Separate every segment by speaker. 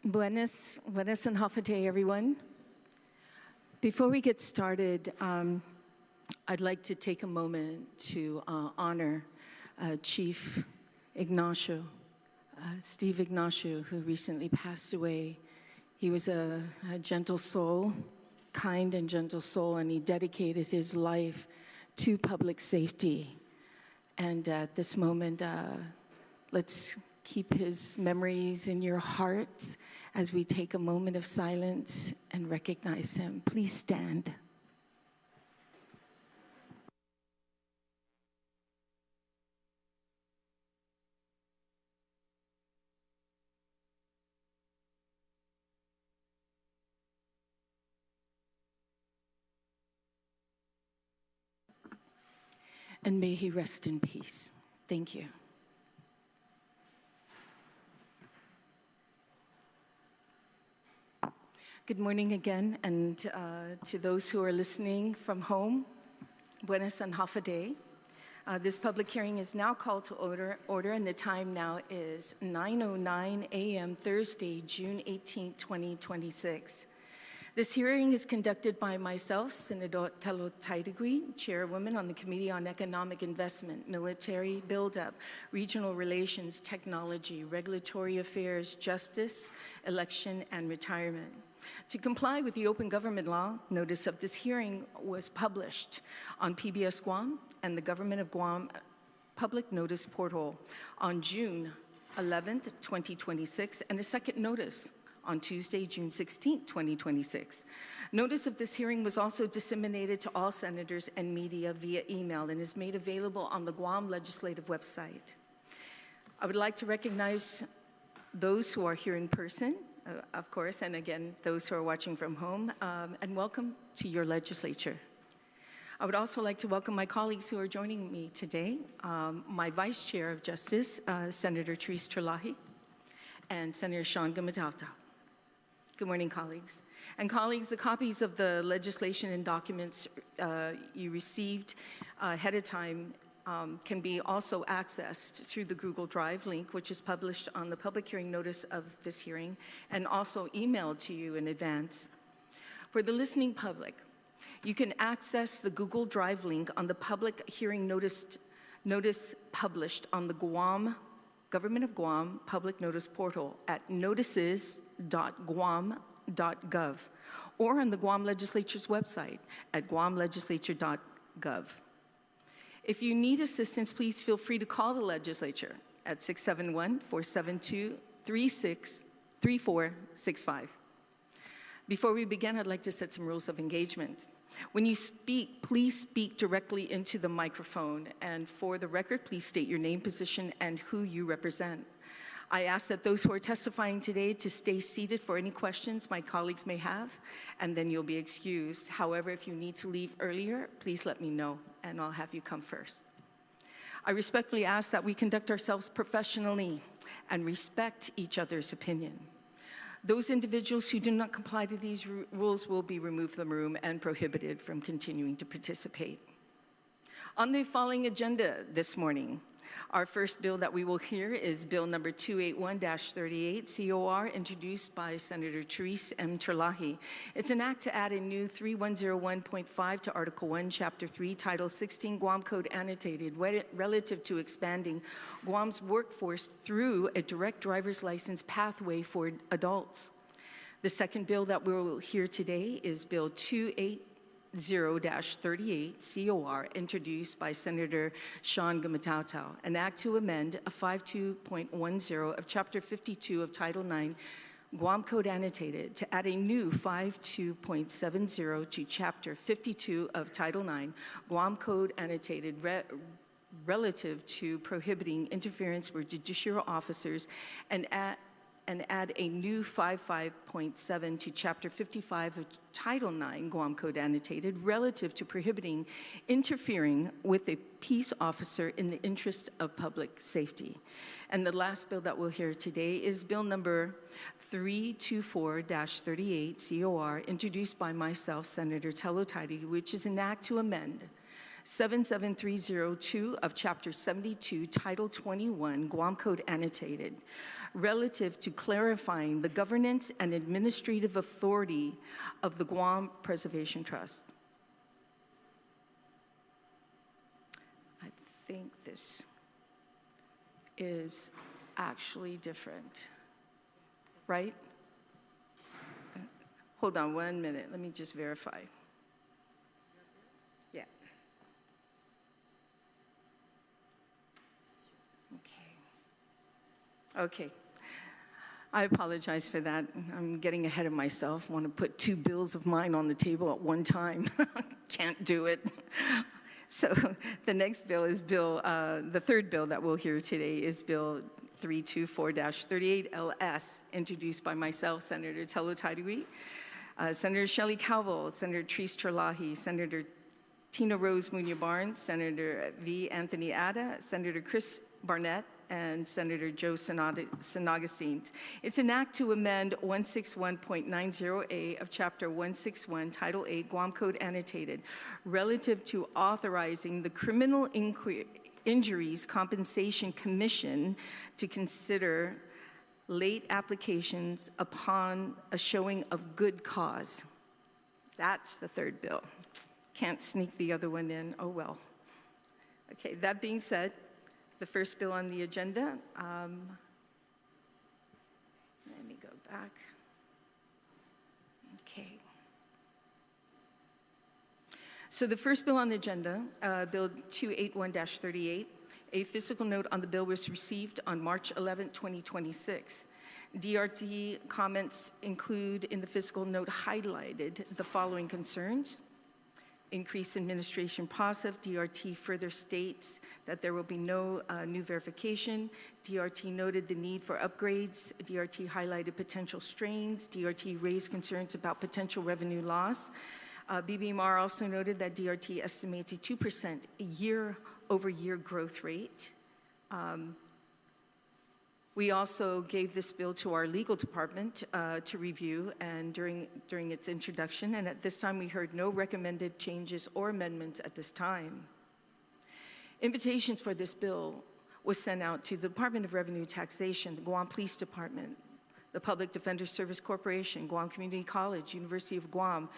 Speaker 1: Buenas and hafa day, everyone. Before we get started, I'd like to take a moment to honor Chief Ignacio, Steve Ignacio, who recently passed away. He was a gentle soul, kind and gentle soul, and he dedicated his life to public safety. And at this moment, let's keep his memories in your hearts as we take a moment of silence and recognize him. Please stand. And may he rest in peace. Thank you. Good morning again, and to those who are listening from home, buenas and hafa day. This public hearing is now called to order, and the time now is 9:09 a.m. Thursday, June 18, 2026. This hearing is conducted by myself, Senator Telo Taitague, Chairwoman on the Committee on Economic Investment, Military Buildup, Regional Relations, Technology, Regulatory Affairs, Justice, Election, and Retirement. To comply with the Open Government Law, notice of this hearing was published on PBS Guam and the Government of Guam Public Notice Portal on June 11, 2026, and a second notice on Tuesday, June 16, 2026. Notice of this hearing was also disseminated to all senators and media via email and is made available on the Guam Legislative website. I would like to recognize those who are here in person, of course, and again, those who are watching from home, and welcome to your legislature. I would also like to welcome my colleagues who are joining me today, my Vice Chair of Justice, Senator Therese Terlaje, and Senator Shawn Gumataotao. Good morning, colleagues. And colleagues, the copies of the legislation and documents you received ahead of time can be also accessed through the Google Drive link, which is published on the public hearing notice of this hearing, and also emailed to you in advance. For the listening public, you can access the Google Drive link on the public hearing notice published on the Government of Guam Public Notice Portal at notices.guam.gov or on the Guam Legislature's website at guamlegislature.gov. If you need assistance, please feel free to call the legislature at 671-472-3465. Before we begin, I'd like to set some rules of engagement. When you speak, please speak directly into the microphone, and for the record, please state your name, position, and who you represent. I ask that those who are testifying today to stay seated for any questions my colleagues may have, and then you'll be excused. However, if you need to leave earlier, please let me know, and I'll have you come first. I respectfully ask that we conduct ourselves professionally and respect each other's opinion. Those individuals who do not comply to these rules will be removed from the room and prohibited from continuing to participate. On the following agenda this morning, our first bill that we will hear is Bill number 281-38, COR, introduced by Senator Therese M. Terlaje. It's an act to add a new 3101.5 to Article 1, Chapter 3, Title 16, Guam Code Annotated, relative to expanding Guam's workforce through a direct driver's license pathway for adults. The second bill that we will hear today is Bill 280-38 COR, introduced by Senator Shawn Gumataotao, an act to amend a 52.10 of Chapter 52 of Title 9, Guam Code Annotated, to add a new 52.70 to Chapter 52 of Title 9, Guam Code Annotated, relative to prohibiting interference with judicial officers, and add a new 55.7 to Chapter 55 of Title 9, Guam Code Annotated, relative to prohibiting interfering with a peace officer in the interest of public safety. And the last bill that we'll hear today is Bill number 324-38 COR, introduced by myself, Senator Telo Taitague, which is an act to amend 77302 of Chapter 72, Title 21, Guam Code Annotated, relative to clarifying the governance and administrative authority of the Guam Preservation Trust. I think this is actually different, right? Hold on 1 minute, let me just verify. Yeah. Okay. I apologize for that. I'm getting ahead of myself. I want to put 2 bills of mine on the table at one time. Can't do it. So the next bill is the third bill that we'll hear today is Bill 324-38LS, introduced by myself, Senator Telo Taitague, Senator Shelly Calvo, Senator Therese Terlaje, Senator Tina Rose Muña Barnes, Senator V. Anthony Ada, Senator Chris Barnett, and Senator Joe Agustin. It's an act to amend 161.90A of Chapter 161, Title 8, Guam Code Annotated, relative to authorizing the Criminal Injuries Compensation Commission to consider late applications upon a showing of good cause. That's the third bill. Can't sneak the other one in, oh well. Okay, that being said, the first bill on the agenda, let me go back. Okay. So the first bill on the agenda, Bill 281-38, a fiscal note on the bill was received on March 11, 2026. DRT comments include in the fiscal note highlighted the following concerns. Increased administration process. DRT further states that there will be no new verification. DRT noted the need for upgrades. DRT highlighted potential strains. DRT raised concerns about potential revenue loss. BBMR also noted that DRT estimates a 2% year-over-year growth rate. We also gave this bill to our legal department to review and during its introduction, and at this time we heard no recommended changes or amendments at this time. Invitations for this bill was sent out to the Department of Revenue Taxation, the Guam Police Department, the Public Defender Service Corporation, Guam Community College, University of Guam,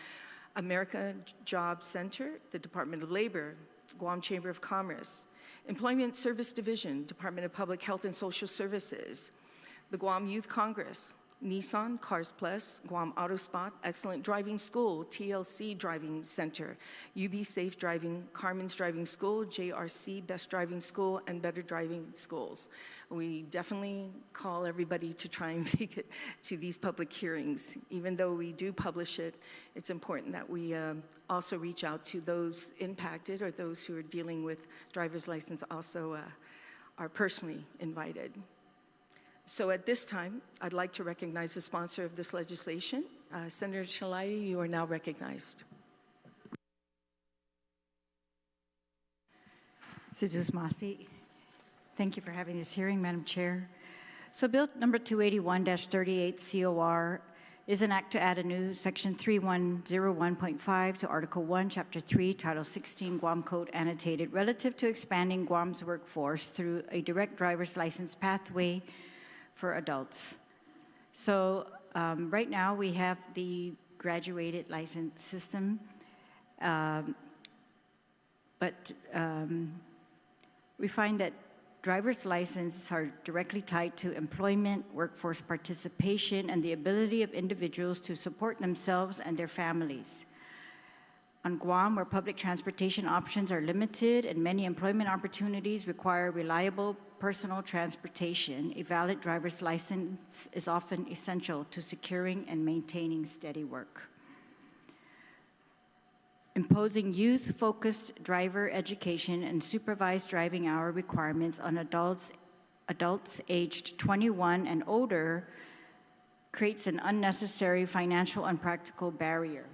Speaker 1: America Job Center, the Department of Labor, Guam Chamber of Commerce, Employment Service Division, Department of Public Health and Social Services, the Guam Youth Congress, Nissan, Cars Plus, Guam Auto Spot, Excellent Driving School, TLC Driving Center, UB Safe Driving, Carmen's Driving School, JRC Best Driving School, and Better Driving Schools. We definitely call everybody to try and make it to these public hearings. Even though we do publish it, it's important that we also reach out to those impacted or those who are dealing with driver's license also are personally invited. So at this time, I'd like to recognize the sponsor of this legislation. Senator Shelly, you are now recognized.
Speaker 2: Sizus Masi. Thank you for having this hearing, Madam Chair. So Bill number 281-38 COR is an act to add a new Section 3101.5 to Article 1, Chapter 3, Title 16, Guam Code Annotated, relative to expanding Guam's workforce through a direct driver's license pathway for adults. So right now we have the graduated license system, but we find that driver's licenses are directly tied to employment, workforce participation, and the ability of individuals to support themselves and their families. On Guam, where public transportation options are limited and many employment opportunities require reliable personal transportation, a valid driver's license is often essential to securing and maintaining steady work. Imposing youth-focused driver education and supervised driving hour requirements on adults aged 21 and older creates an unnecessary financial and practical barrier.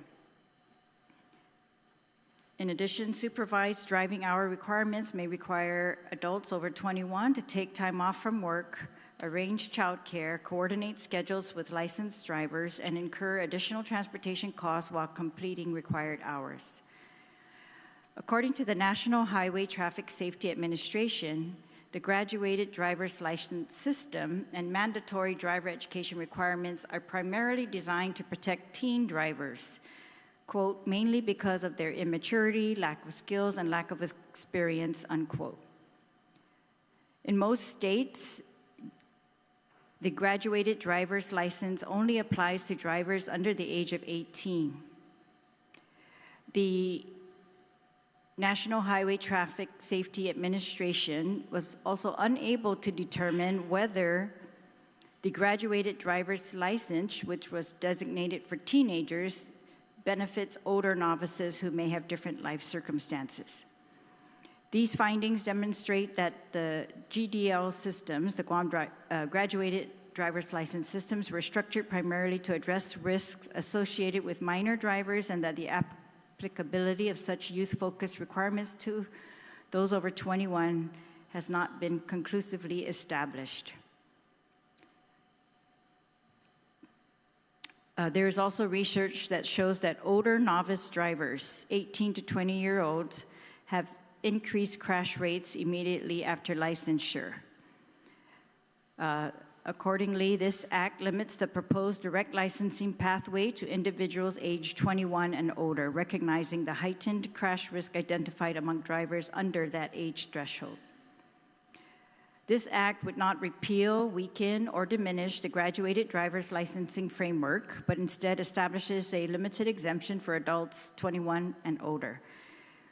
Speaker 2: In addition, supervised driving hour requirements may require adults over 21 to take time off from work, arrange childcare, coordinate schedules with licensed drivers, and incur additional transportation costs while completing required hours. According to the National Highway Traffic Safety Administration, the graduated driver's license system and mandatory driver education requirements are primarily designed to protect teen drivers, quote, mainly because of their immaturity, lack of skills, and lack of experience, unquote. In most states, the graduated driver's license only applies to drivers under the age of 18. The National Highway Traffic Safety Administration was also unable to determine whether the graduated driver's license, which was designated for teenagers, benefits older novices who may have different life circumstances. These findings demonstrate that the GDL systems, the Guam graduated driver's license systems, were structured primarily to address risks associated with minor drivers, and that the applicability of such youth-focused requirements to those over 21 has not been conclusively established. There is also research that shows that older novice drivers, 18 to 20-year-olds, have increased crash rates immediately after licensure. Accordingly, this act limits the proposed direct licensing pathway to individuals aged 21 and older, recognizing the heightened crash risk identified among drivers under that age threshold. This act would not repeal, weaken, or diminish the graduated driver's licensing framework, but instead establishes a limited exemption for adults 21 and older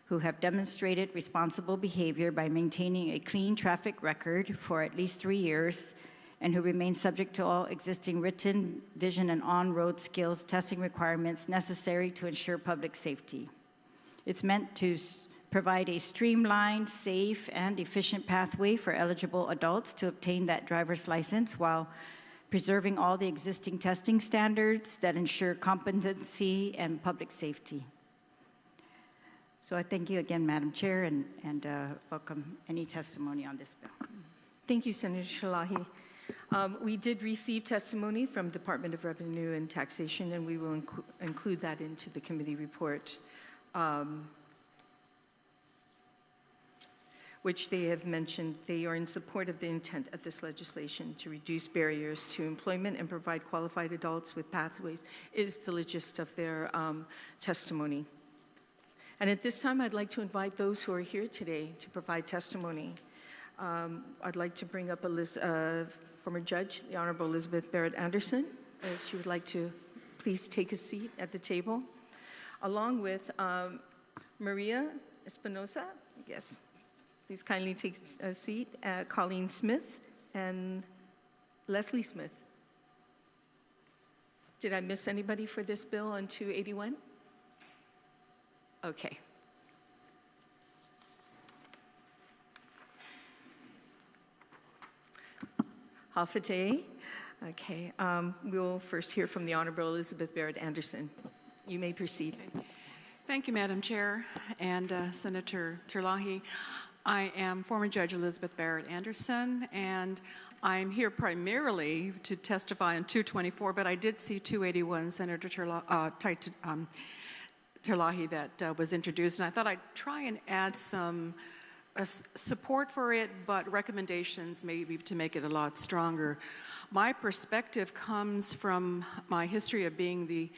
Speaker 2: who have demonstrated responsible behavior by maintaining a clean traffic record for at least 3 years, and who remain subject to all existing written, vision, and on-road skills testing requirements necessary to ensure public safety. It's meant to provide a streamlined, safe, and efficient pathway for eligible adults to obtain that driver's license while preserving all the existing testing standards that ensure competency and public safety. So I thank you again, Madam Chair, and welcome any testimony on this bill.
Speaker 1: Thank you, Senator Terlaje. We did receive testimony from Department of Revenue and Taxation, and we will include that into the committee report, which they have mentioned they are in support of the intent of this legislation to reduce barriers to employment and provide qualified adults with pathways, is the gist of their testimony. And at this time, I'd like to invite those who are here today to provide testimony. I'd like to bring up former judge, the Honorable Elizabeth Barrett Anderson, if she would like to please take a seat at the table, along with Maria Espinosa. Yes, please kindly take a seat. Colleen Smith and Leslie Smith. Did I miss anybody for this bill on 281? Okay. Half a day. Okay. We'll first hear from the Honorable Elizabeth Barrett Anderson. You may proceed.
Speaker 3: Thank you, Madam Chair and Senator Terlaje. I am former Judge Elizabeth Barrett Anderson, and I'm here primarily to testify on 224, but I did see 281, Senator Terlaje, that was introduced, and I thought I'd try and add some support for it, but recommendations maybe to make it a lot stronger. My perspective comes from my history of being the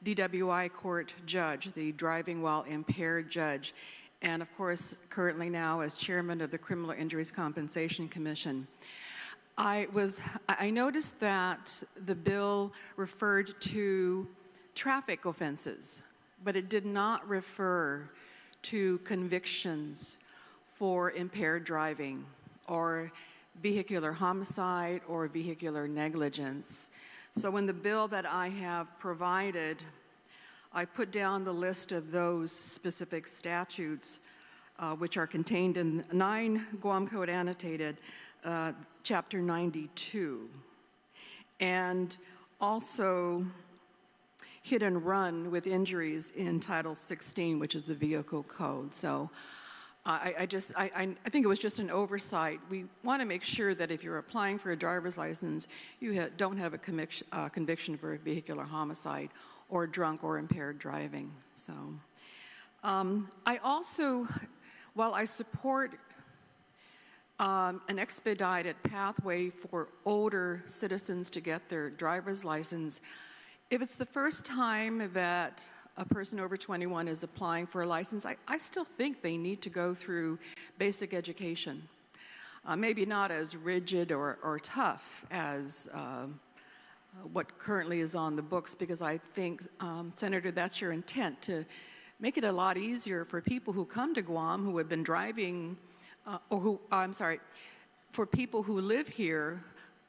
Speaker 3: DWI court judge, the driving while impaired judge, and of course currently now as chairman of the Criminal Injuries Compensation Commission. I noticed that the bill referred to traffic offenses, but it did not refer to convictions for impaired driving or vehicular homicide or vehicular negligence. So in the bill that I have provided, I put down the list of those specific statutes which are contained in 9 Guam Code Annotated, Chapter 92, and also hit and run with injuries in Title 16, which is the Vehicle Code. So I think it was just an oversight. We want to make sure that if you're applying for a driver's license, you don't have a conviction for a vehicular homicide or drunk or impaired driving. So I also, while I support an expedited pathway for older citizens to get their driver's license, if it's the first time that a person over 21 is applying for a license, I still think they need to go through basic education. Maybe not as rigid or tough as what currently is on the books, because I think, Senator, that's your intent, to make it a lot easier for people who come to Guam who have been driving, for people who live here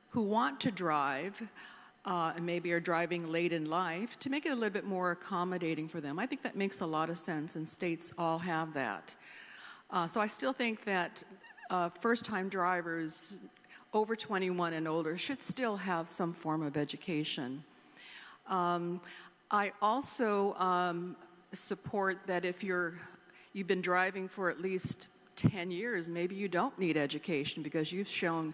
Speaker 3: who want to drive and maybe are driving late in life, to make it a little bit more accommodating for them. I think that makes a lot of sense, and states all have that. So I still think that first-time drivers over 21 and older should still have some form of education. I also support that if you've been driving for at least 10 years, maybe you don't need education because you've shown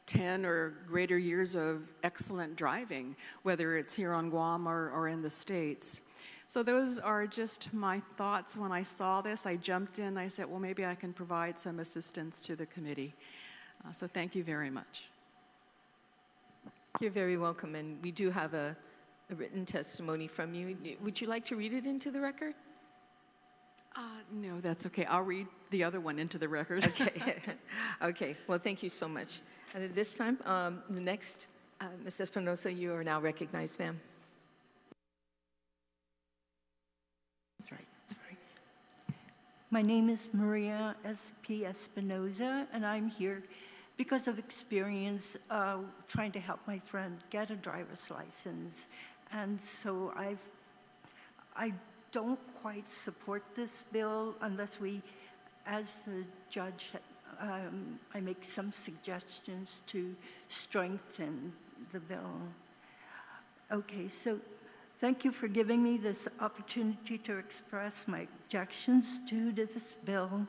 Speaker 3: 10 or greater years of excellent driving, whether it's here on Guam or in the States. So those are just my thoughts when I saw this. I jumped in, I said, well, maybe I can provide some assistance to the committee. So thank you very much.
Speaker 4: You're very welcome, and we do have a written testimony from you. Would you like to read it into the record?
Speaker 3: No, that's okay. I'll read the other one into the record.
Speaker 4: Okay. Okay. Well, thank you so much. And at this time, the next, Ms. Espinosa, you are now recognized, ma'am.
Speaker 5: My name is Maria S.P. Espinosa, and I'm here because of experience trying to help my friend get a driver's license. And so I don't quite support this bill unless we, as the judge, I make some suggestions to strengthen the bill. Okay, so thank you for giving me this opportunity to express my objections to this bill.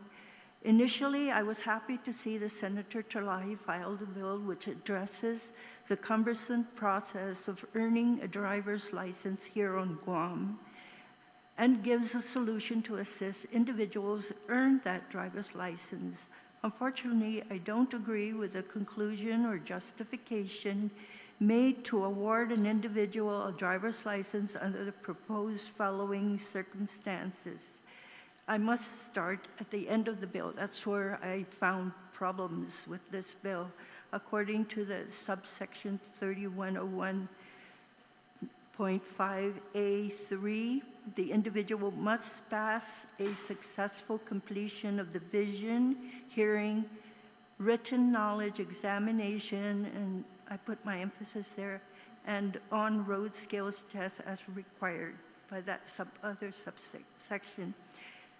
Speaker 5: Initially, I was happy to see the Senator Terlaje filed a bill which addresses the cumbersome process of earning a driver's license here on Guam and gives a solution to assist individuals earn that driver's license. Unfortunately, I don't agree with the conclusion or justification made to award an individual a driver's license under the proposed following circumstances. I must start at the end of the bill. That's where I found problems with this bill. According to the subsection 3101.5A3, the individual must pass a successful completion of the vision, hearing, written knowledge examination, and I put my emphasis there, and on-road skills test as required by that other subsection.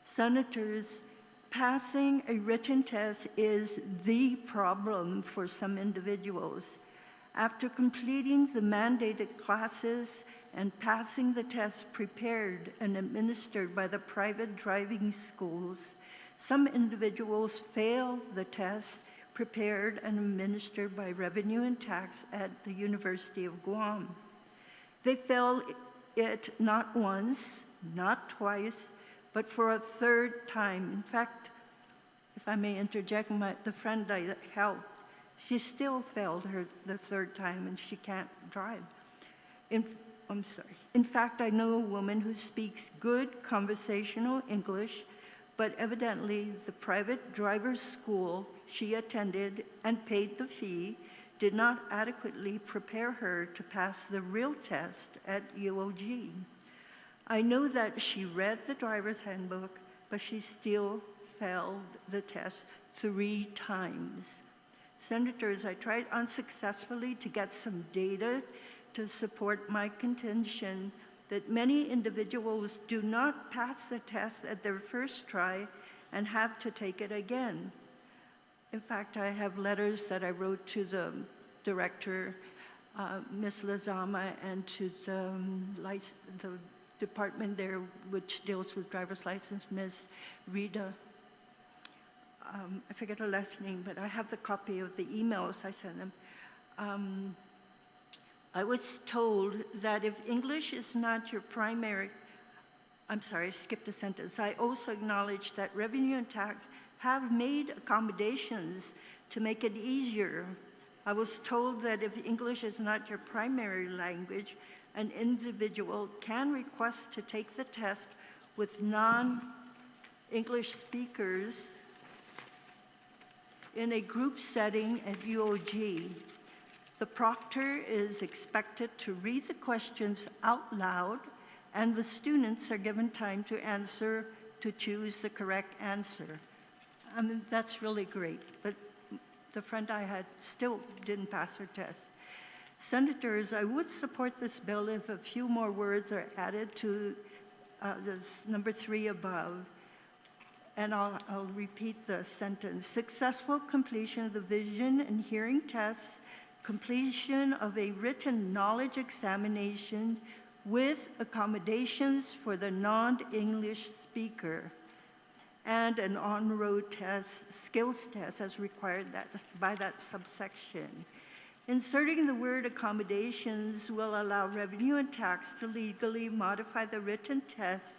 Speaker 5: Senators, passing a written test is the problem for some individuals. After completing the mandated classes and passing the test prepared and administered by the private driving schools, some individuals fail the test prepared and administered by Revenue and Tax at the University of Guam. They fail it not once, not twice, but for a third time. In fact, if I may interject, the friend I helped, she still failed the third time and she can't drive. In fact, I know a woman who speaks good conversational English, but evidently the private driver's school she attended and paid the fee did not adequately prepare her to pass the real test at UOG. I know that she read the driver's handbook, but she still failed the test 3 times. Senators, I tried unsuccessfully to get some data to support my contention that many individuals do not pass the test at their first try and have to take it again. In fact, I have letters that I wrote to the director, Ms. Lazama, and to the department there which deals with driver's license, Ms. Rita. I forget her last name, but I have the copy of the emails I sent them. I was told that if English is not your primary, I'm sorry, I skipped a sentence. I also acknowledge that revenue and tax have made accommodations to make it easier. I was told that if English is not your primary language, an individual can request to take the test with non-English speakers in a group setting at UOG. The proctor is expected to read the questions out loud, and the students are given time to answer, to choose the correct answer. I mean, that's really great, but the friend I had still didn't pass her test. Senators, I would support this bill if a few more words are added to this number 3 above. And I'll repeat the sentence. Successful completion of the vision and hearing tests, completion of a written knowledge examination with accommodations for the non-English speaker, and an on-road test, skills test as required by that subsection. Inserting the word accommodations will allow revenue and tax to legally modify the written test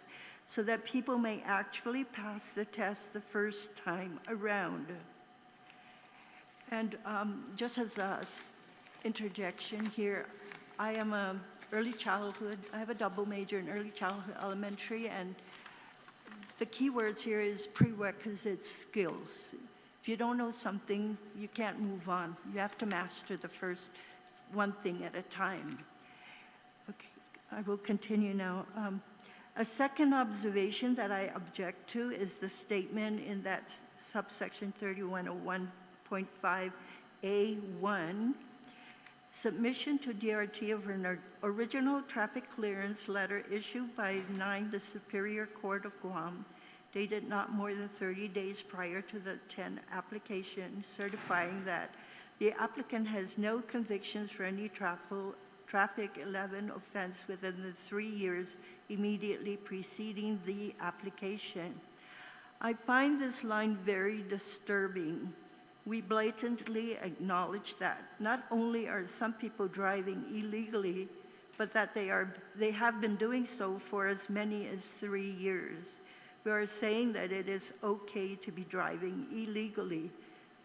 Speaker 5: so that people may actually pass the test the first time around. And just as an interjection here, I am a early childhood, I have a double major in early childhood elementary, and the key words here is prerequisite skills. If you don't know something, you can't move on. You have to master the first one thing at a time. Okay, I will continue now. A second observation that I object to is the statement in that subsection 3101.5A1, submission to DRT of an original traffic clearance letter issued by the Superior Court of Guam, dated not more than 30 days prior to the 10 application, certifying that the applicant has no convictions for any traffic 11 offense within the 3 years immediately preceding the application. I find this line very disturbing. We blatantly acknowledge that not only are some people driving illegally, but that they have been doing so for as many as 3 years. We are saying that it is okay to be driving illegally.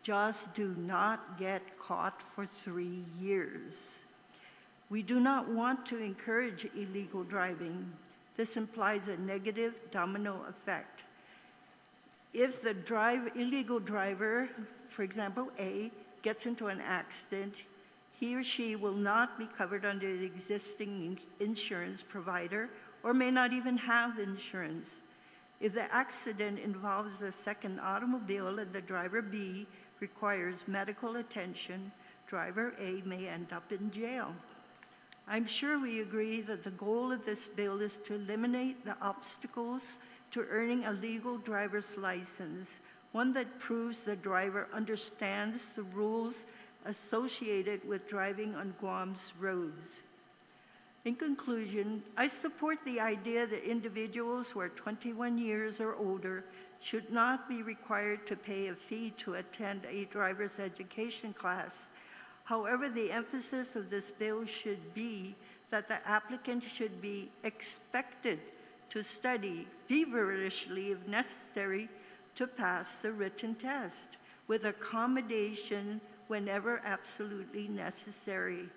Speaker 5: Just do not get caught for 3 years. We do not want to encourage illegal driving. This implies a negative domino effect. If the illegal driver, for example, A, gets into an accident, he or she will not be covered under the existing insurance provider or may not even have insurance. If the accident involves a second automobile and the driver B requires medical attention, driver A may end up in jail. I'm sure we agree that the goal of this bill is to eliminate the obstacles to earning a legal driver's license, one that proves the driver understands the rules associated with driving on Guam's roads. In conclusion, I support the idea that individuals who are 21 years or older should not be required to pay a fee to attend a driver's education class. However, the emphasis of this bill should be that the applicant should be expected to study feverishly, if necessary, to pass the written test, with accommodation whenever absolutely necessary.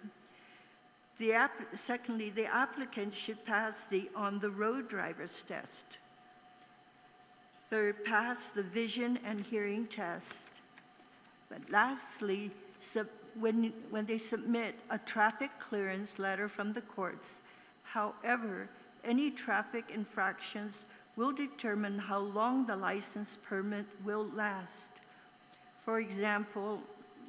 Speaker 5: Secondly, the applicant should pass the on-the-road driver's test. Third, pass the vision and hearing test. But lastly, when they submit a traffic clearance letter from the courts, however, any traffic infractions will determine how long the license permit will last. For example,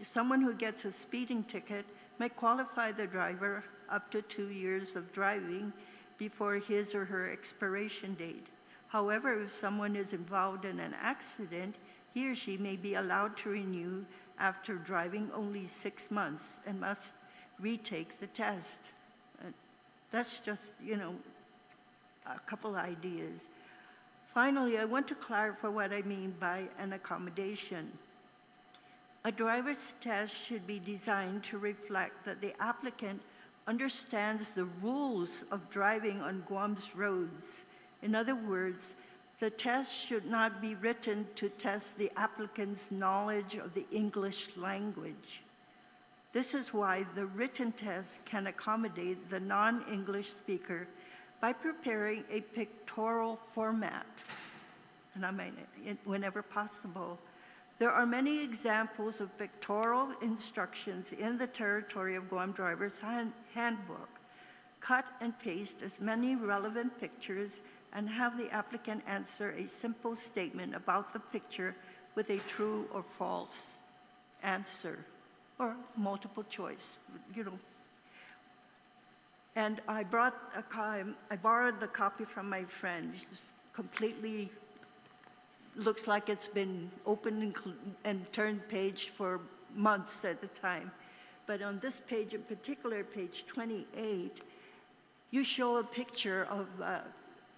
Speaker 5: someone who gets a speeding ticket may qualify the driver up to 2 years of driving before his or her expiration date. However, if someone is involved in an accident, he or she may be allowed to renew after driving only 6 months and must retake the test. That's just, a couple ideas. Finally, I want to clarify what I mean by an accommodation. A driver's test should be designed to reflect that the applicant understands the rules of driving on Guam's roads, In other words, the test should not be written to test the applicant's knowledge of the English language. This is why the written test can accommodate the non-English speaker by preparing a pictorial format, and I mean, whenever possible. There are many examples of pictorial instructions in the Territory of Guam Driver's Handbook. Cut and paste as many relevant pictures and have the applicant answer a simple statement about the picture with a true or false answer, or multiple choice, you know. And I borrowed the copy from my friend. It's completely, looks like it's been opened and turned page for months at a time. But on this page in particular, page 28, you show a picture of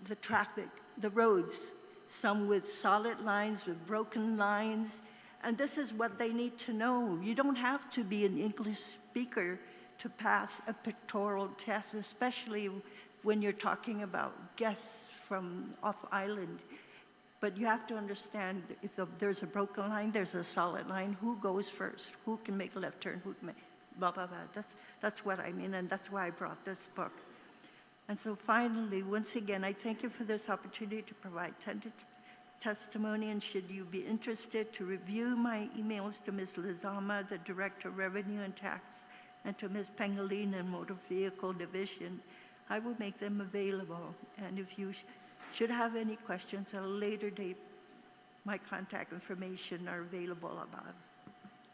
Speaker 5: the traffic, the roads, some with solid lines, with broken lines, and this is what they need to know. You don't have to be an English speaker to pass a pictorial test, especially when you're talking about guests from off-island. But you have to understand if there's a broken line, there's a solid line, who goes first, who can make a left turn, who can make blah, blah, blah. That's what I mean, and that's why I brought this book. And so finally, once again, I thank you for this opportunity to provide testimony, and should you be interested to review my emails to Ms. Lizama, the Director of Revenue and Tax, and to Ms. Pangalina, Motor Vehicle Division, I will make them available. And if you should have any questions at a later date, my contact information are available above.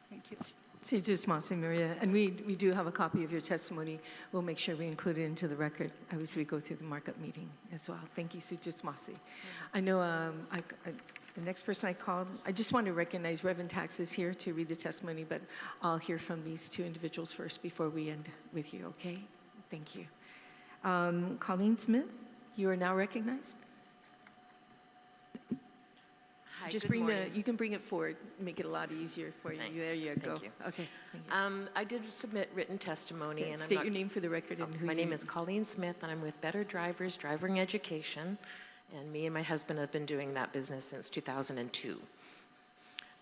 Speaker 5: Thank you.
Speaker 4: Si Jusmasi, Maria, and we do have a copy of your testimony. We'll make sure we include it into the record as we go through the markup meeting as well. Thank you, Si Jusmasi. I know the next person I called, I just want to recognize Reverend Tax is here to read the testimony, but I'll hear from these two individuals first before we end with you, okay? Thank you. Colleen Smith, you are now recognized.
Speaker 6: Hi,
Speaker 4: Just
Speaker 6: good morning.
Speaker 4: you can bring it forward, make it a lot easier for you.
Speaker 6: Nice.
Speaker 4: There you go.
Speaker 6: Thank you.
Speaker 4: Okay. Thank you.
Speaker 6: I did submit written testimony.
Speaker 4: Okay,
Speaker 6: And
Speaker 4: state
Speaker 6: I'm
Speaker 4: your name for the record and who
Speaker 6: My
Speaker 4: you...
Speaker 6: name is Colleen Smith, and I'm with Better Drivers Driving Education. And me and my husband have been doing that business since 2002.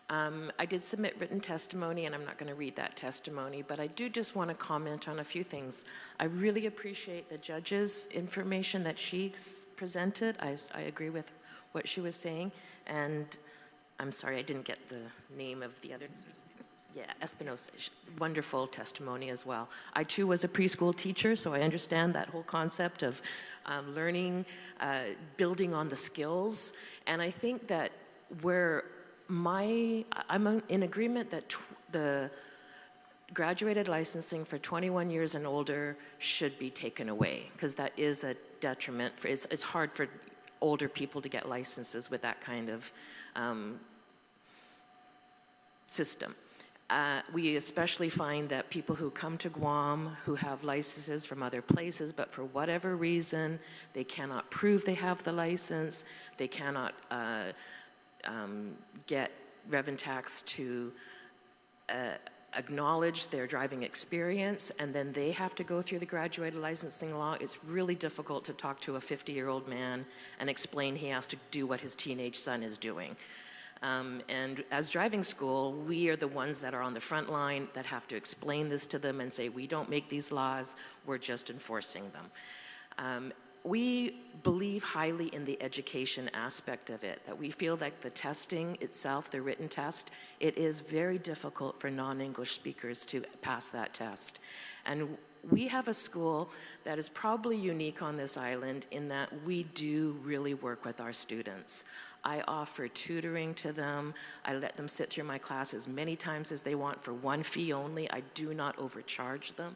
Speaker 6: I did submit written testimony, and I'm not going to read that testimony, but I do just want to comment on a few things. I really appreciate the judge's information that she presented. I agree with what she was saying, and I'm sorry I didn't get the name of the other. Yeah, Espinosa, wonderful testimony as well. I too was a preschool teacher, so I understand that whole concept of learning, building on the skills, and I think that I'm in agreement that the graduated licensing for 21 years and older should be taken away, because that is a detriment. It's hard for older people to get licenses with that kind of system. We especially find that people who come to Guam who have licenses from other places, but for whatever reason, they cannot prove they have the license, they cannot get Reverend Tax to acknowledge their driving experience, and then they have to go through the graduated licensing law. It's really difficult to talk to a 50-year-old man and explain he has to do what his teenage son is doing. And as driving school, we are the ones that are on the front line that have to explain this to them and say, we don't make these laws, we're just enforcing them. We believe highly in the education aspect of it, that we feel like the testing itself, the written test, it is very difficult for non-English speakers to pass that test. And we have a school that is probably unique on this island in that we do really work with our students. I offer tutoring to them. I let them sit through my class as many times as they want for one fee only. I do not overcharge them.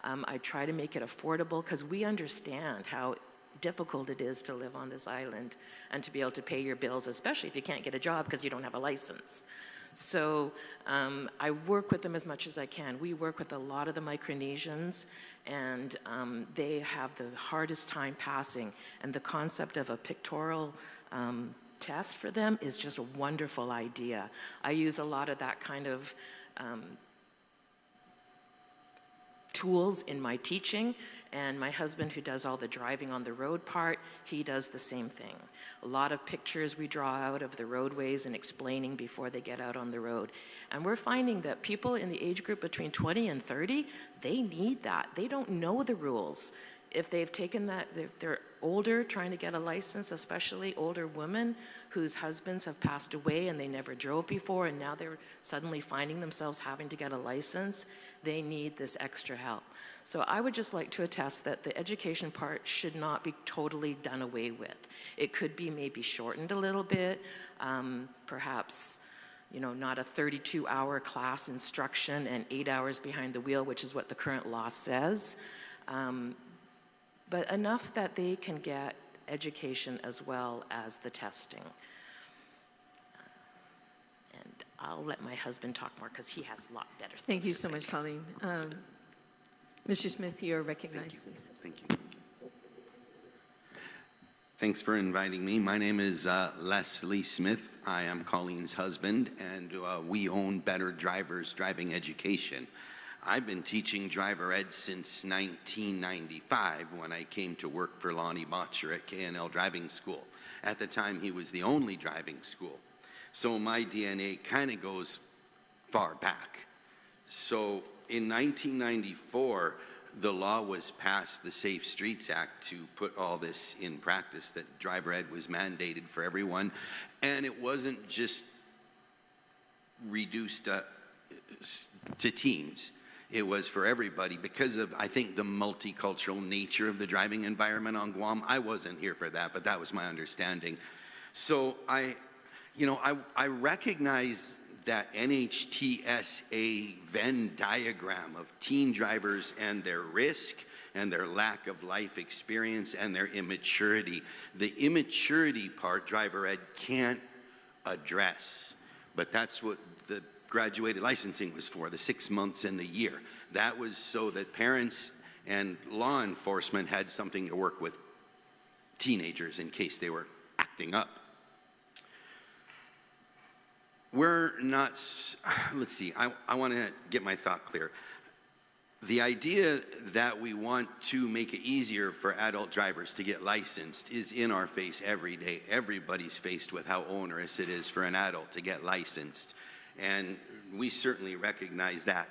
Speaker 6: I try to make it affordable because we understand how difficult it is to live on this island and to be able to pay your bills, especially if you can't get a job because you don't have a license. So I work with them as much as I can. We work with a lot of the Micronesians, and they have the hardest time passing. And the concept of a pictorial test for them is just a wonderful idea. I use a lot of that kind of tools in my teaching, And my husband, who does all the driving on the road part, he does the same thing. A lot of pictures we draw out of the roadways and explaining before they get out on the road. And we're finding that people in the age group between 20 and 30, they need that. They don't know the rules. If they've taken that, they're older, trying to get a license, especially older women whose husbands have passed away and they never drove before, and now they're suddenly finding themselves having to get a license, they need this extra help. So I would just like to attest that the education part should not be totally done away with. It could be maybe shortened a little bit, perhaps, you know, not a 32-hour class instruction and 8 hours behind the wheel, which is what the current law says. But enough that they can get education as well as the testing. And I'll let my husband talk more because he has a lot better things
Speaker 4: Thank you
Speaker 6: to
Speaker 4: so
Speaker 6: say.
Speaker 4: much, Colleen. Mr. Smith, you're recognized, please.
Speaker 7: Thank you. Thanks for inviting me. My name is Leslie Smith. I am Colleen's husband, and we own Better Drivers Driving Education. I've been teaching driver ed since 1995 when I came to work for Lonnie Botcher at K&L Driving School. At the time, he was the only driving school. So my DNA kind of goes far back. So in 1994, the law was passed, the Safe Streets Act, to put all this in practice, that driver ed was mandated for everyone. And it wasn't just reduced to teens. It was for everybody because of, I think, the multicultural nature of the driving environment on Guam. I wasn't here for that, but that was my understanding. So I recognize that NHTSA Venn diagram of teen drivers and their risk and their lack of life experience and their immaturity. The immaturity part, driver ed can't address, but that's what the graduated licensing was for, the 6 months and the year. That was so that parents and law enforcement had something to work with teenagers in case they were acting up. We're not, let's see, I want to get my thought clear. The idea that we want to make it easier for adult drivers to get licensed is in our face every day. Everybody's faced with how onerous it is for an adult to get licensed. And we certainly recognize that.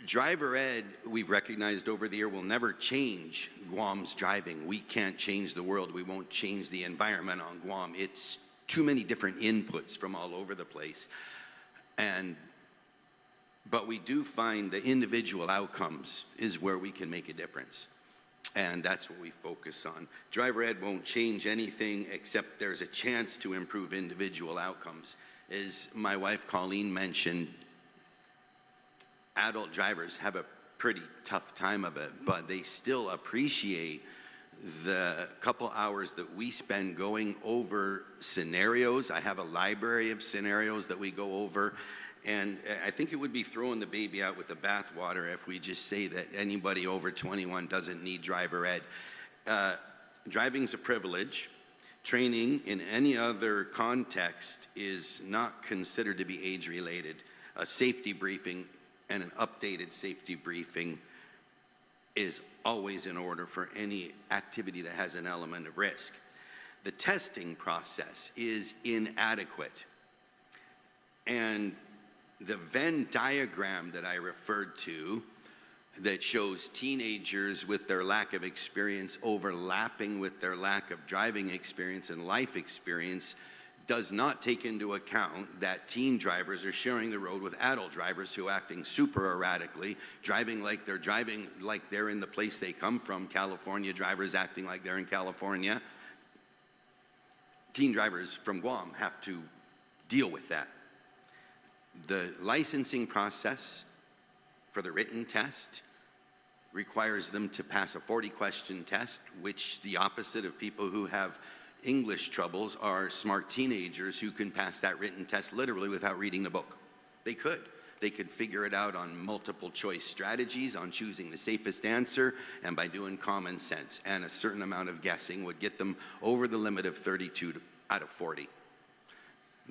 Speaker 7: Driver ed, we've recognized over the year, will never change Guam's driving. We can't change the world. We won't change the environment on Guam. It's too many different inputs from all over the place. But we do find the individual outcomes is where we can make a difference. And that's what we focus on. Driver ed won't change anything except there's a chance to improve individual outcomes. As my wife Colleen mentioned, adult drivers have a pretty tough time of it, but they still appreciate the couple hours that we spend going over scenarios. I have a library of scenarios that we go over, and I think it would be throwing the baby out with the bathwater if we just say that anybody over 21 doesn't need driver ed. Driving's a privilege. Training in any other context is not considered to be age-related. A safety briefing and an updated safety briefing is always in order for any activity that has an element of risk. The testing process is inadequate. And the Venn diagram that I referred to that shows teenagers with their lack of experience overlapping with their lack of driving experience and life experience does not take into account that teen drivers are sharing the road with adult drivers who are acting super erratically, driving like they're in the place they come from, California drivers acting like they're in California. Teen drivers from Guam have to deal with that. The licensing process for the written test requires them to pass a 40-question test, which the opposite of people who have English troubles are smart teenagers who can pass that written test literally without reading the book. They could. They could figure it out on multiple choice strategies, on choosing the safest answer, and by doing common sense. And a certain amount of guessing would get them over the limit of 32 out of 40.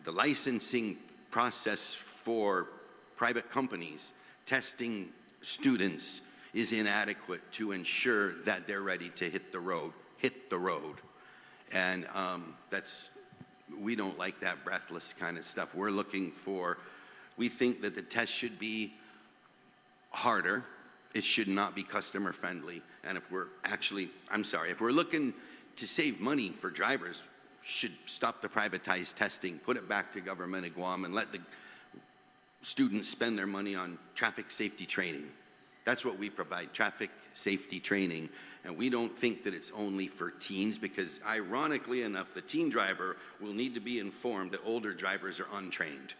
Speaker 7: The licensing process for private companies testing students is inadequate to ensure that they're ready to hit the road. And we don't like that breathless kind of stuff. We think that the test should be harder. It should not be customer friendly. And if we're looking to save money for drivers, should stop the privatized testing, put it back to government of Guam, and let the students spend their money on traffic safety training. That's what we provide, traffic safety training. And we don't think that it's only for teens, because ironically enough, the teen driver will need to be informed that older drivers are untrained,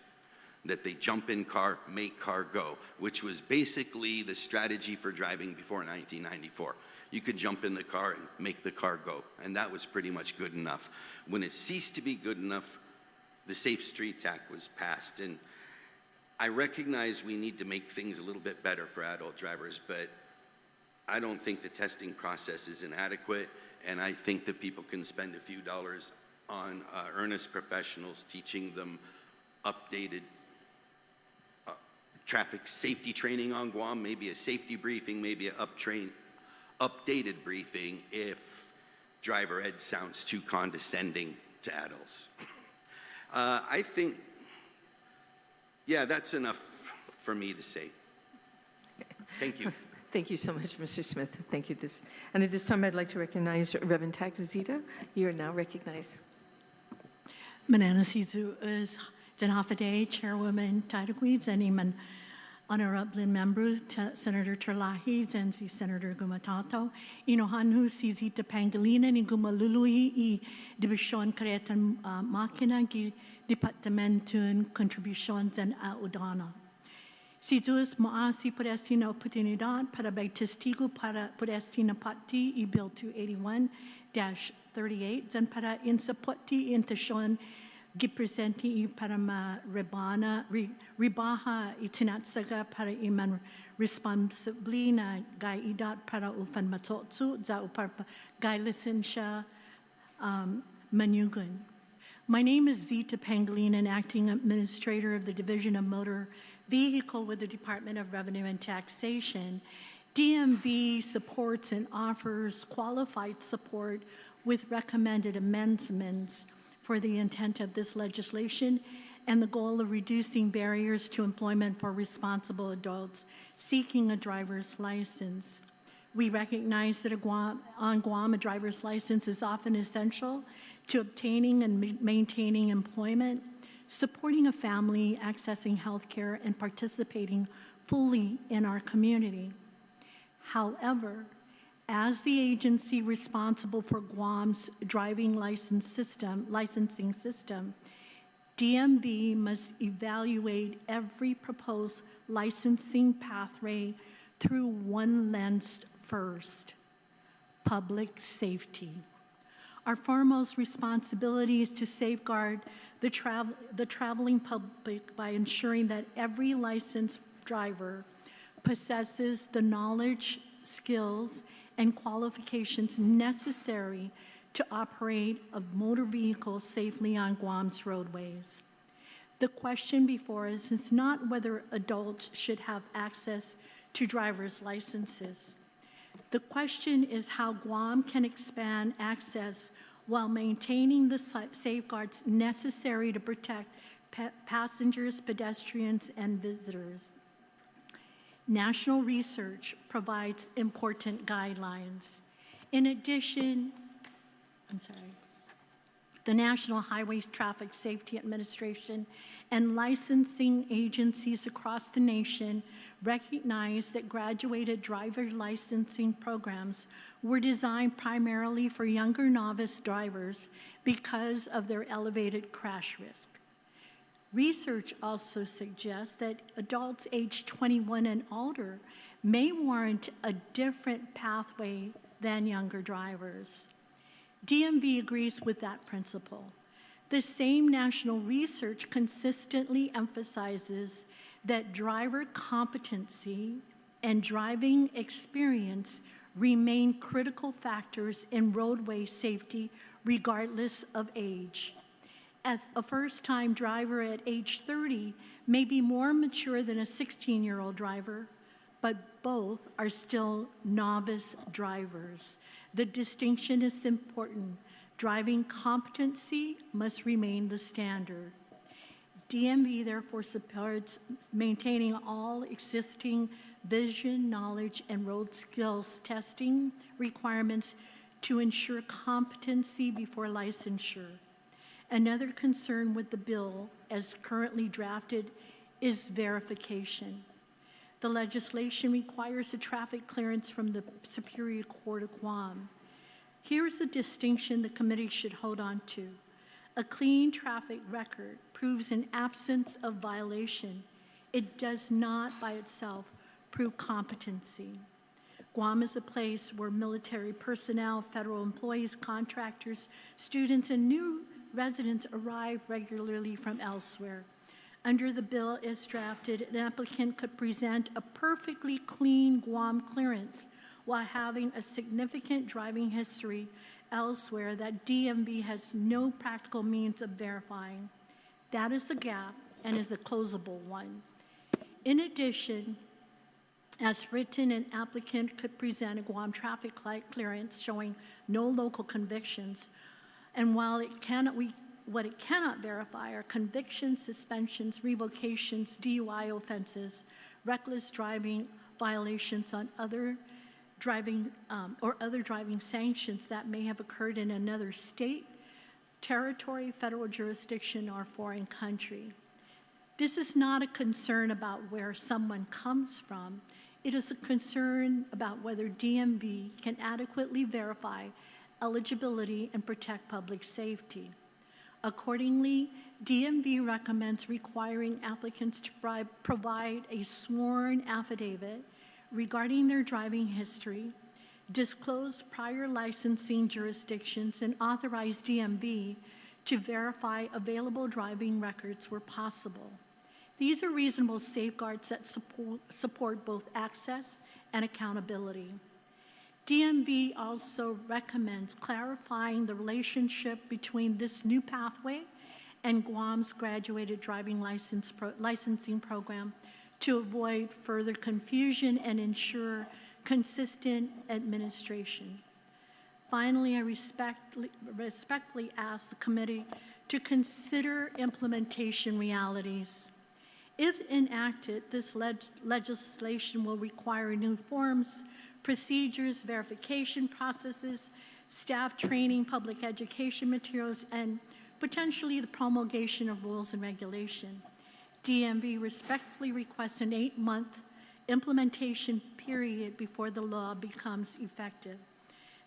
Speaker 7: that they jump in car, make car go, which was basically the strategy for driving before 1994. You could jump in the car and make the car go, and that was pretty much good enough. When it ceased to be good enough, the Safe Streets Act was passed, and I recognize we need to make things a little bit better for adult drivers, but I don't think the testing process is inadequate, and I think that people can spend a few dollars on earnest professionals teaching them updated traffic safety training on Guam, maybe a safety briefing, maybe an updated briefing if driver ed sounds too condescending to adults. I think, yeah, that's enough for me to say. Thank you.
Speaker 4: Thank you so much, Mr. Smith. Thank you. And at this time, I'd like to recognize Reverend Taxita. You are now recognized.
Speaker 8: Manana Sizu is Janhafade, Chairwoman Taitague, Zeniman, Honorable Member Senator Terlaje, Zenzi Senator Gumataotao, Inohanu Sizita Pangolina, ni Gumalului, I Division Cretan Makina, Departamentun Contributions and Audana. Sizus Maasi Podestina Oportunidad para Testigo para Podestina Pati, I Bill 281-38, and para Insapoti Intashon. Gipresenti para rebana ribaha itinatsaga para iman responsiblina gai idat para ufan matotsu za upar gai lisensya manugun. My name is Zita Pangolin, acting administrator of the Division of Motor Vehicle with the Department of Revenue and Taxation. DMV supports and offers qualified support with recommended amendments for the intent of this legislation and the goal of reducing barriers to employment for responsible adults seeking a driver's license. We recognize that on Guam, a driver's license is often essential to obtaining and maintaining employment, supporting a family, accessing health care, and participating fully in our community. However, as the agency responsible for Guam's driving licensing system, DMV must evaluate every proposed licensing pathway through one lens first: public safety. Our foremost responsibility is to safeguard the traveling public by ensuring that every licensed driver possesses the knowledge, skills, and qualifications necessary to operate a motor vehicle safely on Guam's roadways. The question before us is not whether adults should have access to driver's licenses. The question is how Guam can expand access while maintaining the safeguards necessary to protect passengers, pedestrians, and visitors. National research provides important guidelines. In addition, the National Highway Traffic Safety Administration and licensing agencies across the nation recognize that graduated driver licensing programs were designed primarily for younger novice drivers because of their elevated crash risk. Research also suggests that adults aged 21 and older may warrant a different pathway than younger drivers. DMV agrees with that principle. The same national research consistently emphasizes that driver competency and driving experience remain critical factors in roadway safety regardless of age. A first-time driver at age 30 may be more mature than a 16-year-old driver, but both are still novice drivers. The distinction is important. Driving competency must remain the standard. DMV therefore supports maintaining all existing vision, knowledge, and road skills testing requirements to ensure competency before licensure. Another concern with the bill, as currently drafted, is verification. The legislation requires a traffic clearance from the Superior Court of Guam. Here's a distinction the committee should hold on to. A clean traffic record proves an absence of violation. It does not by itself prove competency. Guam is a place where military personnel, federal employees, contractors, students, and new residents arrive regularly from elsewhere. Under the bill as drafted, an applicant could present a perfectly clean Guam clearance while having a significant driving history elsewhere that DMV has no practical means of verifying. That is a gap and is a closable one. In addition, as written, an applicant could present a Guam traffic light clearance showing no local convictions, and while what it cannot verify are convictions, suspensions, revocations, DUI offenses, reckless driving violations on other driving sanctions that may have occurred in another state, territory, federal jurisdiction, or foreign country. This is not a concern about where someone comes from. It is a concern about whether DMV can adequately verify eligibility and protect public safety. Accordingly, DMV recommends requiring applicants to provide a sworn affidavit regarding their driving history, disclose prior licensing jurisdictions, and authorize DMV to verify available driving records where possible. These are reasonable safeguards that support both access and accountability. DMV also recommends clarifying the relationship between this new pathway and Guam's graduated driving licensing program to avoid further confusion and ensure consistent administration. Finally, I respectfully ask the committee to consider implementation realities. If enacted, this legislation will require new forms, procedures, verification processes, staff training, public education materials, and potentially the promulgation of rules and regulation. DMV respectfully requests an 8-month implementation period before the law becomes effective.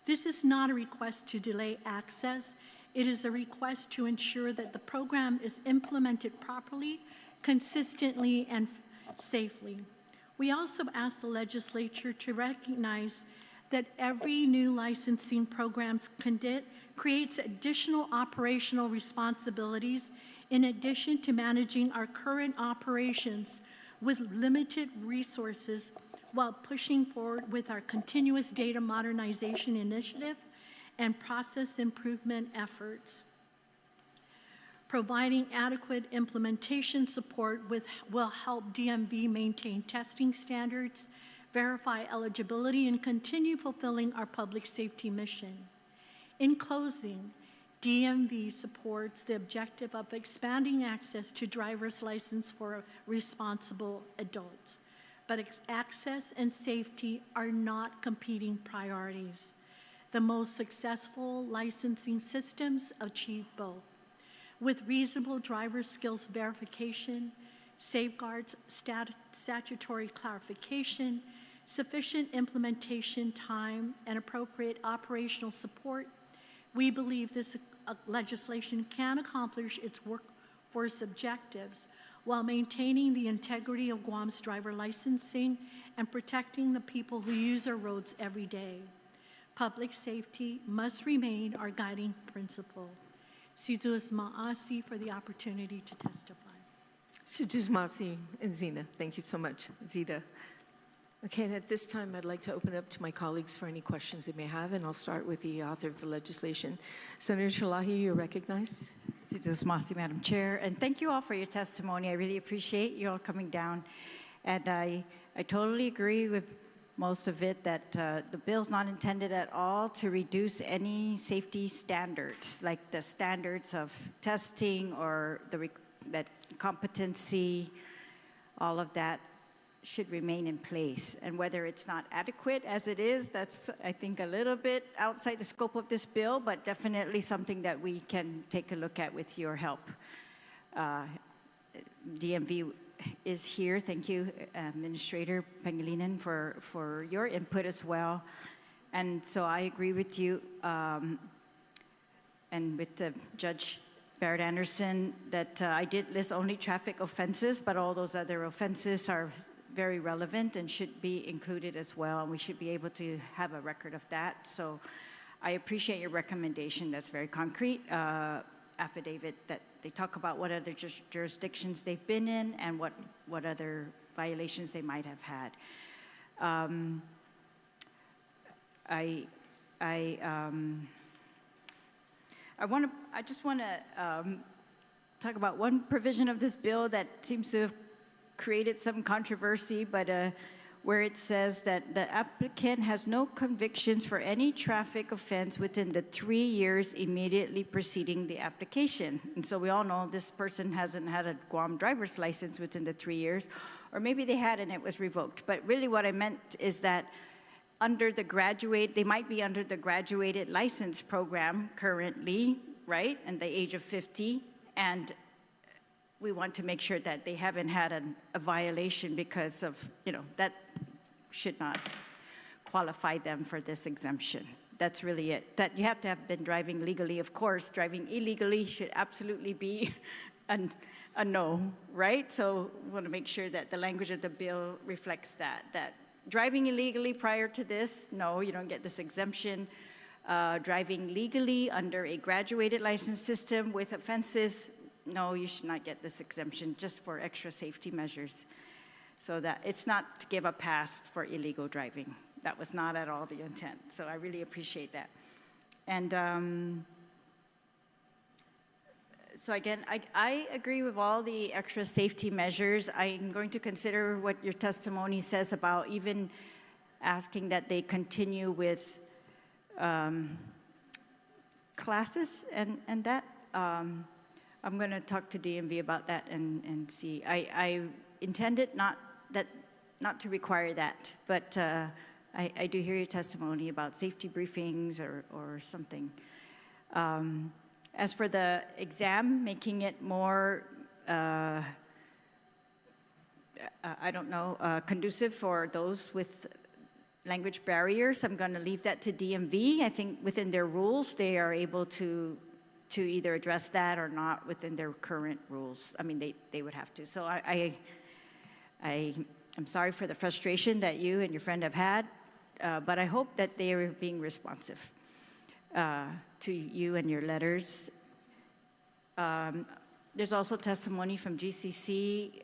Speaker 8: This is not a request to delay access. It is a request to ensure that the program is implemented properly, consistently, and safely. We also ask the legislature to recognize that every new licensing program creates additional operational responsibilities in addition to managing our current operations with limited resources while pushing forward with our continuous data modernization initiative and process improvement efforts. Providing adequate implementation support will help DMV maintain testing standards, verify eligibility, and continue fulfilling our public safety mission. In closing, DMV supports the objective of expanding access to driver's license for responsible adults, but access and safety are not competing priorities. The most successful licensing systems achieve both. With reasonable driver skills verification, safeguards, statutory clarification, sufficient implementation time, and appropriate operational support, we believe this legislation can accomplish its workforce objectives while maintaining the integrity of Guam's driver licensing and protecting the people who use our roads every day. Public safety must remain our guiding principle. Sidus Ma'asi for the opportunity to testify.
Speaker 4: Sidus Ma'asi and Zina. Thank you so much, Zita. Okay, and at this time, I'd like to open it up to my colleagues for any questions they may have, and I'll start with the author of the legislation. Senator Terlaje, you're recognized.
Speaker 2: Sidus Ma'asi, Madam Chair, and thank you all for your testimony. I really appreciate you all coming down, and I totally agree with most of it, that the bill's not intended at all to reduce any safety standards, like the standards of testing or that competency, all of that should remain in place. And whether it's not adequate as it is, that's, I think, a little bit outside the scope of this bill, but definitely something that we can take a look at with your help. DMV is here. Thank you, Administrator Pangilinan, for your input as well. And so I agree with you and with the Judge Barrett Anderson that I did list only traffic offenses, but all those other offenses are very relevant and should be included as well, and we should be able to have a record of that. So I appreciate your recommendation. That's very concrete. Affidavit that they talk about what other jurisdictions they've been in and what other violations they might have had. I just want to talk about one provision of this bill that seems to have created some controversy, but where it says that the applicant has no convictions for any traffic offense within the 3 years immediately preceding the application. And so we all know this person hasn't had a Guam driver's license within the 3 years, or maybe they had and it was revoked. But really what I meant is that they might be under the graduated license program currently, right, and the age of 50, and we want to make sure that they haven't had a violation because of, that should not qualify them for this exemption. That's really it. That you have to have been driving legally. Of course, driving illegally should absolutely be a no, right? So we want to make sure that the language of the bill reflects that driving illegally prior to this, no, you don't get this exemption. Driving legally under a graduated license system with offenses, no, you should not get this exemption, just for extra safety measures. So that it's not to give a pass for illegal driving. That was not at all the intent. So I really appreciate that. And so again, I agree with all the extra safety measures. I'm going to consider what your testimony says about even asking that they continue with classes and that. I'm going to talk to DMV about that and see. I intended not to require that, but I do hear your testimony about safety briefings or something. As for the exam, making it more, conducive for those with language barriers, I'm going to leave that to DMV. I think within their rules, they are able to either address that or not within their current rules. I mean, they would have to. So I'm sorry for the frustration that you and your friend have had, but I hope that they are being responsive to you and your letters. There's also testimony from GCC,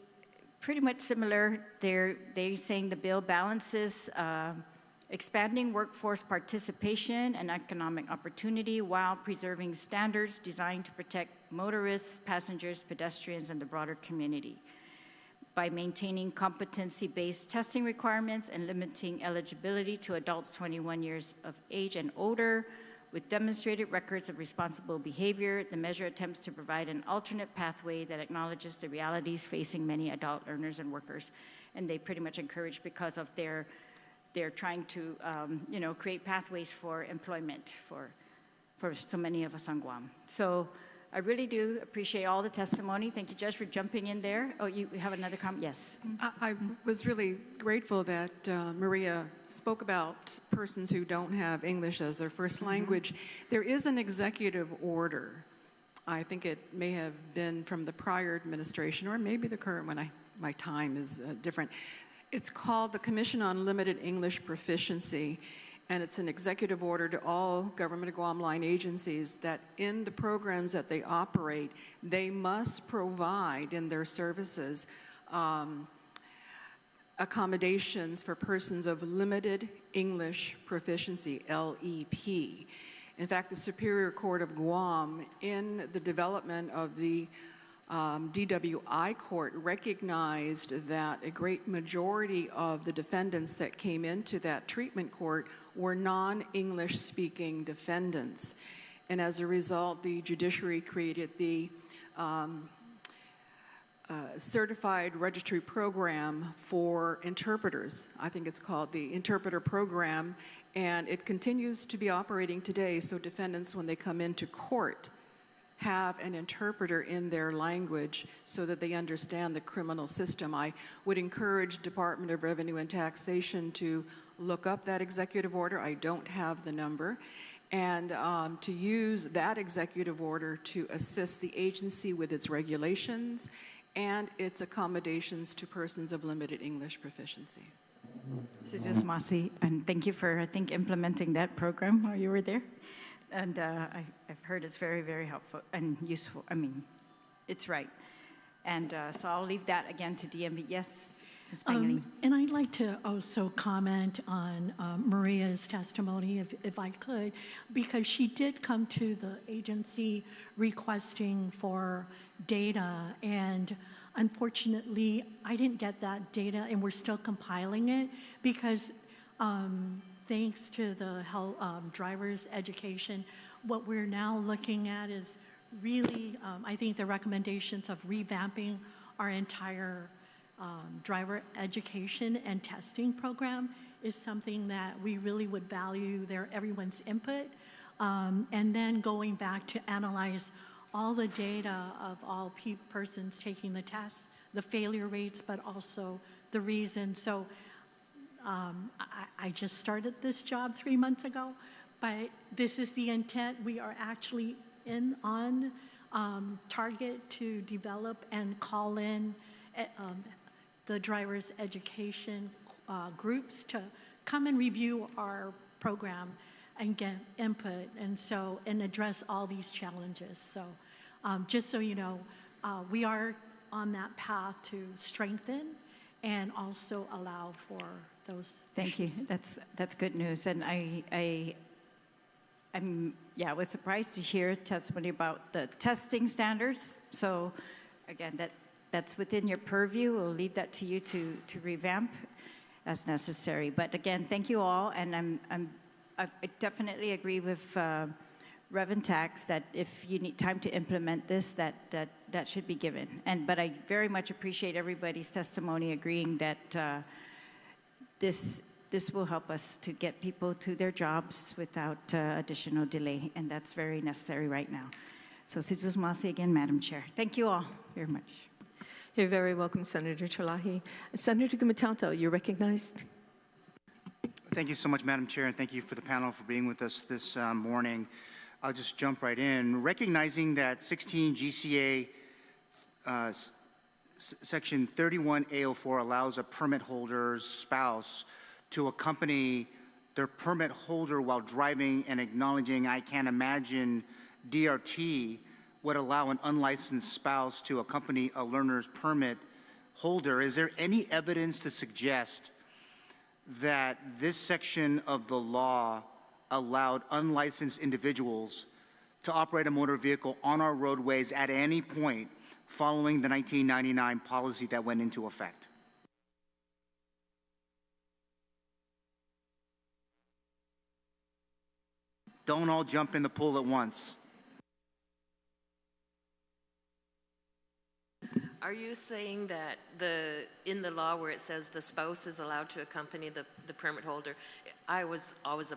Speaker 2: pretty much similar. They're saying the bill balances expanding workforce participation and economic opportunity while preserving standards designed to protect motorists, passengers, pedestrians, and the broader community by maintaining competency-based testing requirements and limiting eligibility to adults 21 years of age and older with demonstrated records of responsible behavior. The measure attempts to provide an alternate pathway that acknowledges the realities facing many adult learners and workers. And they pretty much encourage, because of they're trying to, create pathways for employment for so many of us on Guam. So I really do appreciate all the testimony. Thank you, Judge, for jumping in there. Oh, you have another comment? Yes.
Speaker 3: I was really grateful that Maria spoke about persons who don't have English as their first language. There is an executive order. I think it may have been from the prior administration, or maybe the current one. My time is different. It's called the Commission on Limited English Proficiency, and it's an executive order to all Government of Guam line agencies that in the programs that they operate, they must provide in their services accommodations for persons of limited English proficiency, LEP. In fact, the Superior Court of Guam, in the development of the DWI court recognized that a great majority of the defendants that came into that treatment court were non-English speaking defendants. And as a result, the judiciary created the certified registry program for interpreters. I think it's called the interpreter program, and it continues to be operating today. So defendants, when they come into court, have an interpreter in their language so that they understand the criminal system. I would encourage Department of Revenue and Taxation to look up that executive order. I don't have the number. And to use that executive order to assist the agency with its regulations and its accommodations to persons of limited English proficiency.
Speaker 2: Mrs. Masi, and thank you for, I think, implementing that program while you were there. And I've heard it's very, very helpful and useful. I mean, it's right. And so I'll leave that again to DMV. Yes, Ms. Pangilinan.
Speaker 8: And I'd like to also comment on Maria's testimony, if I could, because she did come to the agency requesting for data, and unfortunately, I didn't get that data, and we're still compiling it because thanks to the driver's education, what we're now looking at is really, I think the recommendations of revamping our entire driver education and testing program is something that we really would value everyone's input. And then going back to analyze all the data of all persons taking the tests, the failure rates, but also the reasons. So I just started this job 3 months ago, but this is the intent. We are actually on target to develop and call in the driver's education groups to come and review our program and get input and address all these challenges. So just so you know, we are on that path to strengthen and also allow for those
Speaker 2: Thank
Speaker 8: issues.
Speaker 2: you. That's good news. And I was surprised to hear testimony about the testing standards. So again, that's within your purview. We'll leave that to you to revamp as necessary. But again, thank you all. And I definitely agree with Rev and Tax that if you need time to implement this, that should be given. But I very much appreciate everybody's testimony agreeing that this will help us to get people to their jobs without additional delay, and that's very necessary right now. So, Sizus Masi again, Madam Chair. Thank you all very much.
Speaker 4: You're very welcome, Senator Terlaje. Senator Gumataotao, you're recognized.
Speaker 9: Thank you so much, Madam Chair, and thank you for the panel for being with us this morning. I'll just jump right in. Recognizing that 16 GCA Section 31A04 allows a permit holder's spouse to accompany their permit holder while driving, and acknowledging I can't imagine DRT would allow an unlicensed spouse to accompany a learner's permit holder. Is there any evidence to suggest that this section of the law allowed unlicensed individuals to operate a motor vehicle on our roadways at any point following the 1999 policy that went into effect? Don't all jump in the pool at once.
Speaker 6: Are you saying that in the law where it says the spouse is allowed to accompany the permit holder, I was always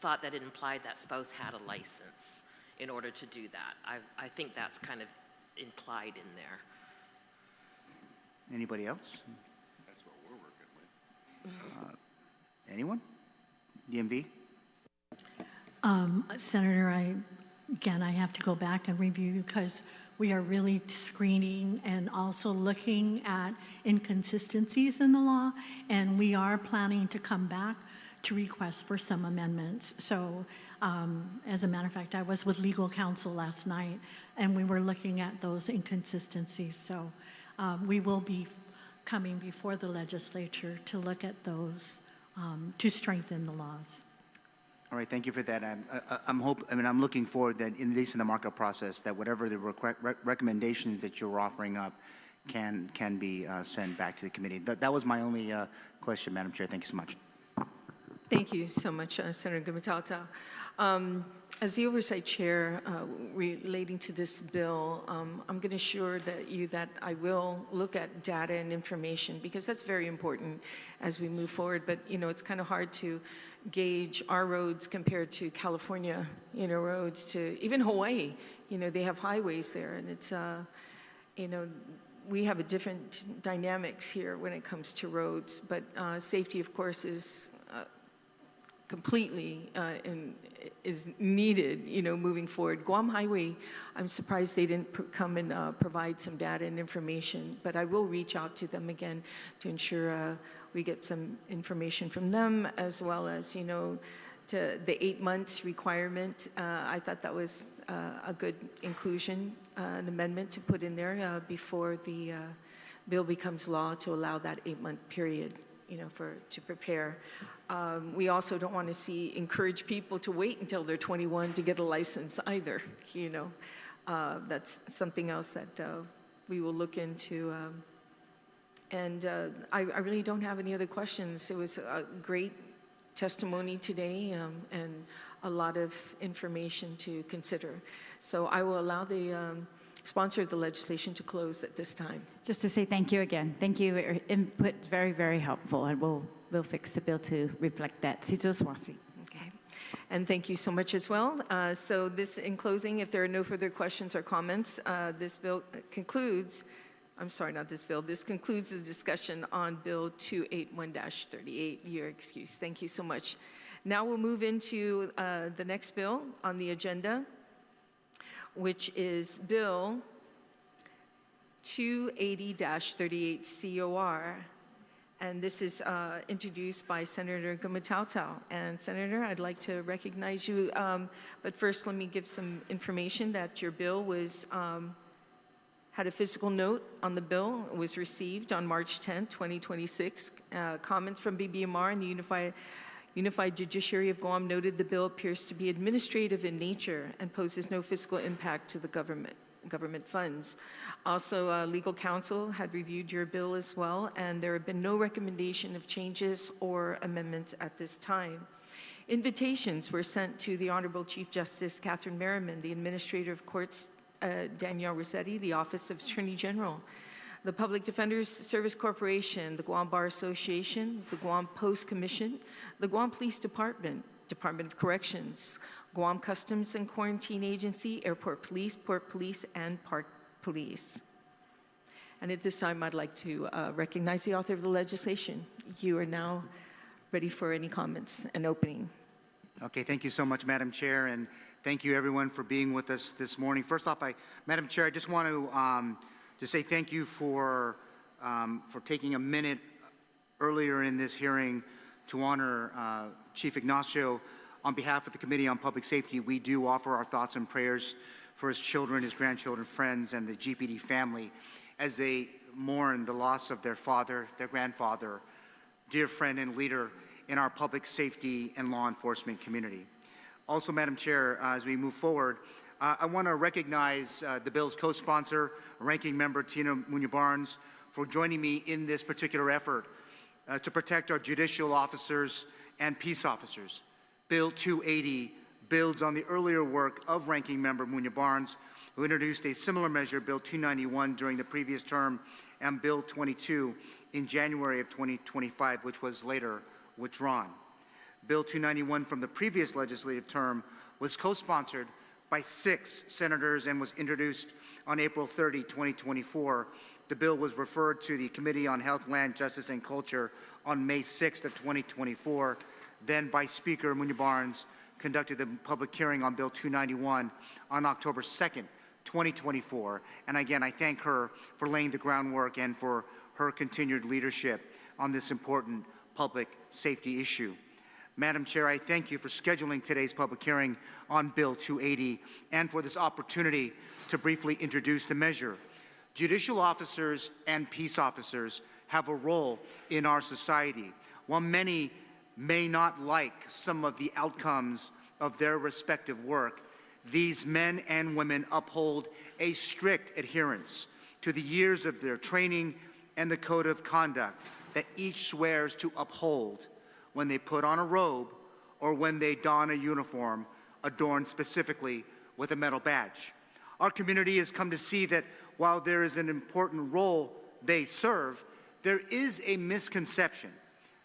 Speaker 6: thought that it implied that spouse had a license in order to do that. I think that's kind of implied in there.
Speaker 9: Anybody else?
Speaker 7: That's what we're working with.
Speaker 9: Anyone? DMV?
Speaker 8: Senator, I have to go back and review because we are really screening and also looking at inconsistencies in the law, and we are planning to come back to request for some amendments. So as a matter of fact, I was with legal counsel last night, and we were looking at those inconsistencies. So we will be coming before the legislature to look at those to strengthen the laws.
Speaker 9: All right, thank you for that. I'm looking forward that, at least in the markup process, that whatever the recommendations that you're offering up can be sent back to the committee. That was my only question, Madam Chair. Thank you so much.
Speaker 4: Thank you so much, Senator Gumataotao. As the Oversight Chair relating to this bill, I'm going to assure that I will look at data and information, because that's very important as we move forward. But, it's kind of hard to gauge our roads compared to California, roads, to even Hawaii. They have highways there, and it's, we have a different dynamics here when it comes to roads. But safety, of course, is completely is needed, moving forward. Guam Highway, I'm surprised they didn't come and provide some data and information, but I will reach out to them again to ensure we get some information from them, as well as, to the 8 months requirement. I thought that was a good inclusion, an amendment to put in there before the bill becomes law, to allow that 8-month period, to prepare. We also don't want to encourage people to wait until they're 21 to get a license either, That's something else that we will look into. I really don't have any other questions. It was a great testimony today, and a lot of information to consider. So I will allow the sponsor of the legislation to close at this time.
Speaker 2: Just to say thank you again. Thank you. Your input is very, very helpful, and we'll fix the bill to reflect that.
Speaker 4: Okay. And thank you so much as well. So this, in closing, if there are no further questions or comments, this bill concludes, this concludes the discussion on Bill 281-38. Your excuse. Thank you so much. Now we'll move into the next bill on the agenda, which is Bill 280-38 COR. And this is introduced by Senator Gumataotao. And Senator, I'd like to recognize you. But first, let me give some information that your bill was, had a physical note on the bill. It was received on March 10, 2026. Comments from BBMR and the Unified Judiciary of Guam noted the bill appears to be administrative in nature and poses no fiscal impact to the government funds. Also, legal counsel had reviewed your bill as well, and there have been no recommendation of changes or amendments at this time. Invitations were sent to the Honorable Chief Justice Catherine Merriman, the Administrator of Courts Danielle Rossetti, the Office of Attorney General, the Public Defender's Service Corporation, the Guam Bar Association, the Guam Post Commission, the Guam Police Department, Department of Corrections, Guam Customs and Quarantine Agency, Airport Police, Port Police, and Park Police. And at this time, I'd like to recognize the author of the legislation. You are now ready for any comments and opening.
Speaker 9: Okay, thank you so much, Madam Chair, and thank you everyone for being with us this morning. First off, Madam Chair, I just want to say thank you for taking a minute earlier in this hearing to honor Chief Ignacio. On behalf of the Committee on Public Safety, we do offer our thoughts and prayers for his children, his grandchildren, friends, and the GPD family as they mourn the loss of their father, their grandfather, dear friend and leader in our public safety and law enforcement community. Also, Madam Chair, as we move forward, I want to recognize the bill's co-sponsor, Ranking Member Tina Muña-Barnes, for joining me in this particular effort to protect our judicial officers and peace officers. Bill 280 builds on the earlier work of Ranking Member Muña-Barnes, who introduced a similar measure, Bill 291, during the previous term, and Bill 22 in January of 2025, which was later withdrawn. Bill 291 from the previous legislative term was co-sponsored by 6 senators and was introduced on April 30, 2024. The bill was referred to the Committee on Health, Land, Justice, and Culture on May 6th of 2024. Then Vice Speaker Muña-Barnes conducted the public hearing on Bill 291 on October 2nd, 2024. And again, I thank her for laying the groundwork and for her continued leadership on this important public safety issue. Madam Chair, I thank you for scheduling today's public hearing on Bill 280 and for this opportunity to briefly introduce the measure. Judicial officers and peace officers have a role in our society. While many may not like some of the outcomes of their respective work, these men and women uphold a strict adherence to the years of their training and the code of conduct that each swears to uphold when they put on a robe or when they don a uniform adorned specifically with a metal badge. Our community has come to see that while there is an important role they serve, there is a misconception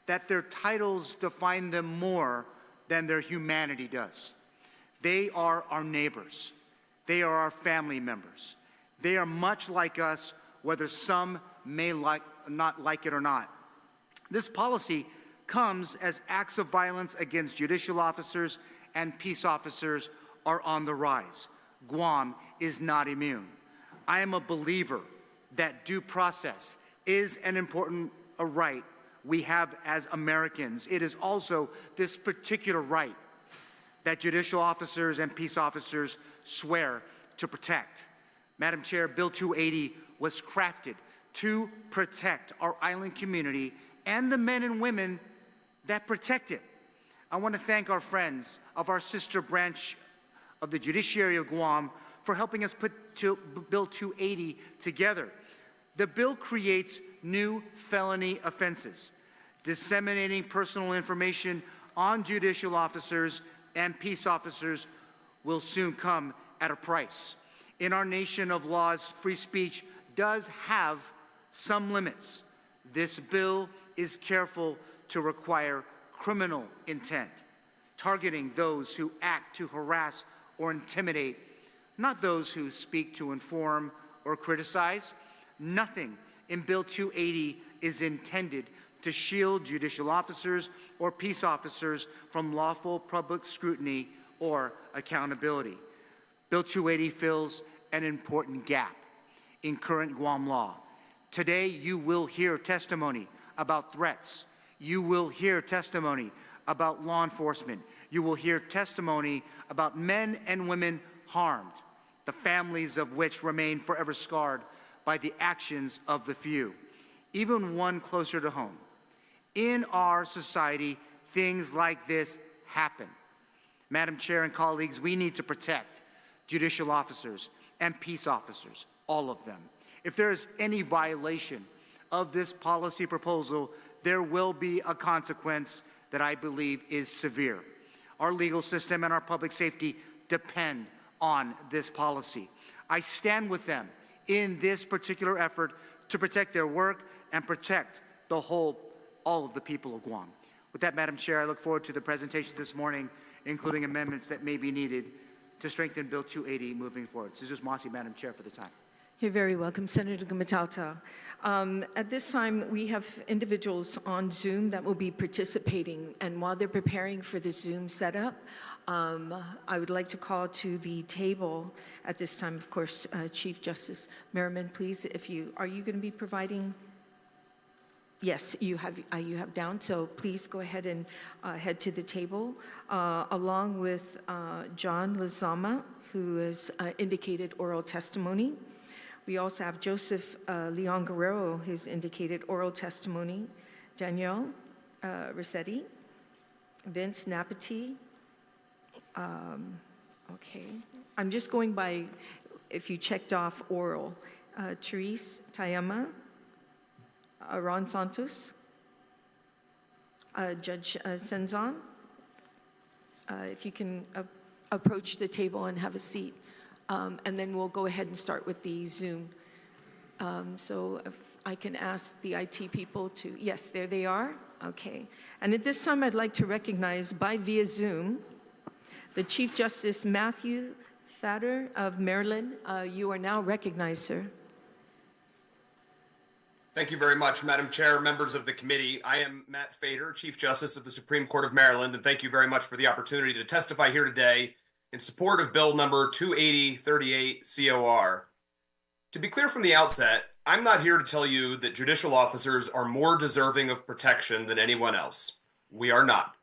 Speaker 9: that their titles define them more than their humanity does. They are our neighbors. They are our family members. They are much like us, whether some may not like it or not. This policy comes as acts of violence against judicial officers and peace officers are on the rise. Guam is not immune. I am a believer that due process is an important right we have as Americans. It is also this particular right that judicial officers and peace officers swear to protect. Madam Chair, Bill 280 was crafted to protect our island community and the men and women that protect it. I want to thank our friends of our sister branch of the Judiciary of Guam for helping us put Bill 280 together. The bill creates new felony offenses. Disseminating personal information on judicial officers and peace officers will soon come at a price. In our nation of laws, free speech does have some limits. This bill is careful to require criminal intent, targeting those who act to harass or intimidate, not those who speak to inform or criticize. Nothing in Bill 280 is intended to shield judicial officers or peace officers from lawful public scrutiny or accountability. Bill 280 fills an important gap in current Guam law. Today, you will hear testimony about threats. You will hear testimony about law enforcement. You will hear testimony about men and women harmed, the families of which remain forever scarred by the actions of the few, even one closer to home. In our society, things like this happen. Madam Chair and colleagues, we need to protect judicial officers and peace officers, all of them. If there is any violation of this policy proposal, there will be a consequence that I believe is severe. Our legal system and our public safety depend on this policy. I stand with them in this particular effort to protect their work and protect all of the people of Guam. With that, Madam Chair, I look forward to the presentation this morning, including amendments that may be needed to strengthen Bill 280 moving forward. Mrs. Mossy, Madam Chair, for the time.
Speaker 1: You're very welcome, Senator Gumataotao. At this time, we have individuals on Zoom that will be participating, and while they're preparing for the Zoom setup, I would like to call to the table at this time, of course, Chief Justice Merriman, please, are you going to be providing? Yes, you have down, so please go ahead and head to the table, along with John Lizama, who has indicated oral testimony. We also have Joseph Leon Guerrero, who's indicated oral testimony, Danielle Rossetti, Vince Napati. Okay, I'm just going by if you checked off oral. Therese Tayama, Ron Santos, Judge Senzon. If you can approach the table and have a seat. And then we'll go ahead and start with the Zoom. So if I can ask the IT people to, yes, there they are. Okay. And at this time, I'd like to recognize via Zoom, the Chief Justice Matthew Fader of Maryland. You are now recognized, sir.
Speaker 10: Thank you very much, Madam Chair, members of the committee. I am Matt Fader, Chief Justice of the Supreme Court of Maryland, and thank you very much for the opportunity to testify here today in support of Bill number 28038 COR. To be clear from the outset, I'm not here to tell you that judicial officers are more deserving of protection than anyone else. We are not.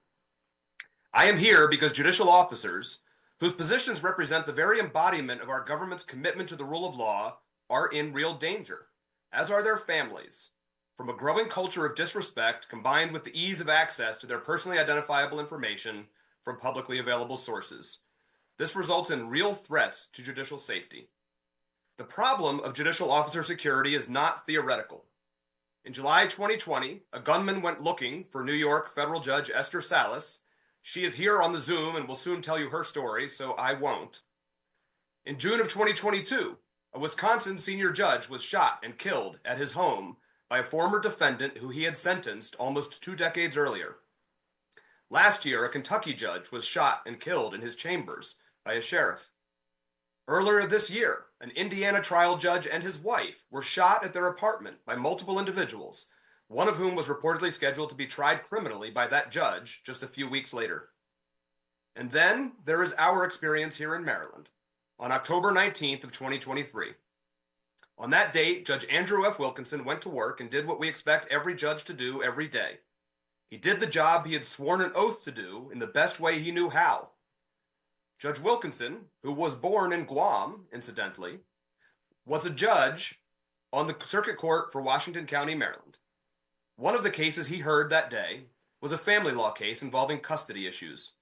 Speaker 10: I am here because judicial officers, whose positions represent the very embodiment of our government's commitment to the rule of law, are in real danger, as are their families. from a growing culture of disrespect combined with the ease of access to their personally identifiable information from publicly available sources. This results in real threats to judicial safety. The problem of judicial officer security is not theoretical. In July 2020, a gunman went looking for New York federal judge Esther Salas. She is here on the Zoom and will soon tell you her story, so I won't. In June of 2022, a Wisconsin senior judge was shot and killed at his home by a former defendant who he had sentenced almost 2 decades earlier. Last year, a Kentucky judge was shot and killed in his chambers by a sheriff. Earlier this year, an Indiana trial judge and his wife were shot at their apartment by multiple individuals, one of whom was reportedly scheduled to be tried criminally by that judge just a few weeks later. And then there is our experience here in Maryland on October 19th of 2023. On that date, Judge Andrew F. Wilkinson went to work and did what we expect every judge to do every day. He did the job he had sworn an oath to do in the best way he knew how. Judge Wilkinson, who was born in Guam, incidentally, was a judge on the Circuit Court for Washington County, Maryland. One of the cases he heard that day was a family law case involving custody issues.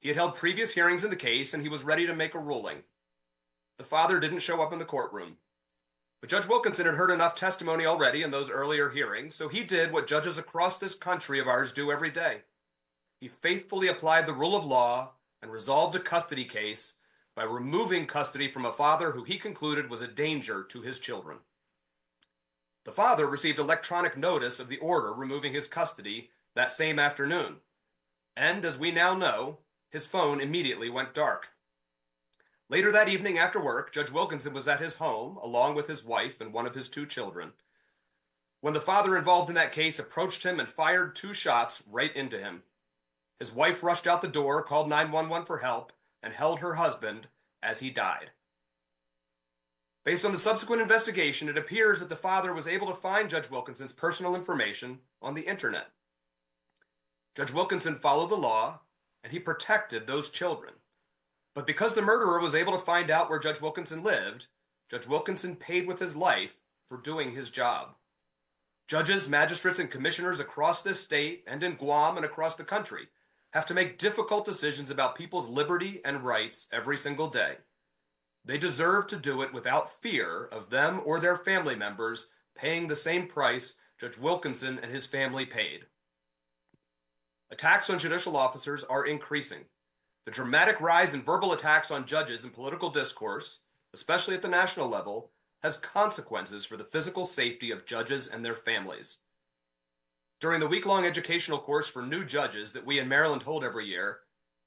Speaker 10: He had held previous hearings in the case and he was ready to make a ruling. The father didn't show up in the courtroom. But Judge Wilkinson had heard enough testimony already in those earlier hearings, so he did what judges across this country of ours do every day. He faithfully applied the rule of law and resolved a custody case by removing custody from a father who he concluded was a danger to his children. The father received electronic notice of the order removing his custody that same afternoon. And as we now know, his phone immediately went dark. Later that evening after work, Judge Wilkinson was at his home along with his wife and one of his 2 children, when the father involved in that case approached him and fired 2 shots right into him. His wife rushed out the door, called 911 for help, and held her husband as he died. Based on the subsequent investigation, it appears that the father was able to find Judge Wilkinson's personal information on the internet. Judge Wilkinson followed the law, and he protected those children. But because the murderer was able to find out where Judge Wilkinson lived, Judge Wilkinson paid with his life for doing his job. Judges, magistrates, and commissioners across this state and in Guam and across the country have to make difficult decisions about people's liberty and rights every single day. They deserve to do it without fear of them or their family members paying the same price Judge Wilkinson and his family paid. Attacks on judicial officers are increasing. The dramatic rise in verbal attacks on judges in political discourse, especially at the national level, has consequences for the physical safety of judges and their families. During the week-long educational course for new judges that we in Maryland hold every year,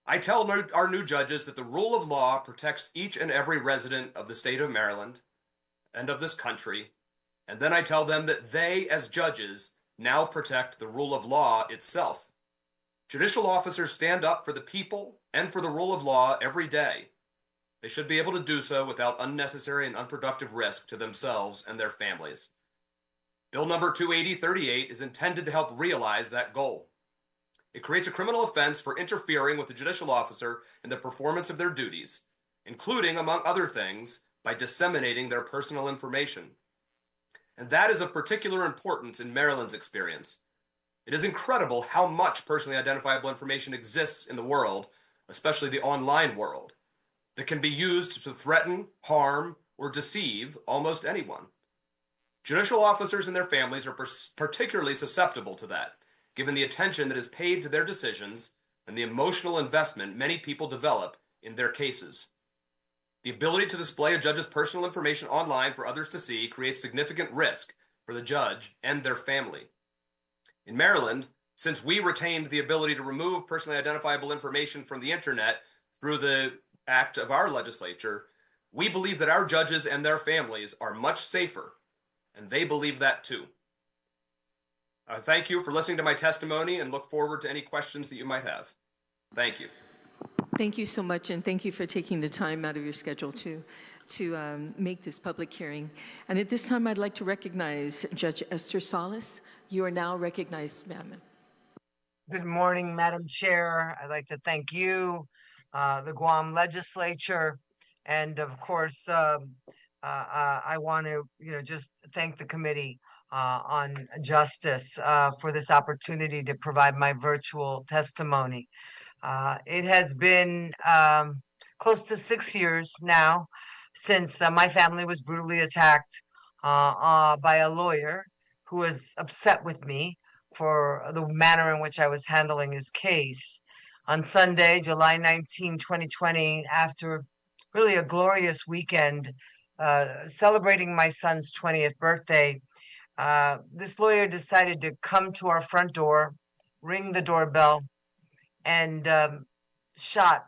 Speaker 10: I tell our new judges that the rule of law protects each and every resident of the state of Maryland and of this country, and then I tell them that they, as judges, now protect the rule of law itself. Judicial officers stand up for the people and for the rule of law every day. They should be able to do so without unnecessary and unproductive risk to themselves and their families. Bill number 28038 is intended to help realize that goal. It creates a criminal offense for interfering with the judicial officer in the performance of their duties, including, among other things, by disseminating their personal information. And that is of particular importance in Maryland's experience. It is incredible how much personally identifiable information exists in the world, especially the online world, that can be used to threaten, harm, or deceive almost anyone. Judicial officers and their families are particularly susceptible to that, given the attention that is paid to their decisions and the emotional investment many people develop in their cases. The ability to display a judge's personal information online for others to see creates significant risk for the judge and their family. In Maryland, since we retained the ability to remove personally identifiable information from the internet through the act of our legislature, we believe that our judges and their families are much safer, and they believe that too. I thank you for listening to my testimony and look forward to any questions that you might have. Thank you.
Speaker 4: Thank you so much, and thank you for taking the time out of your schedule to make this public hearing. And at this time, I'd like to recognize Judge Esther Salas. You are now recognized, ma'am.
Speaker 11: Good morning, Madam Chair. I'd like to thank you, the Guam legislature, and of course, I want to, just thank the committee. on justice for this opportunity to provide my virtual testimony. It has been close to 6 years now since my family was brutally attacked by a lawyer who was upset with me for the manner in which I was handling his case. On Sunday, July 19, 2020, after really a glorious weekend celebrating my son's 20th birthday, this lawyer decided to come to our front door, ring the doorbell, and shot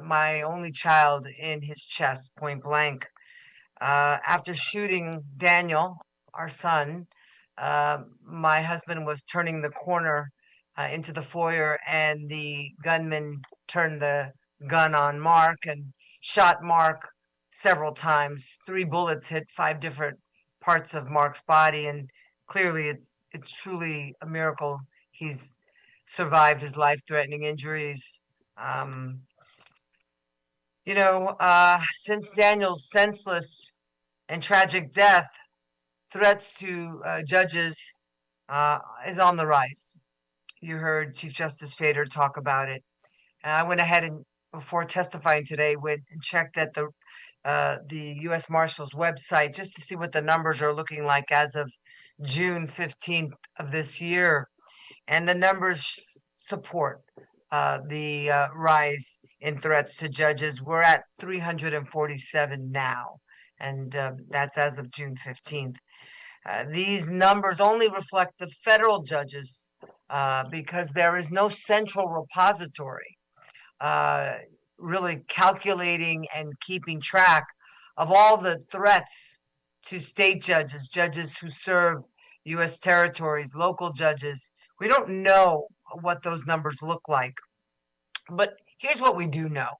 Speaker 11: my only child in his chest, point blank. After shooting Daniel, our son, my husband was turning the corner into the foyer, and the gunman turned the gun on Mark and shot Mark several times. 3 bullets hit 5 different parts of Mark's body, and clearly it's truly a miracle he's survived his life-threatening injuries. Since Daniel's senseless and tragic death, threats to judges is on the rise. You heard Chief Justice Fader talk about it. And I went ahead and, before testifying today, went and checked at the U.S. Marshal's website just to see what the numbers are looking like as of June 15th of this year. And the numbers support the rise in threats to judges. We're at 347 now, and that's as of June 15th. These numbers only reflect the federal judges because there is no central repository really calculating and keeping track of all the threats to state judges, judges who serve U.S. territories, local judges. We don't know what those numbers look like. But here's what we do know.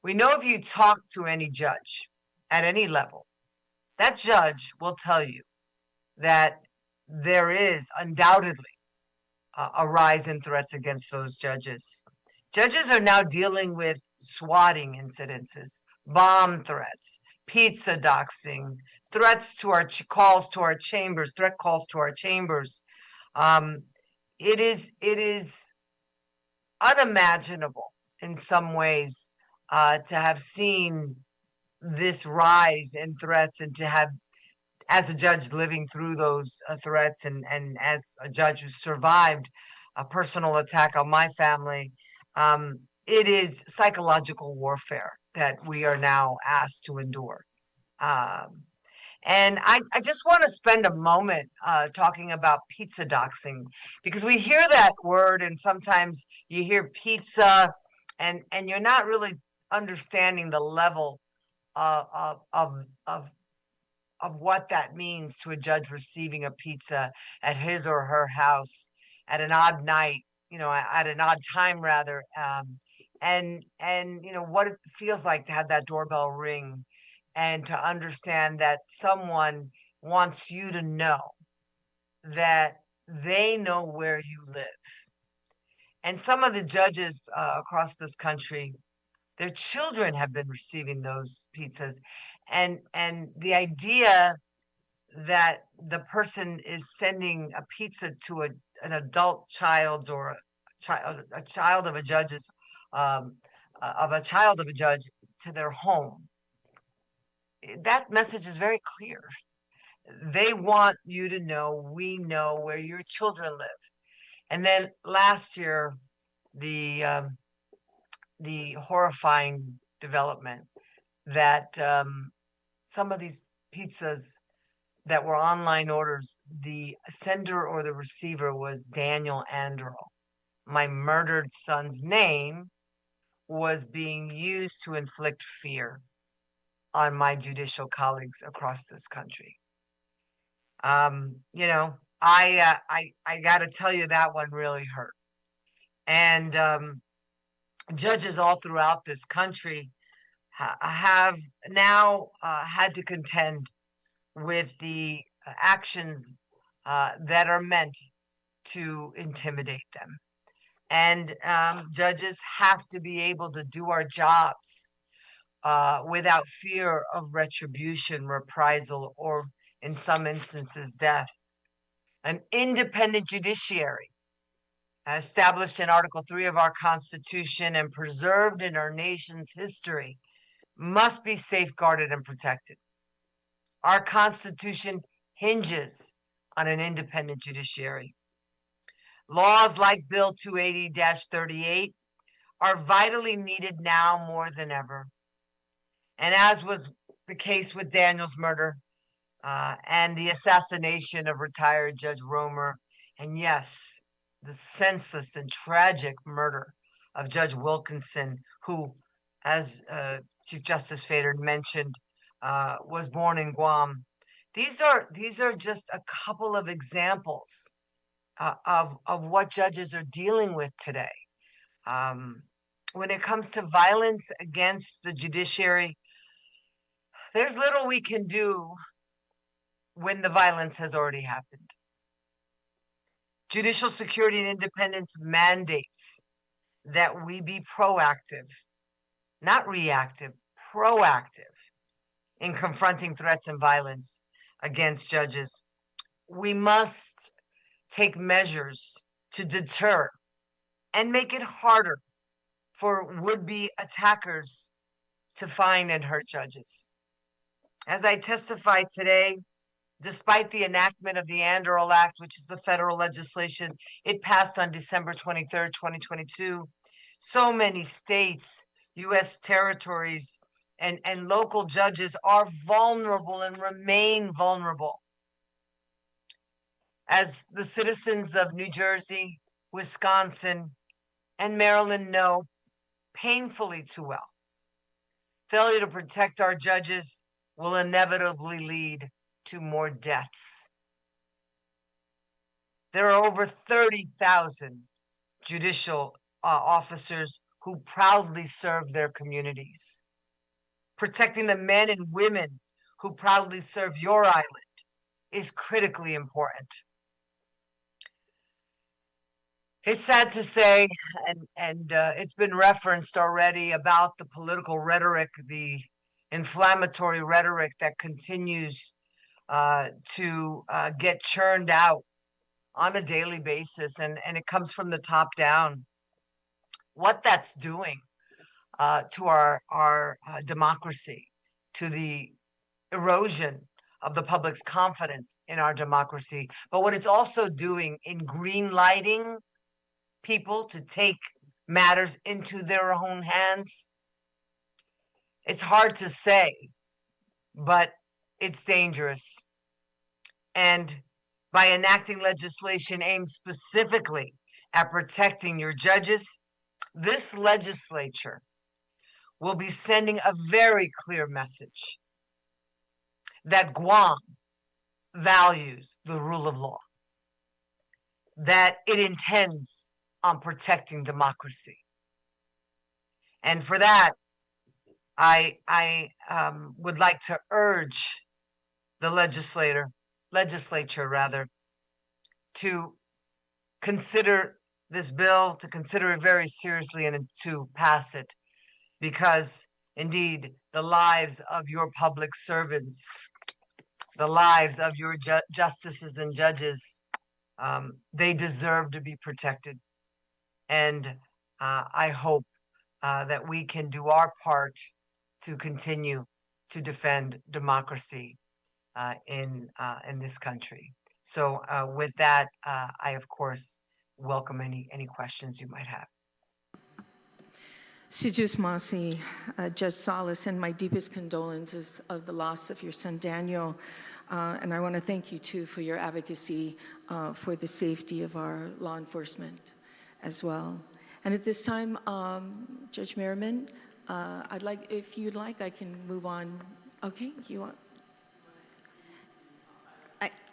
Speaker 11: We know if you talk to any judge at any level, that judge will tell you that there is undoubtedly a rise in threats against those judges. Judges are now dealing with swatting incidences, bomb threats, pizza doxing, threats to our calls to our chambers, threat calls to our chambers. It is unimaginable in some ways to have seen this rise in threats and to have, as a judge living through those threats and as a judge who survived a personal attack on my family, it is psychological warfare that we are now asked to endure. And I just want to spend a moment talking about pizza doxing, because we hear that word and sometimes you hear pizza and you're not really understanding the level of what that means to a judge receiving a pizza at his or her house at an odd night, at an odd time rather, and what it feels like to have that doorbell ring and to understand that someone wants you to know that they know where you live. And some of the judges across this country, their children have been receiving those pizzas. And the idea that the person is sending a pizza to an adult child or a child of a judge's of a child of a judge to their home, that message is very clear. They want you to know, we know where your children live. And then last year, the horrifying development that some of these pizzas that were online orders, the sender or the receiver was Daniel Andro. My murdered son's name was being used to inflict fear on my judicial colleagues across this country. I got to tell you, that one really hurt. And judges all throughout this country have now had to contend with the actions that are meant to intimidate them. And judges have to be able to do our jobs without fear of retribution, reprisal, or in some instances, death. An independent judiciary, established in Article 3 of our Constitution and preserved in our nation's history, must be safeguarded and protected. Our Constitution hinges on an independent judiciary. Laws like Bill 280-38 are vitally needed now more than ever. And as was the case with Daniel's murder and the assassination of retired Judge Romer, and yes, the senseless and tragic murder of Judge Wilkinson, who, as Chief Justice Fader mentioned, was born in Guam. These are just a couple of examples of what judges are dealing with today. When it comes to violence against the judiciary, there's little we can do when the violence has already happened. Judicial security and independence mandates that we be proactive, not reactive, proactive in confronting threats and violence against judges. We must take measures to deter and make it harder for would-be attackers to find and hurt judges. As I testified today, despite the enactment of the Anderl Act, which is the federal legislation, it passed on December 23rd, 2022. So many states, U.S. territories, and local judges are vulnerable and remain vulnerable. As the citizens of New Jersey, Wisconsin, and Maryland know painfully too well, failure to protect our judges will inevitably lead to more deaths. There are over 30,000 judicial officers who proudly serve their communities. Protecting the men and women who proudly serve your island is critically important. It's sad to say, and it's been referenced already about the political rhetoric, the inflammatory rhetoric that continues to get churned out on a daily basis, and it comes from the top down. What that's doing to our democracy, to the erosion of the public's confidence in our democracy, but what it's also doing in green lighting people to take matters into their own hands. It's hard to say, but it's dangerous. And by enacting legislation aimed specifically at protecting your judges, this legislature will be sending a very clear message that Guam values the rule of law, that it intends on protecting democracy. And for that, I would like to urge the legislature to consider this bill, to consider it very seriously and to pass it, because indeed the lives of your public servants, the lives of your justices and judges, they deserve to be protected. And I hope that we can do our part to continue to defend democracy in this country. So with that, I of course welcome any questions you might have.
Speaker 1: Sijus Masi, Judge Salas, and my deepest condolences of the loss of your son Daniel. And I want to thank you too for your advocacy for the safety of our law enforcement as well. And at this time, Judge Merriman, I'd like, if you'd like, I can move on. Okay, you want?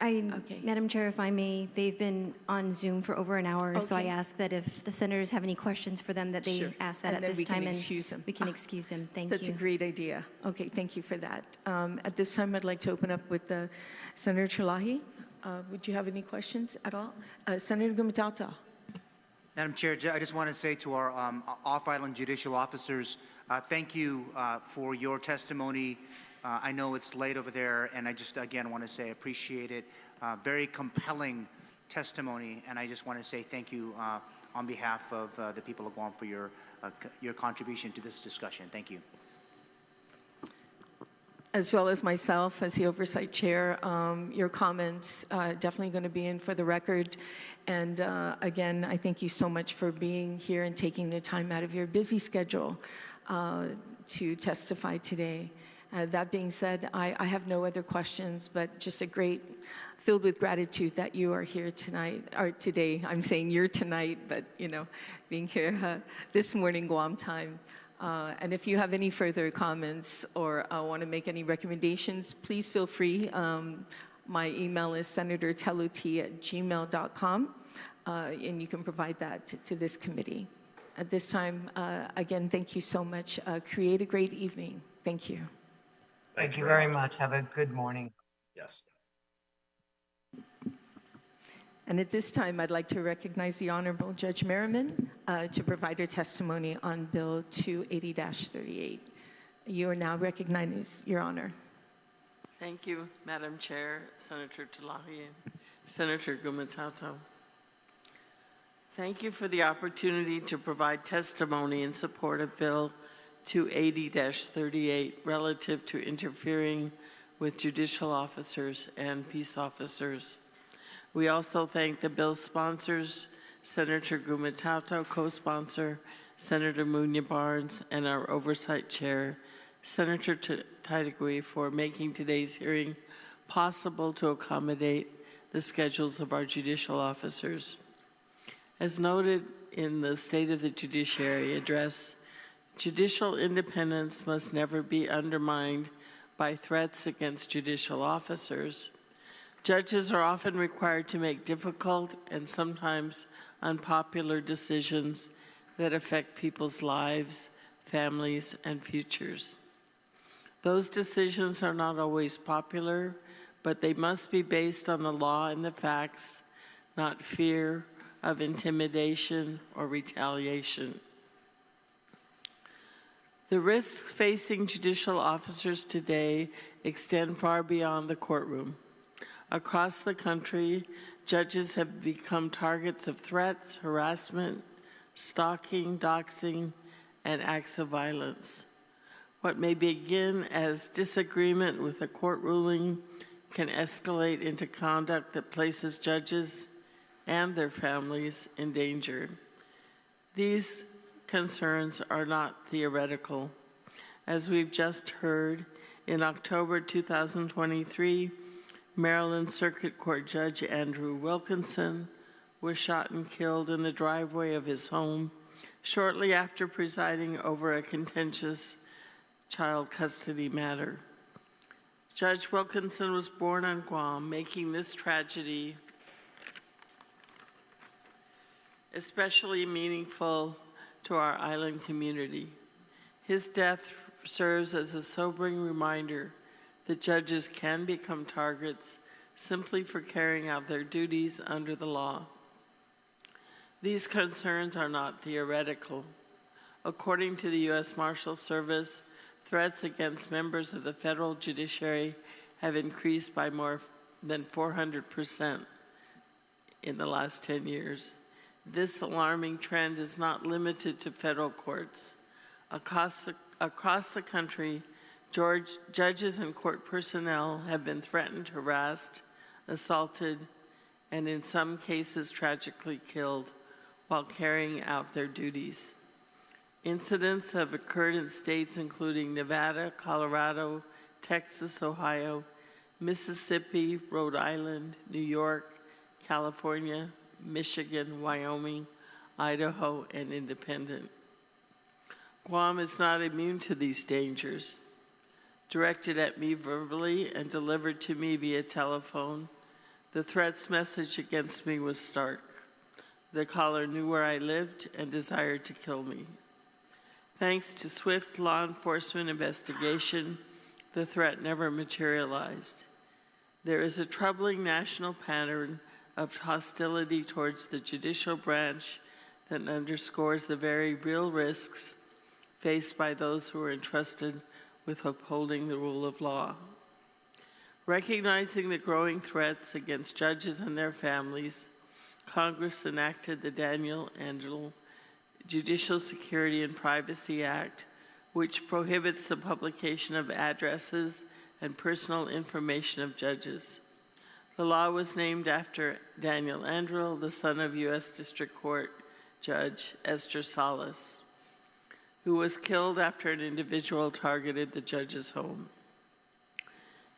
Speaker 12: Okay. Madam Chair, if I may, they've been on Zoom for over an hour, so I ask that if the senators have any questions for them, that they ask that
Speaker 1: and
Speaker 12: at this time,
Speaker 1: and we can excuse them.
Speaker 12: Thank you.
Speaker 1: That's a great idea. Okay, thank you for that. At this time, I'd like to open up with Senator Terlaje. Would you have any questions at all? Senator Gumataotao.
Speaker 9: Madam Chair, I just want to say to our off-island judicial officers, thank you for your testimony I know it's late over there, and I just, again, want to say I appreciate it. Very compelling testimony, and I just want to say thank you on behalf of the people of Guam for your contribution to this discussion. Thank you.
Speaker 1: As well as myself, as the Oversight Chair, your comments definitely going to be in for the record. And again, I thank you so much for being here and taking the time out of your busy schedule to testify today. That being said, I have no other questions, but just filled with gratitude that you are here tonight, or today. I'm saying you're tonight, but you know, being here this morning, Guam time. And if you have any further comments or want to make any recommendations, please feel free. My email is senatortelot@gmail.com, and you can provide that to this committee. At this time, again, thank you so much. Create a great evening. Thank you.
Speaker 11: Thank you very much. Have a good morning.
Speaker 10: Yes.
Speaker 1: And at this time, I'd like to recognize the Honorable Judge Merriman to provide her testimony on Bill 280-38. You are now recognized, Your Honor.
Speaker 13: Thank you, Madam Chair, Senator Terlaje, Senator Gumataotao. Thank you for the opportunity to provide testimony in support of Bill 280-38 relative to interfering with judicial officers and peace officers. We also thank the bill sponsors, Senator Gumataotao, co-sponsor, Senator Muña Barnes, and our Oversight Chair, Senator Taitague, for making today's hearing possible to accommodate the schedules of our judicial officers. As noted in the State of the Judiciary address, judicial independence must never be undermined by threats against judicial officers. Judges are often required to make difficult and sometimes unpopular decisions that affect people's lives, families, and futures. Those decisions are not always popular, but they must be based on the law and the facts, not fear of intimidation or retaliation. The risks facing judicial officers today extend far beyond the courtroom. Across the country, judges have become targets of threats, harassment, stalking, doxing, and acts of violence. What may begin as disagreement with a court ruling can escalate into conduct that places judges and their families in danger. These concerns are not theoretical. As we've just heard, in October 2023, Maryland Circuit Court Judge Andrew Wilkinson was shot and killed in the driveway of his home shortly after presiding over a contentious child custody matter. Judge Wilkinson was born on Guam, making this tragedy especially meaningful to our island community. His death serves as a sobering reminder that judges can become targets simply for carrying out their duties under the law. These concerns are not theoretical. According to the U.S. Marshal Service, threats against members of the federal judiciary have increased by more than 400% in the last 10 years. This alarming trend is not limited to federal courts. Across the country, judges and court personnel have been threatened, harassed, assaulted, and in some cases tragically killed while carrying out their duties. Incidents have occurred in states including Nevada, Colorado, Texas, Ohio, Mississippi, Rhode Island, New York, California, Michigan, Wyoming, Idaho, and Independent. Guam is not immune to these dangers. Directed at me verbally and delivered to me via telephone, the threat's message against me was stark. The caller knew where I lived and desired to kill me. Thanks to swift law enforcement investigation, the threat never materialized. There is a troubling national pattern of hostility towards the judicial branch that underscores the very real risks faced by those who are entrusted with upholding the rule of law. Recognizing the growing threats against judges and their families, Congress enacted the Daniel Angelo Judicial Security and Privacy Act, which prohibits the publication of addresses and personal information of judges. The law was named after Daniel Angelo, the son of U.S. District Court Judge Esther Salas, who was killed after an individual targeted the judge's home.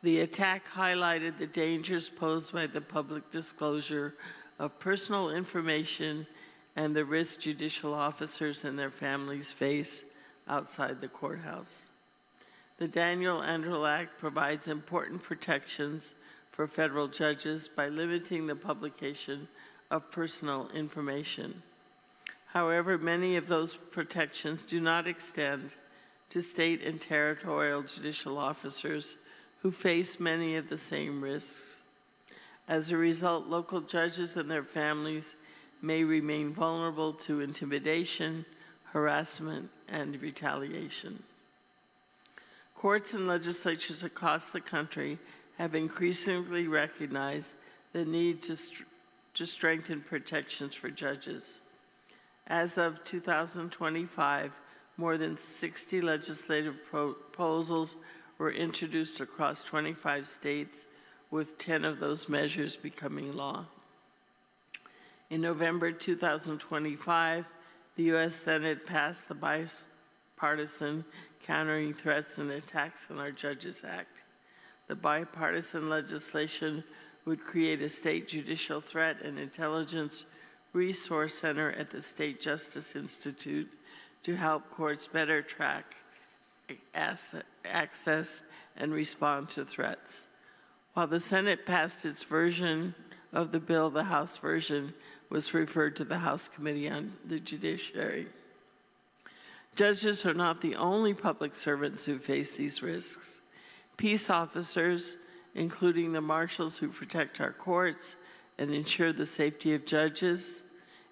Speaker 13: The attack highlighted the dangers posed by the public disclosure of personal information and the risks judicial officers and their families face outside the courthouse. The Daniel Angelo Act provides important protections for federal judges by limiting the publication of personal information. However, many of those protections do not extend to state and territorial judicial officers who face many of the same risks. As a result, local judges and their families may remain vulnerable to intimidation, harassment, and retaliation. Courts and legislatures across the country have increasingly recognized the need to strengthen protections for judges. As of 2025, more than 60 legislative proposals were introduced across 25 states, with 10 of those measures becoming law. In November 2025, the U.S. Senate passed the Bipartisan Countering Threats and Attacks on Our Judges Act. The bipartisan legislation would create a state judicial threat and intelligence resource center at the State Justice Institute to help courts better track, access, and respond to threats. While the Senate passed its version of the bill, the House version was referred to the House Committee on the Judiciary. Judges are not the only public servants who face these risks. Peace officers, including the marshals who protect our courts and ensure the safety of judges,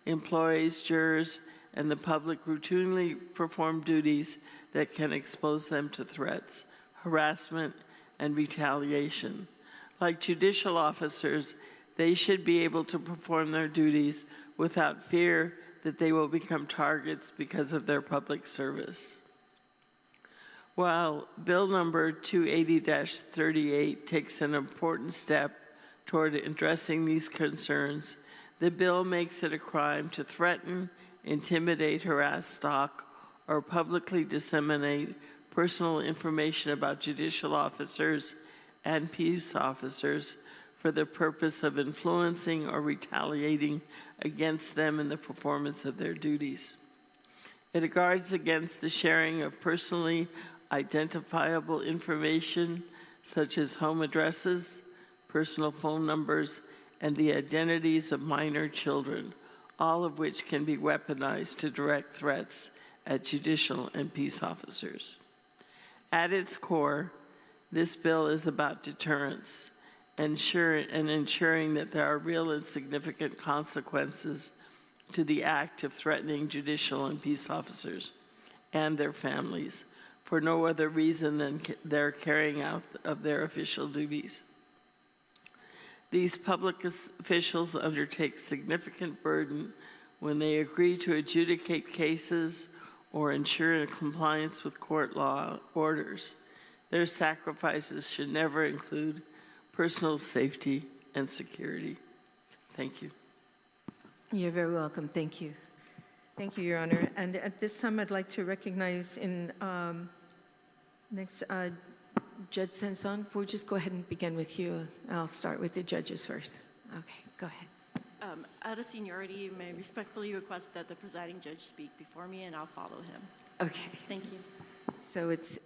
Speaker 13: employees, jurors, and the public routinely perform duties that can expose them to threats, harassment, and retaliation. Like judicial officers, they should be able to perform their duties without fear that they will become targets because of their public service. While Bill number 280-38 takes an important step toward addressing these concerns, the bill makes it a crime to threaten, intimidate, harass, stalk, or publicly disseminate personal information about judicial officers and peace officers for the purpose of influencing or retaliating against them in the performance of their duties. It guards against the sharing of personally identifiable information such as home addresses, personal phone numbers, and the identities of minor children, all of which can be weaponized to direct threats at judicial and peace officers. At its core, this bill is about deterrence, ensuring that there are real and significant consequences to the act of threatening judicial and peace officers and their families for no other reason than their carrying out of their official duties. These public officials undertake significant burden when they agree to adjudicate cases or ensure compliance with court law orders. Their sacrifices should never include personal safety and security. Thank you.
Speaker 4: You're very welcome. Thank you. Thank you, Your Honor. And at this time, I'd like to recognize next Judge Senson. We'll just go ahead and begin with you. I'll start with the judges first. Okay, go ahead.
Speaker 14: Out of seniority, you may respectfully request that the presiding judge speak before me, and I'll follow him.
Speaker 4: Okay.
Speaker 14: Thank you.
Speaker 4: So it's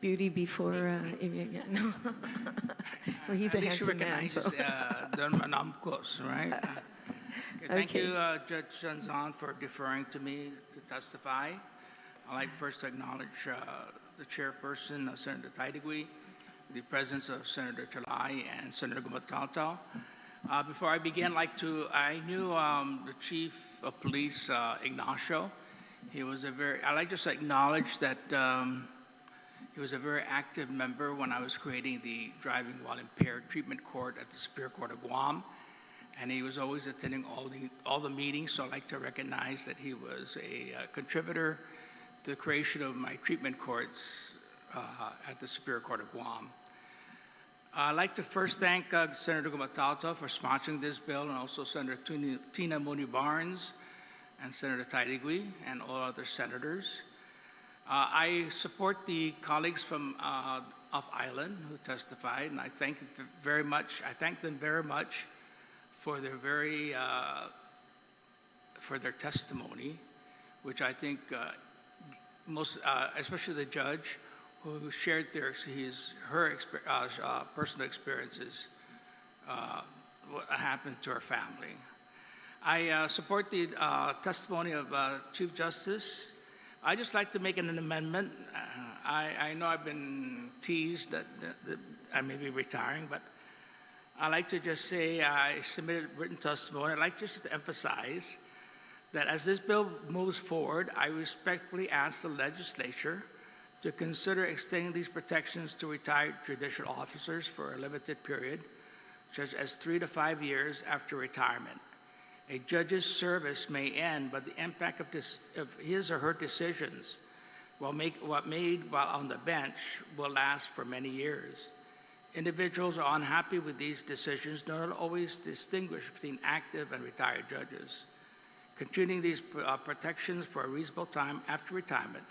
Speaker 4: beauty before no. Well, he's a handsome man. So.
Speaker 15: Right? Thank you, Judge Senson, for deferring to me to testify. I'd like first to acknowledge the chairperson, Senator Taitague, the presence of Senator Terlaje and Senator Gumataotao. Before I begin, I knew the Chief of Police, Ignacio. He was I like just to acknowledge that he was a very active member when I was creating the driving while impaired treatment court at the Superior Court of Guam. And he was always attending all the meetings, so I'd like to recognize that he was a contributor to the creation of my treatment courts at the Superior Court of Guam. I'd like to first thank Senator Gumataotao for sponsoring this bill, and also Senator Tina Mooney-Barnes and Senator Taitague and all other senators. I support the colleagues from off-island who testified, and I thank them very much for their testimony, which I think especially the judge, who shared her personal experiences, what happened to her family. I support the testimony of Chief Justice. I just like to make an amendment. I know I've been teased that I may be retiring, but I like to just say I submitted written testimony. I'd like just to emphasize that as this bill moves forward, I respectfully ask the legislature to consider extending these protections to retired judicial officers for a limited period, such as 3 to 5 years after retirement. A judge's service may end, but the impact of his or her decisions while made while on the bench will last for many years. Individuals are unhappy with these decisions, do not always distinguish between active and retired judges. Continuing these protections for a reasonable time after retirement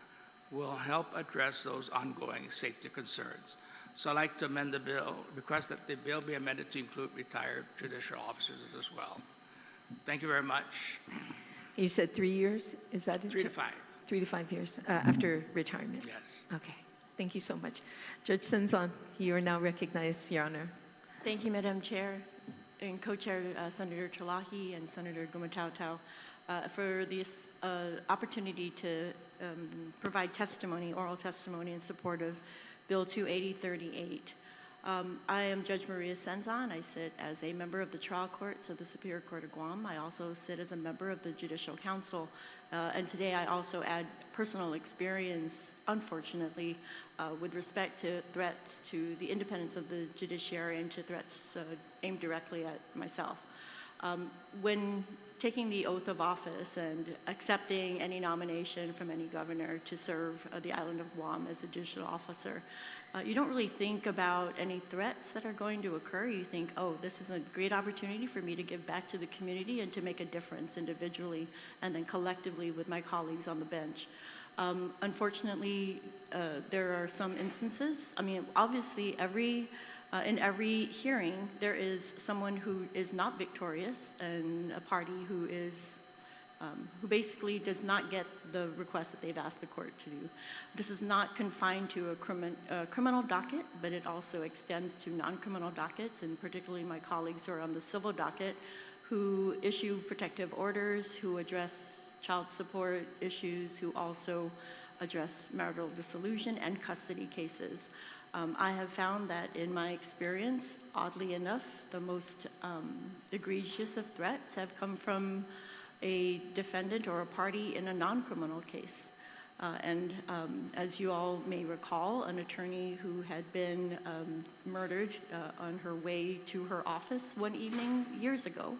Speaker 15: will help address those ongoing safety concerns. So I'd like to amend the bill, request that the bill be amended to include retired judicial officers as well. Thank you very much.
Speaker 4: You said 3 years? Is that it?
Speaker 15: 3 to 5.
Speaker 4: 3 to 5 years after retirement?
Speaker 15: Yes.
Speaker 4: Okay. Thank you so much. Judge Senzon, you are now recognized, Your Honor.
Speaker 14: Thank you, Madam Chair, and Co-Chair Senator Terlaje and Senator Gumataotao for this opportunity to provide testimony, oral testimony in support of Bill 28038. I am Judge Maria Senzon. I sit as a member of the trial courts of the Superior Court of Guam. I also sit as a member of the Judicial Council. And today I also add personal experience, unfortunately, with respect to threats to the independence of the judiciary and to threats aimed directly at myself. When taking the oath of office and accepting any nomination from any governor to serve the island of Guam as a judicial officer, you don't really think about any threats that are going to occur. You think, oh, this is a great opportunity for me to give back to the community and to make a difference individually and then collectively with my colleagues on the bench. Unfortunately, there are some instances. I mean, obviously, in every hearing, there is someone who is not victorious and a party who basically does not get the request that they've asked the court to do. This is not confined to a criminal docket, but it also extends to non-criminal dockets, and particularly my colleagues who are on the civil docket, who issue protective orders, who address child support issues, who also address marital dissolution and custody cases. I have found that in my experience, oddly enough, the most egregious of threats have come from a defendant or a party in a non-criminal case. As you all may recall, an attorney who had been murdered on her way to her office one evening years ago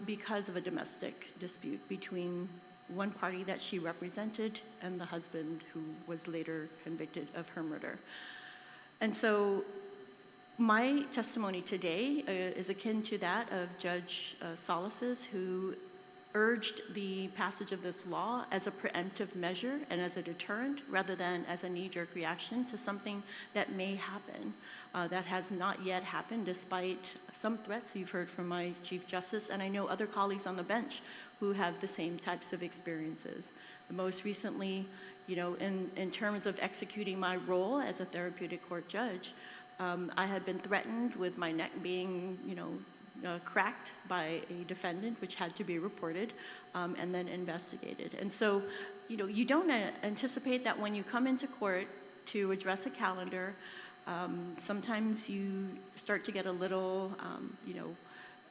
Speaker 14: because of a domestic dispute between one party that she represented and the husband who was later convicted of her murder. And so my testimony today is akin to that of Judge Solis's, who urged the passage of this law as a preemptive measure and as a deterrent rather than as a knee-jerk reaction to something that may happen, that has not yet happened despite some threats you've heard from my Chief Justice, and I know other colleagues on the bench who have the same types of experiences. Most recently, you know, in terms of executing my role as a therapeutic court judge, I had been threatened with my neck being, you know, cracked by a defendant, which had to be reported and then investigated. And so, you know, you don't anticipate that when you come into court to address a calendar, sometimes you start to get a little, you know,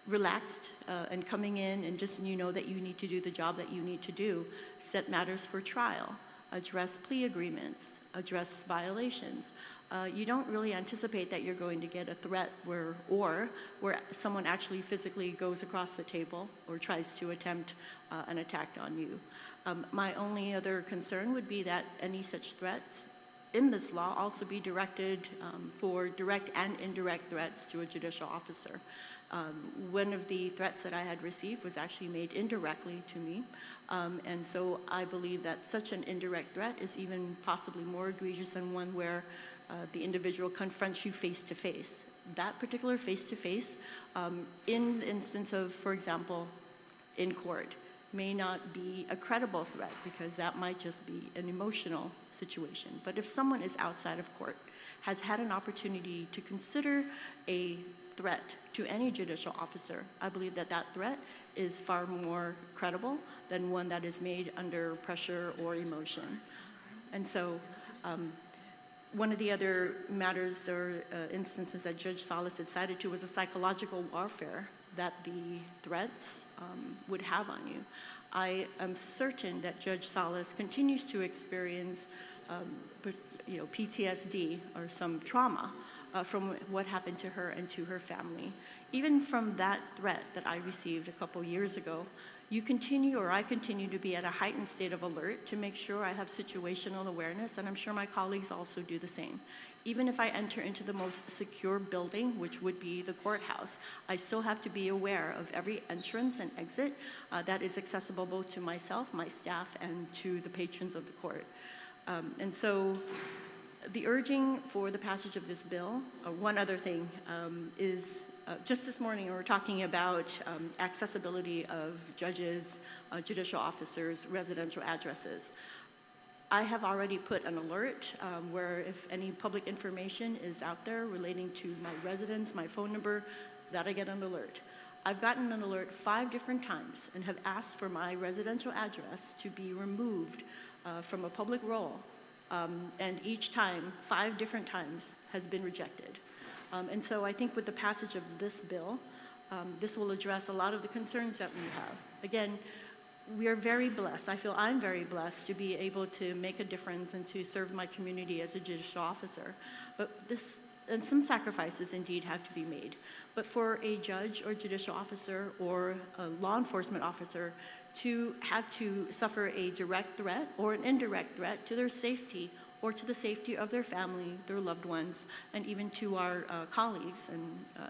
Speaker 14: relaxed and coming in and just you know that you need to do the job that you need to do, set matters for trial, address plea agreements, address violations. You don't really anticipate that you're going to get a threat where someone actually physically goes across the table or tries to attempt an attack on you. My only other concern would be that any such threats in this law also be directed for direct and indirect threats to a judicial officer. One of the threats that I had received was actually made indirectly to me, and so I believe that such an indirect threat is even possibly more egregious than one where the individual confronts you face to face. That particular face to face, in the instance of, for example, in court, may not be a credible threat because that might just be an emotional situation. But if someone is outside of court, has had an opportunity to consider a threat to any judicial officer, I believe that that threat is far more credible than one that is made under pressure or emotion. And so one of the other matters or instances that Judge Salas had cited to was a psychological warfare that the threats would have on you. I am certain that Judge Salas continues to experience PTSD or some trauma from what happened to her and to her family. Even from that threat that I received a couple years ago, I continue to be at a heightened state of alert to make sure I have situational awareness, and I'm sure my colleagues also do the same. Even if I enter into the most secure building, which would be the courthouse, I still have to be aware of every entrance and exit that is accessible both to myself, my staff, and to the patrons of the court. And so the urging for the passage of this bill, one other thing, is just this morning we were talking about accessibility of judges, judicial officers, residential addresses. I have already put an alert where if any public information is out there relating to my residence, my phone number, that I get an alert. I've gotten an alert 5 different times and have asked for my residential address to be removed from a public roll. And each time, 5 different times, has been rejected. And so I think with the passage of this bill, this will address a lot of the concerns that we have. Again, we are very blessed. I feel I'm very blessed to be able to make a difference and to serve my community as a judicial officer. But and some sacrifices indeed have to be made. But for a judge or judicial officer or a law enforcement officer to have to suffer a direct threat or an indirect threat to their safety or to the safety of their family, their loved ones, and even to our colleagues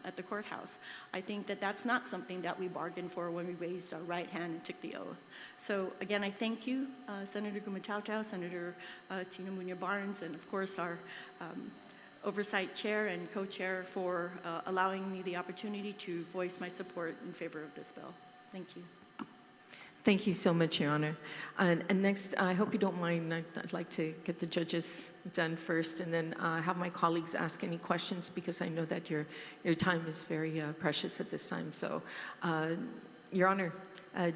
Speaker 14: at the courthouse. I think that that's not something that we bargained for when we raised our right hand and took the oath. So again, I thank you, Senator Gumataotao, Senator Tina Muña Barnes, and of course our Oversight Chair and Co-Chair for allowing me the opportunity to voice my support in favor of this bill. Thank you.
Speaker 4: Thank you so much, Your Honor. And next, I hope you don't mind, I'd like to get the judges done first and then have my colleagues ask any questions because I know that your time is very precious at this time. So, Your Honor,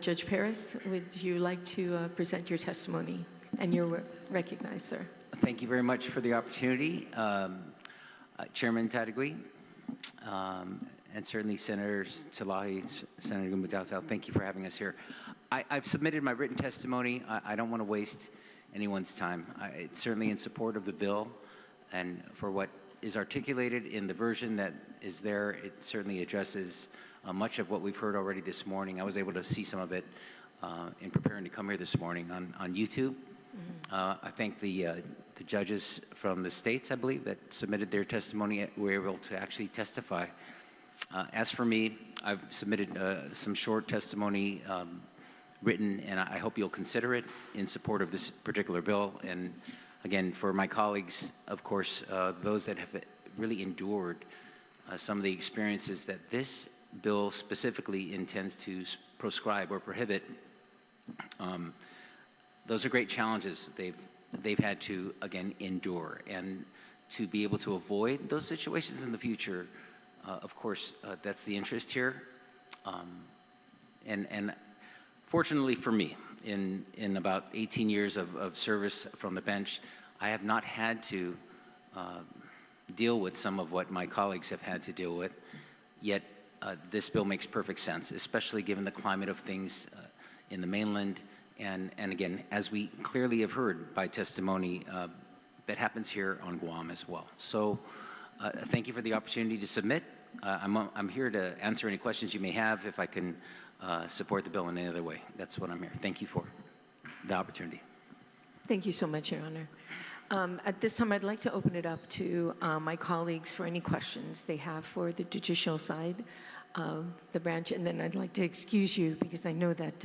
Speaker 4: Judge Perez, would you like to present your testimony? And you're recognized, sir.
Speaker 16: Thank you very much for the opportunity. Chairman Taitague, and certainly Senators Terlaje, Senator Gumataotao, thank you for having us here. I've submitted my written testimony. I don't want to waste anyone's time. It's certainly in support of the bill and for what is articulated in the version that is there. It certainly addresses much of what we've heard already this morning. I was able to see some of it in preparing to come here this morning on YouTube. I thank the judges from the states, I believe, that submitted their testimony were able to actually testify. As for me, I've submitted some short testimony written, and I hope you'll consider it in support of this particular bill. And again, for my colleagues, of course, those that have really endured some of the experiences that this bill specifically intends to proscribe or prohibit, those are great challenges they've had to, again, endure. And to be able to avoid those situations in the future, of course, that's the interest here. And fortunately for me, in about 18 years of service from the bench, I have not had to deal with some of what my colleagues have had to deal with. Yet this bill makes perfect sense, especially given the climate of things in the mainland. And again, as we clearly have heard by testimony, that happens here on Guam as well. So thank you for the opportunity to submit. I'm here to answer any questions you may have if I can support the bill in any other way. That's what I'm here. Thank you for the opportunity.
Speaker 4: Thank you so much, Your Honor. At this time, I'd like to open it up to my colleagues for any questions they have for the judicial side of the branch. And then I'd like to excuse you because I know that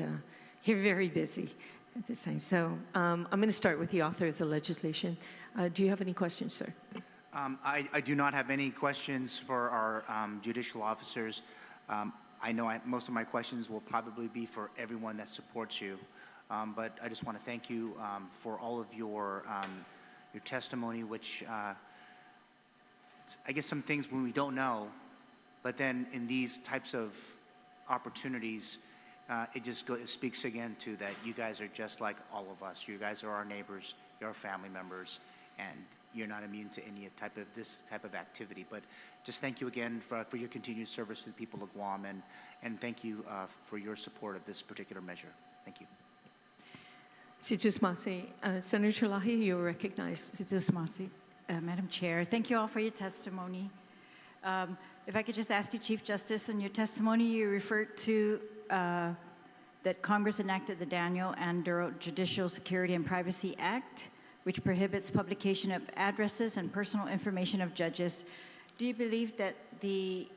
Speaker 4: you're very busy at this time. So I'm going to start with the author of the legislation. Do you have any questions, sir?
Speaker 9: I do not have any questions for our judicial officers. I know most of my questions will probably be for everyone that supports you, but I just want to thank you for all of your testimony, which I guess some things when we don't know, but then in these types of opportunities, it speaks again to that you guys are just like all of us. You guys are our neighbors, you're our family members, and you're not immune to any this type of activity. But just thank you again for your continued service to the people of Guam, and thank you for your support of this particular measure. Thank you.
Speaker 4: Senator Terlaje, you're recognized.
Speaker 2: Madam Chair, thank you all for your testimony. If I could just ask you, Chief Justice, in your testimony you referred to that Congress enacted the Daniel Andro Judicial Security and Privacy Act, which prohibits publication of addresses and personal information of judges. Do you believe that the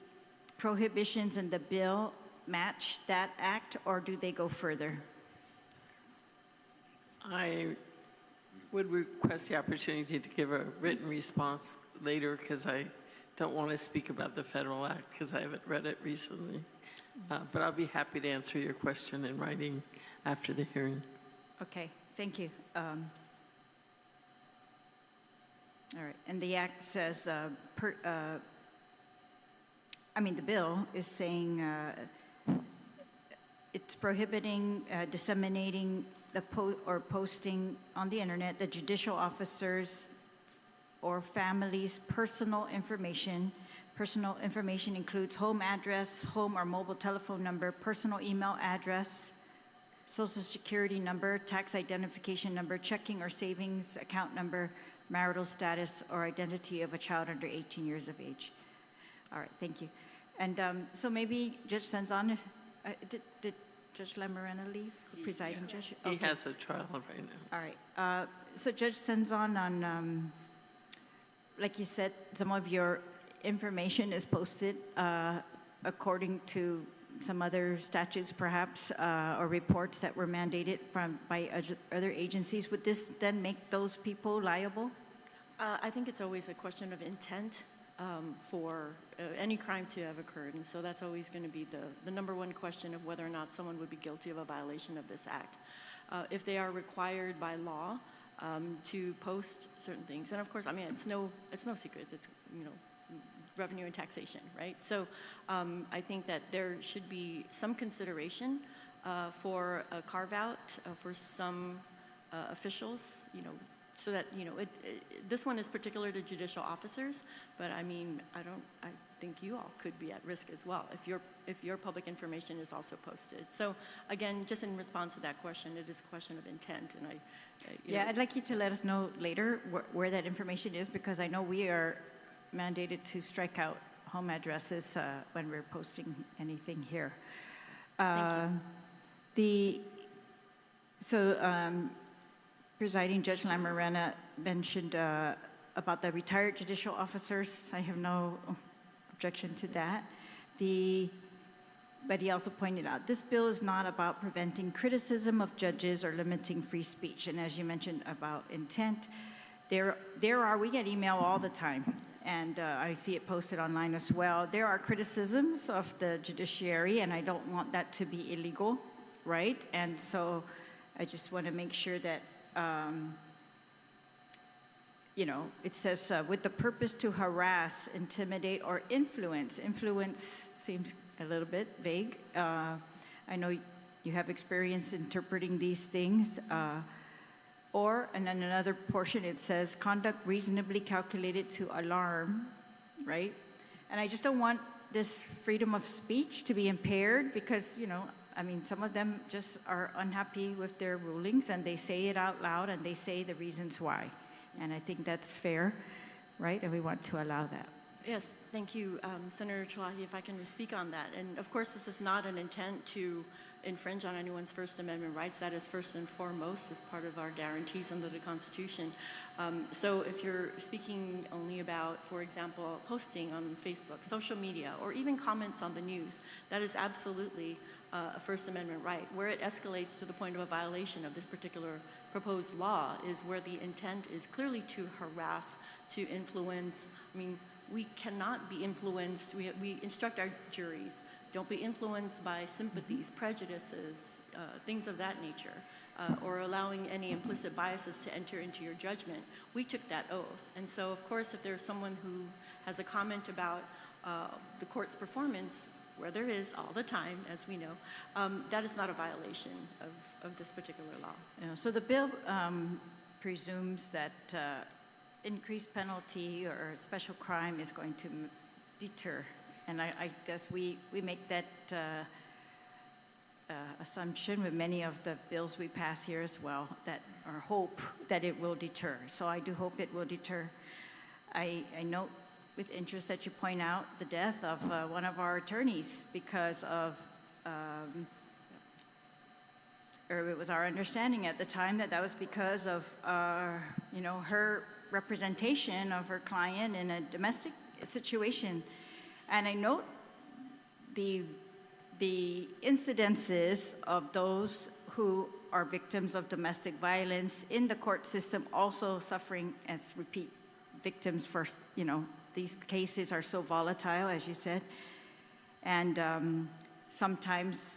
Speaker 2: prohibitions in the bill match that act, or do they go further?
Speaker 13: I would request the opportunity to give a written response later because I don't want to speak about the federal act because I haven't read it recently. But I'll be happy to answer your question in writing after the hearing.
Speaker 2: Okay, thank you. All right, and the act says, the bill is saying it's prohibiting disseminating or posting on the internet the judicial officers or families' personal information. Personal information includes home address, home or mobile telephone number, personal email address, social security number, tax identification number, checking or savings account number, marital status, or identity of a child under 18 years of age. All right, thank you. And so maybe Judge Senzon, did Judge Lamarena leave, the presiding judge?
Speaker 13: He has a trial right now.
Speaker 2: All right. So Judge Senzon, on, like you said, some of your information is posted according to some other statutes perhaps, or reports that were mandated by other agencies. Would this then make those people liable?
Speaker 14: I think it's always a question of intent for any crime to have occurred. And so that's always going to be the number one question of whether or not someone would be guilty of a violation of this act. If they are required by law to post certain things, and of course, I mean, it's no secret. It's, revenue and taxation, right? So I think that there should be some consideration for a carve-out for some officials, so that, this one is particular to judicial officers, but I mean, I think you all could be at risk as well if your public information is also posted. So again, just in response to that question, it is a question of intent, and
Speaker 2: I'd like you to let us know later where that information is, because I know we are mandated to strike out home addresses when we're posting anything here. Presiding Judge Lamarena mentioned about the retired judicial officers. I have no objection to that. But he also pointed out, this bill is not about preventing criticism of judges or limiting free speech. And as you mentioned about intent, we get email all the time, and I see it posted online as well. There are criticisms of the judiciary, and I don't want that to be illegal, right? And so I just want to make sure that, it says with the purpose to harass, intimidate, or influence. Influence seems a little bit vague. I know you have experience interpreting these things. And then another portion, it says conduct reasonably calculated to alarm, right? And I just don't want this freedom of speech to be impaired because, you know, I mean, some of them just are unhappy with their rulings and they say it out loud and they say the reasons why. And I think that's fair, right? And we want to allow that.
Speaker 14: Yes, thank you, Senator Terlaje, if I can speak on that. And of course, this is not an intent to infringe on anyone's First Amendment rights. That is first and foremost as part of our guarantees under the Constitution. So if you're speaking only about, for example, posting on Facebook, social media, or even comments on the news, that is absolutely a First Amendment right. Where it escalates to the point of a violation of this particular proposed law is where the intent is clearly to harass, to influence. I mean, we cannot be influenced. We instruct our juries, don't be influenced by sympathies, prejudices, things of that nature, or allowing any implicit biases to enter into your judgment. We took that oath. And so, of course, if there's someone who has a comment about the court's performance, where there is all the time, as we know, that is not a violation of this particular law.
Speaker 2: Yeah, so the bill presumes that increased penalty or special crime is going to deter. And I guess we make that assumption with many of the bills we pass here as well, that or hope that it will deter. So I do hope it will deter. I note with interest that you point out the death of one of our attorneys because of, or it was our understanding at the time that that was because of, you know, her representation of her client in a domestic situation. And I note the incidences of those who are victims of domestic violence in the court system also suffering as repeat victims for, you know, these cases are so volatile, as you said. And sometimes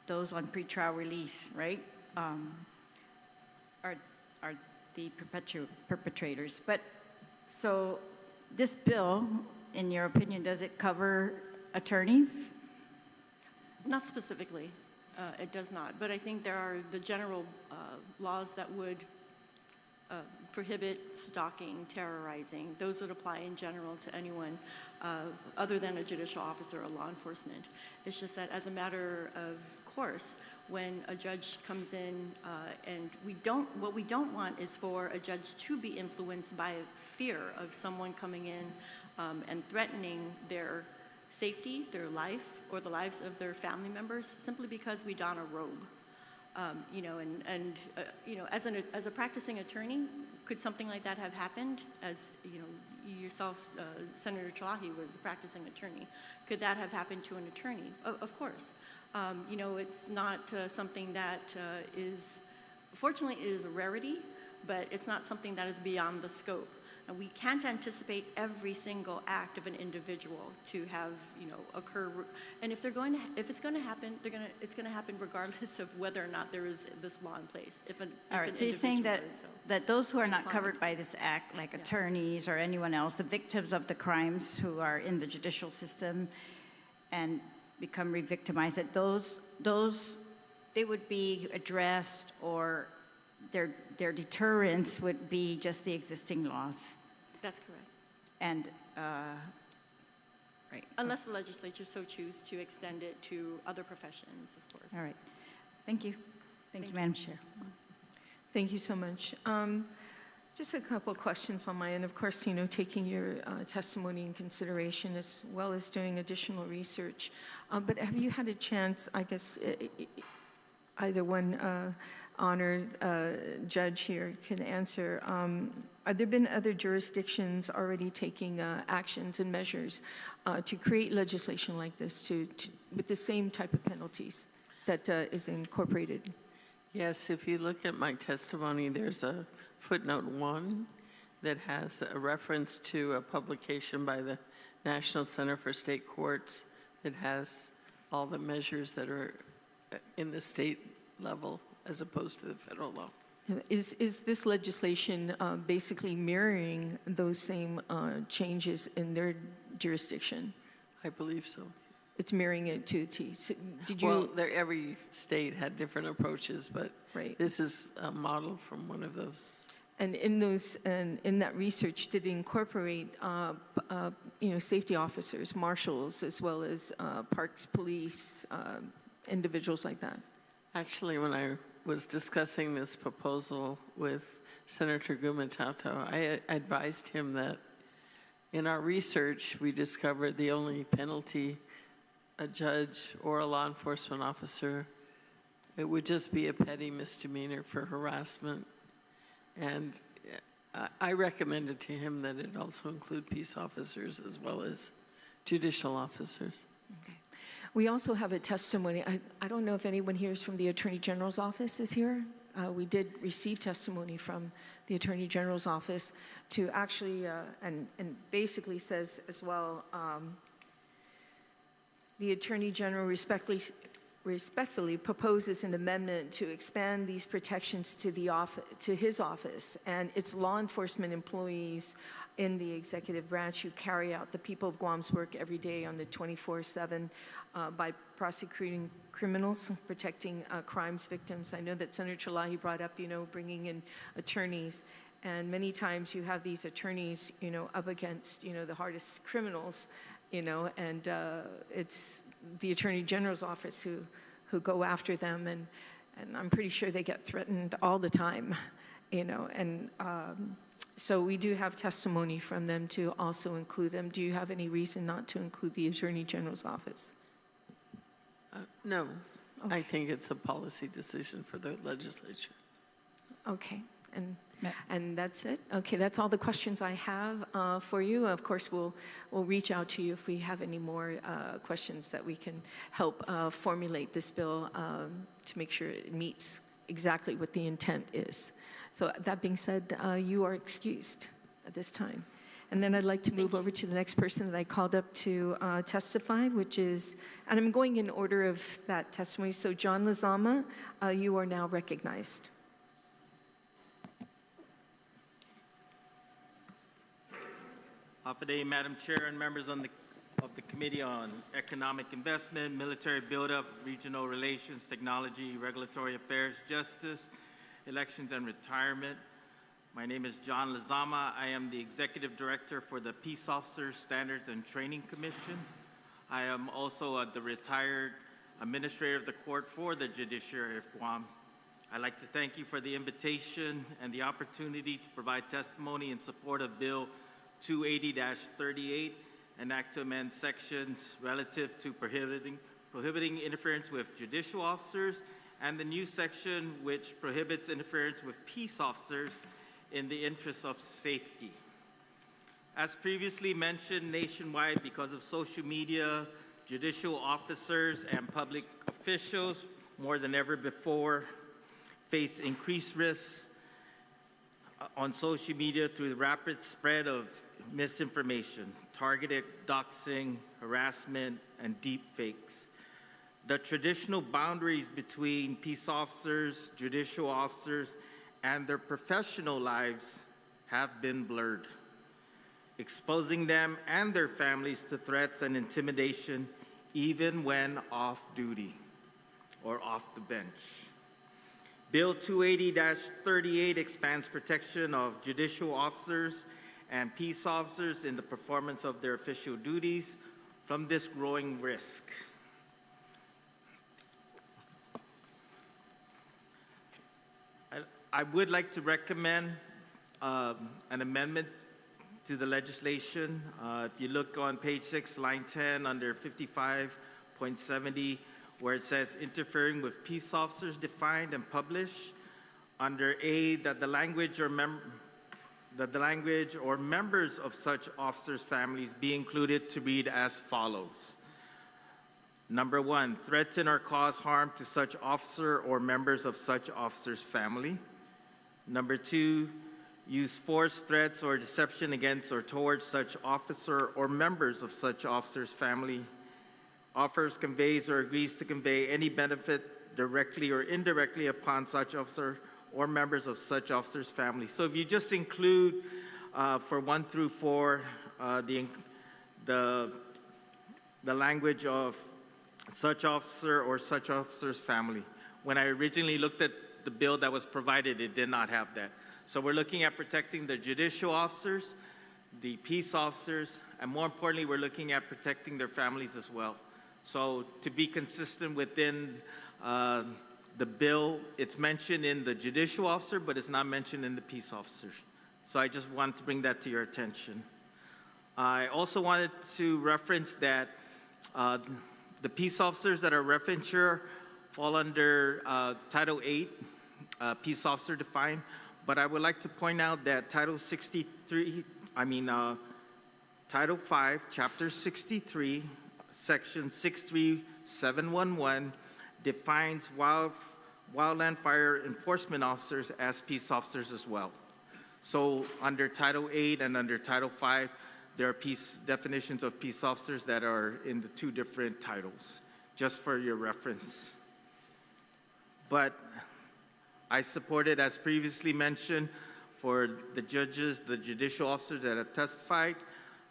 Speaker 2: those on pretrial release, right, are the perpetrators. But so this bill, in your opinion, does it cover attorneys?
Speaker 14: Not specifically, it does not. But I think there are the general laws that would prohibit stalking, terrorizing. Those would apply in general to anyone other than a judicial officer or law enforcement. It's just that as a matter of course, when a judge comes in and what we don't want is for a judge to be influenced by fear of someone coming in and threatening their safety, their life, or the lives of their family members simply because we don a robe. You know, you know, as a practicing attorney, could something like that have happened? As you know, you yourself, Senator Terlaje was a practicing attorney. Could that have happened to an attorney? Of course. You know, it's not something that is, fortunately, it is a rarity, but it's not something that is beyond the scope. And we can't anticipate every single act of an individual to have, you know, occur. And if it's going to happen, it's going to happen regardless of whether or not there is this law in place.
Speaker 2: All right. So you're saying that those who are not covered by this act, like attorneys or anyone else, the victims of the crimes who are in the judicial system and become re-victimized, that those they would be addressed, or their deterrence would be just the existing laws.
Speaker 14: That's correct.
Speaker 2: And, right.
Speaker 14: Unless the legislature so choose to extend it to other professions, of course.
Speaker 2: All right. Thank you. Thank you, Madam Chair.
Speaker 4: Thank you so much. Just a couple of questions on my end. Of course, you know, taking your testimony in consideration as well as doing additional research. But have you had a chance, I guess, either one honored judge here can answer, have there been other jurisdictions already taking actions and measures to create legislation like this with the same type of penalties that is incorporated?
Speaker 13: Yes, if you look at my testimony, there's a footnote 1 that has a reference to a publication by the National Center for State Courts that has all the measures that are in the state level as opposed to the federal law.
Speaker 4: Is this legislation basically mirroring those same changes in their jurisdiction?
Speaker 13: I believe so.
Speaker 4: It's mirroring it to the T. So did you?
Speaker 13: Well, every state had different approaches, but this is a model from one of those.
Speaker 4: And in those, and in that research, did it incorporate, safety officers, marshals, as well as parks police, individuals like that?
Speaker 13: Actually, when I was discussing this proposal with Senator Gumataotao, I advised him that in our research, we discovered the only penalty a judge or a law enforcement officer, it would just be a petty misdemeanor for harassment. And I recommended to him that it also include peace officers as well as judicial officers.
Speaker 4: Okay. We also have a testimony. I don't know if anyone here is from the Attorney General's office is here. We did receive testimony from the Attorney General's office to actually, and basically says as well, the Attorney General respectfully proposes an amendment to expand these protections to his office and its law enforcement employees in the executive branch who carry out the people of Guam's work every day on the 24/7 by prosecuting criminals, protecting crimes victims. I know that Senator Terlaje brought up, bringing in attorneys, and many times you have these attorneys, up against, the hardest criminals, and it's the Attorney General's office who go after them, and I'm pretty sure they get threatened all the time, and so we do have testimony from them to also include them. Do you have any reason not to include the Attorney General's office?
Speaker 13: No,
Speaker 4: okay.
Speaker 13: I think it's a policy decision for the legislature.
Speaker 4: Okay, and that's it? Okay, that's all the questions I have for you. Of course, we'll reach out to you if we have any more questions that we can help formulate this bill to make sure it meets exactly what the intent is. So that being said, you are excused at this time. And then I'd like to move over to the next person that I called up to testify, which is, and I'm going in order of that testimony. So John Lizama, you are now recognized.
Speaker 17: Today, Madam Chair and members of the Committee on Economic Investment, Military Buildup, Regional Relations, Technology, Regulatory Affairs, Justice, Elections, and Retirement. My name is John Lizama. I am the Executive Director for the Peace Officers Standards and Training Commission. I am also the retired Administrator of the Court for the Judiciary of Guam. I'd like to thank you for the invitation and the opportunity to provide testimony in support of Bill 280-38, an act to amend sections relative to prohibiting interference with judicial officers, and the new section which prohibits interference with peace officers in the interest of safety. As previously mentioned, nationwide, because of social media, judicial officers and public officials, more than ever before, face increased risks on social media through the rapid spread of misinformation, targeted doxing, harassment, and deep fakes. The traditional boundaries between peace officers, judicial officers, and their professional lives have been blurred, exposing them and their families to threats and intimidation even when off duty or off the bench. Bill 280-38 expands protection of judicial officers and peace officers in the performance of their official duties from this growing risk. I would like to recommend an amendment to the legislation. If you look on page 6, line 10, under 55.70, where it says interfering with peace officers defined and published, under A, that the language or members of such officers' families be included to read as follows. Number 1, threaten or cause harm to such officer or members of such officer's family. Number 2, use force, threats, or deception against or towards such officer or members of such officer's family. Offers, conveys, or agrees to convey any benefit directly or indirectly upon such officer or members of such officer's family. So if you just include for 1 through 4 the language of such officer or such officer's family. When I originally looked at the bill that was provided, it did not have that. So we're looking at protecting the judicial officers, the peace officers, and more importantly, we're looking at protecting their families as well. So to be consistent within the bill, it's mentioned in the judicial officer, but it's not mentioned in the peace officers. So I just wanted to bring that to your attention. I also wanted to reference that the peace officers that are referenced here fall under Title 8, peace officer defined, but I would like to point out that Title 5, Chapter 63, Section 63711 defines wildland fire enforcement officers as peace officers as well. So under Title 8 and under Title 5, there are definitions of peace officers that are in the two different titles, just for your reference. But I support it, as previously mentioned, for the judges, the judicial officers that have testified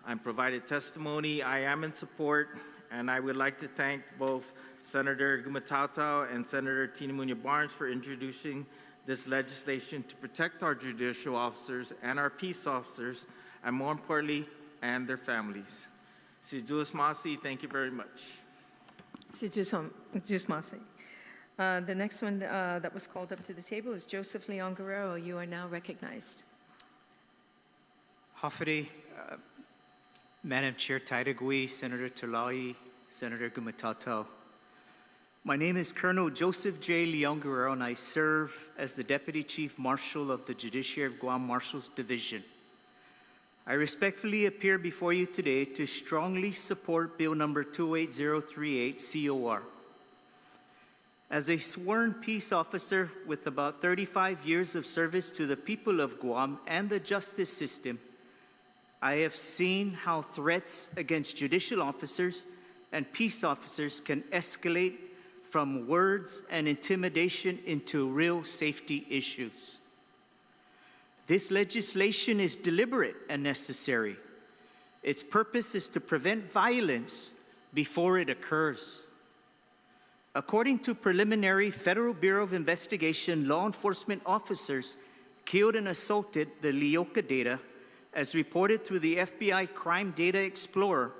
Speaker 17: and provided testimony. I am in support, and I would like to thank both Senator Gumataotao and Senator Tina Muña Barnes for introducing this legislation to protect our judicial officers and our peace officers, and more importantly, and their families. Si Jules Masi, thank you very much.
Speaker 4: Si Jules Masi. The next one that was called up to the table is Joseph Leon Guerrero. You are now recognized.
Speaker 18: Hafide, Madam Chair Taitague, Senator Terlaje, Senator Gumataotao. My name is Colonel Joseph J. Leon Guerrero, and I serve as the Deputy Chief Marshal of the Judiciary of Guam Marshals Division. I respectfully appear before you today to strongly support Bill number 28038, COR. As a sworn peace officer with about 35 years of service to the people of Guam and the justice system, I have seen how threats against judicial officers and peace officers can escalate from words and intimidation into real safety issues. This legislation is deliberate and necessary. Its purpose is to prevent violence before it occurs. According to preliminary Federal Bureau of Investigation, law enforcement officers killed and assaulted the Lioka data, as reported through the FBI Crime Data Explorer.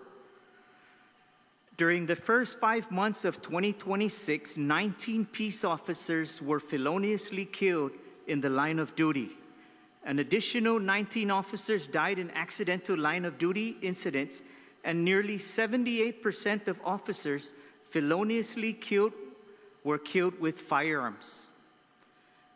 Speaker 18: During the first 5 months of 2026, 19 peace officers were feloniously killed in the line of duty. An additional 19 officers died in accidental line of duty incidents, and nearly 78% of officers feloniously killed were killed with firearms.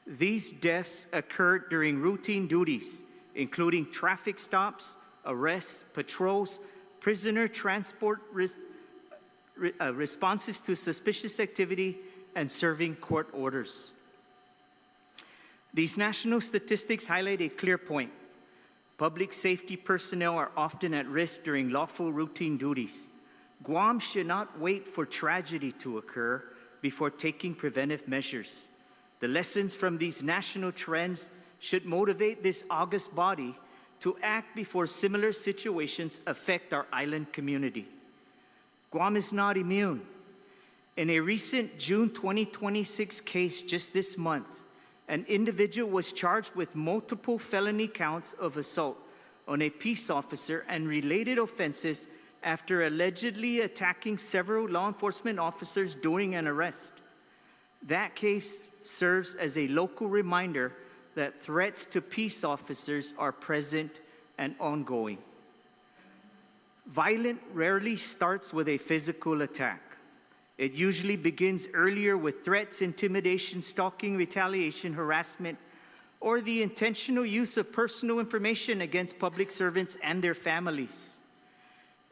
Speaker 18: These deaths occurred during routine duties, including traffic stops, arrests, patrols, prisoner transport responses to suspicious activity, and serving court orders. These national statistics highlight a clear point. Public safety personnel are often at risk during lawful routine duties. Guam should not wait for tragedy to occur before taking preventive measures. The lessons from these national trends should motivate this august body to act before similar situations affect our island community. Guam is not immune. In a recent June 2026 case just this month, an individual was charged with multiple felony counts of assault on a peace officer and related offenses after allegedly attacking several law enforcement officers during an arrest. That case serves as a local reminder that threats to peace officers are present and ongoing. Violence rarely starts with a physical attack. It usually begins earlier with threats, intimidation, stalking, retaliation, harassment, or the intentional use of personal information against public servants and their families.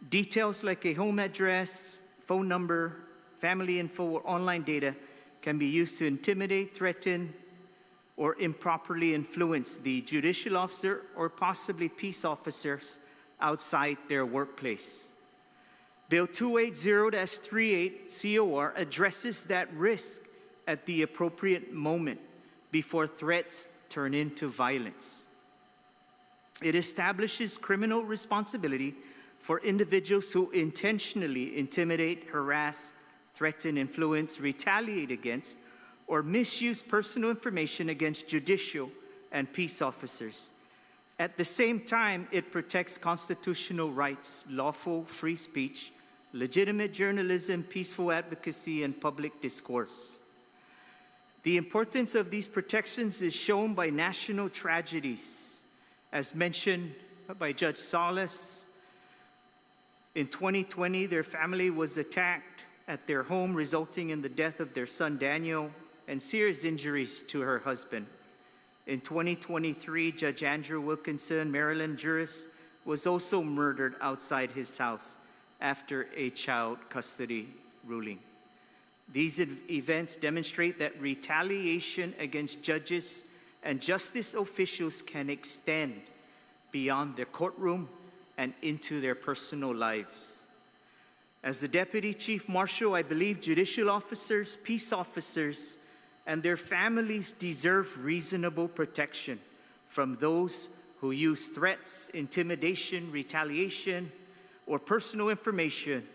Speaker 18: Details like a home address, phone number, family info, or online data can be used to intimidate, threaten, or improperly influence the judicial officer or possibly peace officers outside their workplace. Bill 280-38 COR addresses that risk at the appropriate moment before threats turn into violence. It establishes criminal responsibility for individuals who intentionally intimidate, harass, threaten, influence, retaliate against, or misuse personal information against judicial and peace officers. At the same time, it protects constitutional rights, lawful free speech, legitimate journalism, peaceful advocacy, and public discourse. The importance of these protections is shown by national tragedies. As mentioned by Judge Salas, in 2020, their family was attacked at their home, resulting in the death of their son Daniel and serious injuries to her husband. In 2023, Judge Andrew Wilkinson, Maryland jurist, was also murdered outside his house after a child custody ruling. These events demonstrate that retaliation against judges and justice officials can extend beyond their courtroom and into their personal lives. As the Deputy Chief Marshal, I believe judicial officers, peace officers, and their families deserve reasonable protection from those who use threats, intimidation, retaliation, or personal information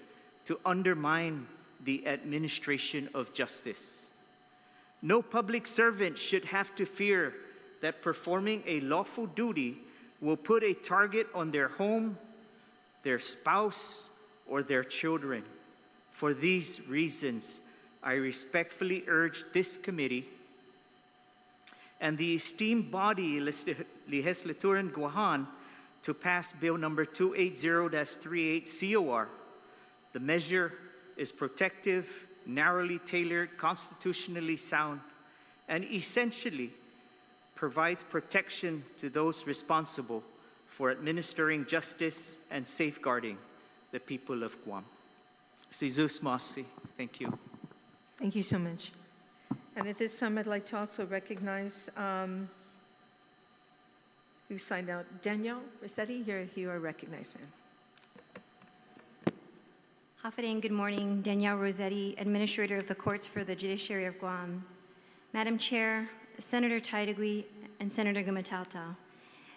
Speaker 18: to undermine the administration of justice. No public servant should have to fear that performing a lawful duty will put a target on their home, their spouse, or their children. For these reasons, I respectfully urge this committee and the esteemed body Legislatura in Guam to pass Bill number 280-38 COR. The measure is protective, narrowly tailored, constitutionally sound, and essentially provides protection to those responsible for administering justice and safeguarding the people of Guam. Jesus Masi, thank you.
Speaker 4: Thank you so much. And at this time, I'd like to also recognize who signed out. Danielle Rossetti, you are recognized, ma'am.
Speaker 12: Hafadang, good morning. Danielle Rossetti, Administrator of the Courts for the Judiciary of Guam. Madam Chair, Senator Taitague, and Senator Gumataotao.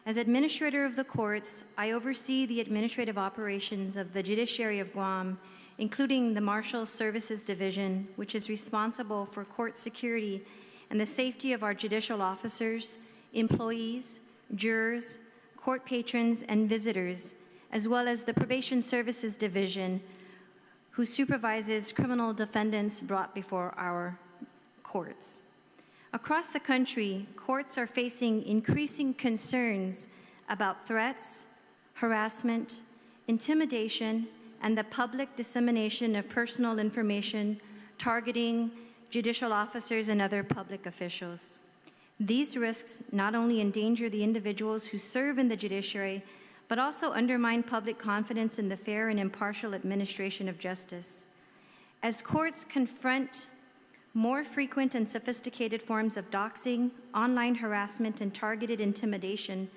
Speaker 12: As Administrator of the Courts, I oversee the administrative operations of the Judiciary of Guam, including the Marshal Services Division, which is responsible for court security and the safety of our judicial officers, employees, jurors, court patrons, and visitors, as well as the Probation Services Division, who supervises criminal defendants brought before our courts. Across the country, courts are facing increasing concerns about threats, harassment, intimidation, and the public dissemination of personal information targeting judicial officers and other public officials. These risks not only endanger the individuals who serve in the judiciary, but also undermine public confidence in the fair and impartial administration of justice. As courts confront more frequent and sophisticated forms of doxing, online harassment, and targeted intimidation,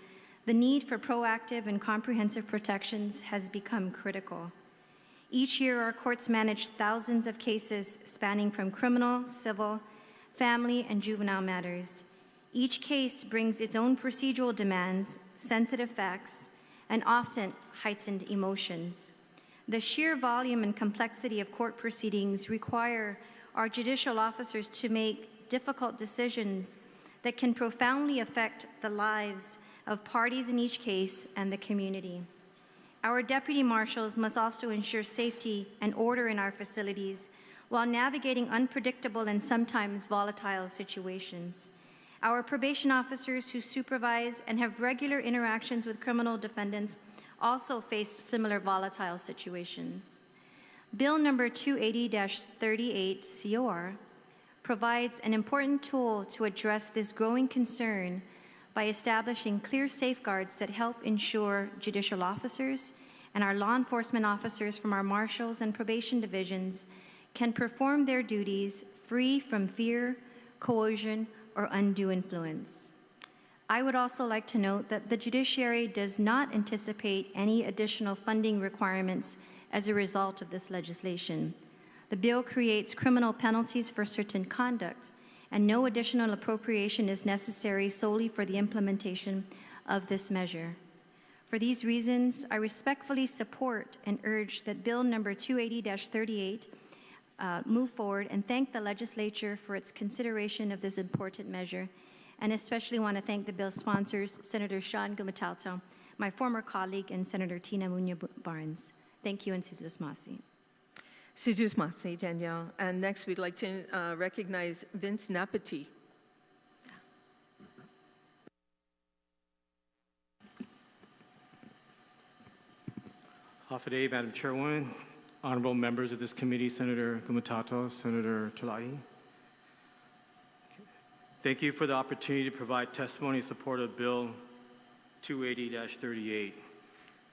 Speaker 12: the need for proactive and comprehensive protections has become critical. Each year, our courts manage thousands of cases spanning from criminal, civil, family, and juvenile matters. Each case brings its own procedural demands, sensitive facts, and often heightened emotions. The sheer volume and complexity of court proceedings require our judicial officers to make difficult decisions that can profoundly affect the lives of parties in each case and the community. Our deputy marshals must also ensure safety and order in our facilities while navigating unpredictable and sometimes volatile situations. Our probation officers who supervise and have regular interactions with criminal defendants also face similar volatile situations. Bill number 280-38 COR provides an important tool to address this growing concern by establishing clear safeguards that help ensure judicial officers and our law enforcement officers from our marshals and probation divisions can perform their duties free from fear, coercion, or undue influence. I would also like to note that the judiciary does not anticipate any additional funding requirements as a result of this legislation. The bill creates criminal penalties for certain conduct, and no additional appropriation is necessary solely for the implementation of this measure. For these reasons, I respectfully support and urge that Bill number 280-38 move forward, and thank the legislature for its consideration of this important measure. and especially want to thank the bill's sponsors, Senator Shawn Gumataotao, my former colleague, and Senator Tina Muña Barnes. Thank you, and Sijus Masi.
Speaker 4: Sijus Masi, Danielle. And next, we'd like to recognize Vince Napati.
Speaker 19: Hafa adai, Madam Chairwoman, honorable members of this committee, Senator Gumataotao, Senator Terlaje. Thank you for the opportunity to provide testimony in support of Bill 280-38.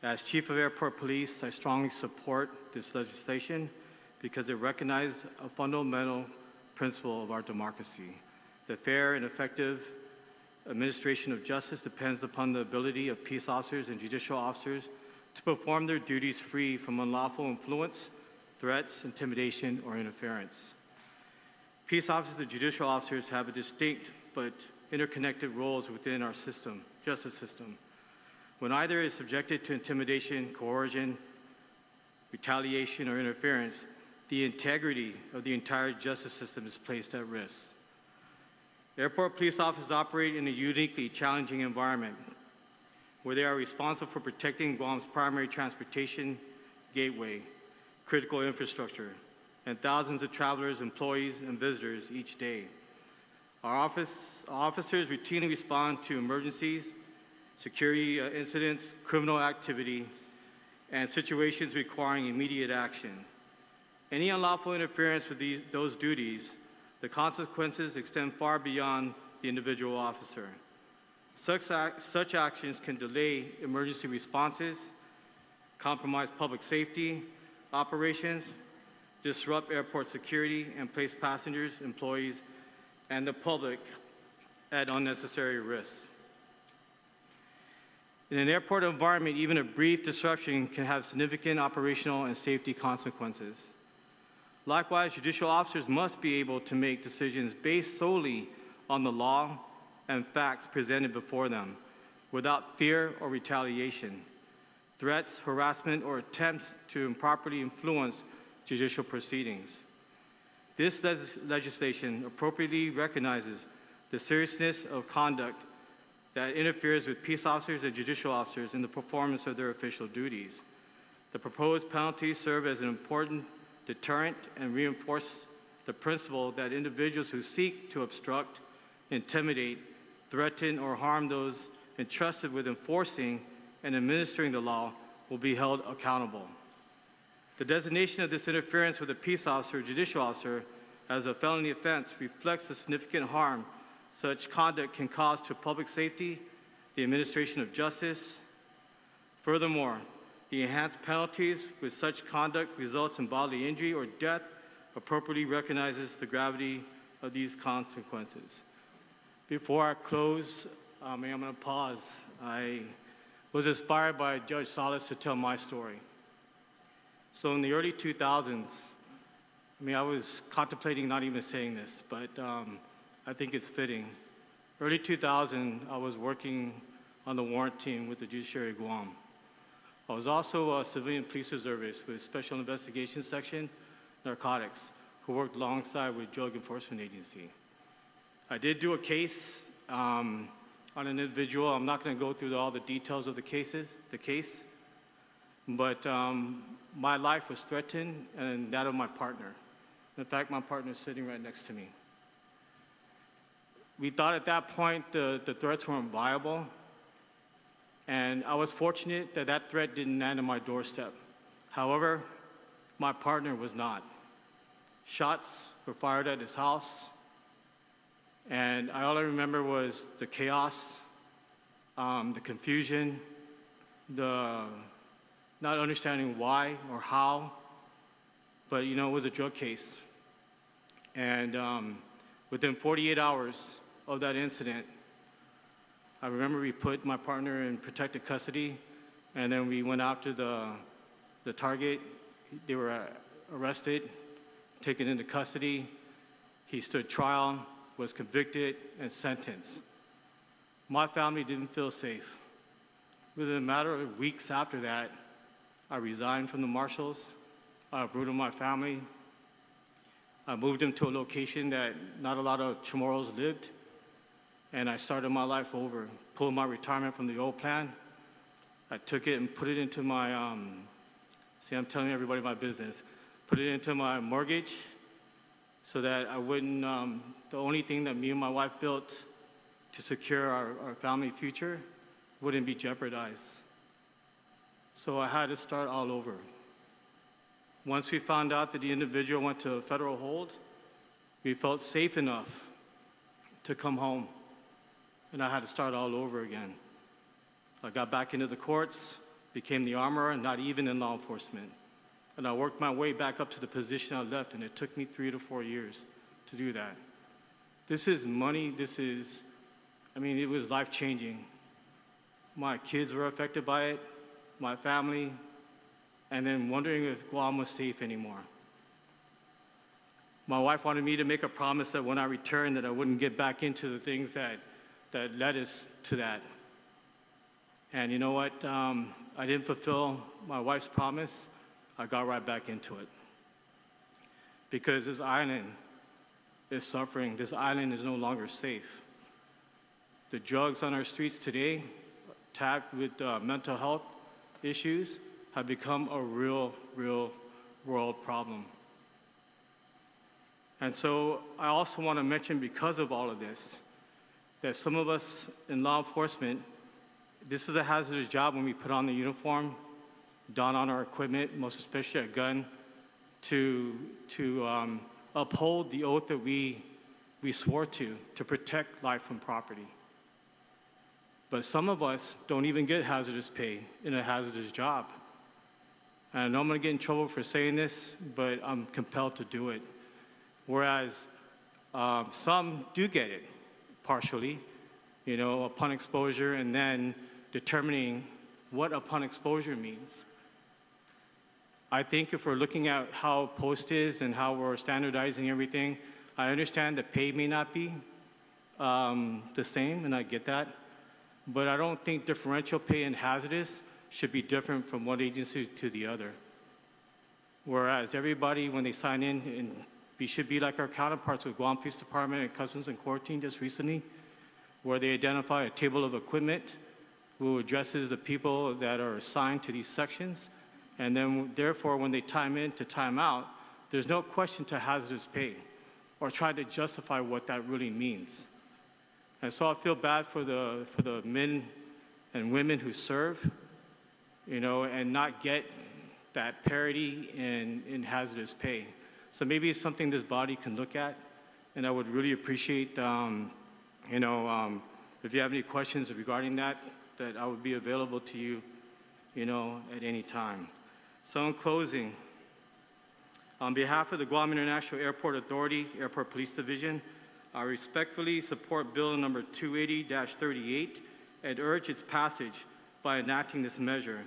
Speaker 19: As Chief of Airport Police, I strongly support this legislation because it recognizes a fundamental principle of our democracy. The fair and effective administration of justice depends upon the ability of peace officers and judicial officers to perform their duties free from unlawful influence, threats, intimidation, or interference. Peace officers and judicial officers have a distinct but interconnected roles within our system, justice system. When either is subjected to intimidation, coercion, retaliation, or interference, the integrity of the entire justice system is placed at risk. Airport police officers operate in a uniquely challenging environment where they are responsible for protecting Guam's primary transportation gateway, critical infrastructure, and thousands of travelers, employees, and visitors each day. Our officers routinely respond to emergencies, security incidents, criminal activity, and situations requiring immediate action. Any unlawful interference with those duties, the consequences extend far beyond the individual officer. Such actions can delay emergency responses, compromise public safety operations, disrupt airport security, and place passengers, employees, and the public at unnecessary risk. In an airport environment, even a brief disruption can have significant operational and safety consequences. Likewise, judicial officers must be able to make decisions based solely on the law and facts presented before them, without fear or retaliation, threats, harassment, or attempts to improperly influence judicial proceedings. This legislation appropriately recognizes the seriousness of conduct that interferes with peace officers and judicial officers in the performance of their official duties. The proposed penalties serve as an important deterrent and reinforce the principle that individuals who seek to obstruct, intimidate, threaten, or harm those entrusted with enforcing and administering the law will be held accountable. The designation of this interference with a peace officer or judicial officer as a felony offense reflects the significant harm such conduct can cause to public safety, the administration of justice. Furthermore, the enhanced penalties with such conduct results in bodily injury or death appropriately recognizes the gravity of these consequences. Before I close, I'm going to pause. I was inspired by Judge Salas to tell my story. So in the early 2000s, I was contemplating not even saying this, but I think it's fitting. Early 2000, I was working on the warrant team with the Judiciary of Guam. I was also a civilian police reservist with Special Investigations Section, Narcotics, who worked alongside with Drug Enforcement Agency. I did do a case on an individual. I'm not going to go through all the details of the case, but my life was threatened and that of my partner. In fact, my partner is sitting right next to me. We thought at that point the threats weren't viable, and I was fortunate that that threat didn't land on my doorstep. However, my partner was not. Shots were fired at his house, and all I remember was the chaos, the confusion, the not understanding why or how, but it was a drug case. And within 48 hours of that incident, I remember we put my partner in protective custody, and then we went after the target. They were arrested, taken into custody. He stood trial, was convicted, and sentenced. My family didn't feel safe. Within a matter of weeks after that, I resigned from the marshals. I uprooted my family. I moved them to a location that not a lot of Chamorros lived. and I started my life over. Pulled my retirement from the old plan. I took it and put it into my, see, I'm telling everybody my business. Put it into my mortgage so that I wouldn't, the only thing that me and my wife built to secure our family future wouldn't be jeopardized. So I had to start all over. Once we found out that the individual went to a federal hold, we felt safe enough to come home, and I had to start all over again. I got back into the courts, became the armorer, not even in law enforcement. And I worked my way back up to the position I left, and it took me 3 to 4 years to do that. This is money, this is, I mean, it was life-changing. My kids were affected by it, my family, and then wondering if Guam was safe anymore. My wife wanted me to make a promise that when I returned that I wouldn't get back into the things that led us to that. And you know what? I didn't fulfill my wife's promise. I got right back into it. Because this island is suffering. This island is no longer safe. The drugs on our streets today, tagged with mental health issues, have become a real world problem. And so I also want to mention, because of all of this, that some of us in law enforcement, this is a hazardous job when we put on the uniform, don on our equipment, most especially a gun, to uphold the oath that we swore to protect life and property. But some of us don't even get hazardous pay in a hazardous job. And I know I'm going to get in trouble for saying this, but I'm compelled to do it. Whereas some do get it partially, you know, upon exposure, and then determining what upon exposure means. I think if we're looking at how post is and how we're standardizing everything, I understand the pay may not be the same, and I get that. But I don't think differential pay in hazardous should be different from one agency to the other. Whereas everybody, when they sign in, and we should be like our counterparts with Guam Police Department and Customs and Quarantine just recently, where they identify a table of equipment who addresses the people that are assigned to these sections. And then, therefore, when they time in to time out, there's no question to hazardous pay or try to justify what that really means. And so I feel bad for the men and women who serve, you know, and not get that parity in hazardous pay. So maybe it's something this body can look at, and I would really appreciate, you know, if you have any questions regarding that I would be available to you, you know, at any time. So in closing, on behalf of the Guam International Airport Authority, Airport Police Division, I respectfully support Bill number 280-38 and urge its passage by enacting this measure.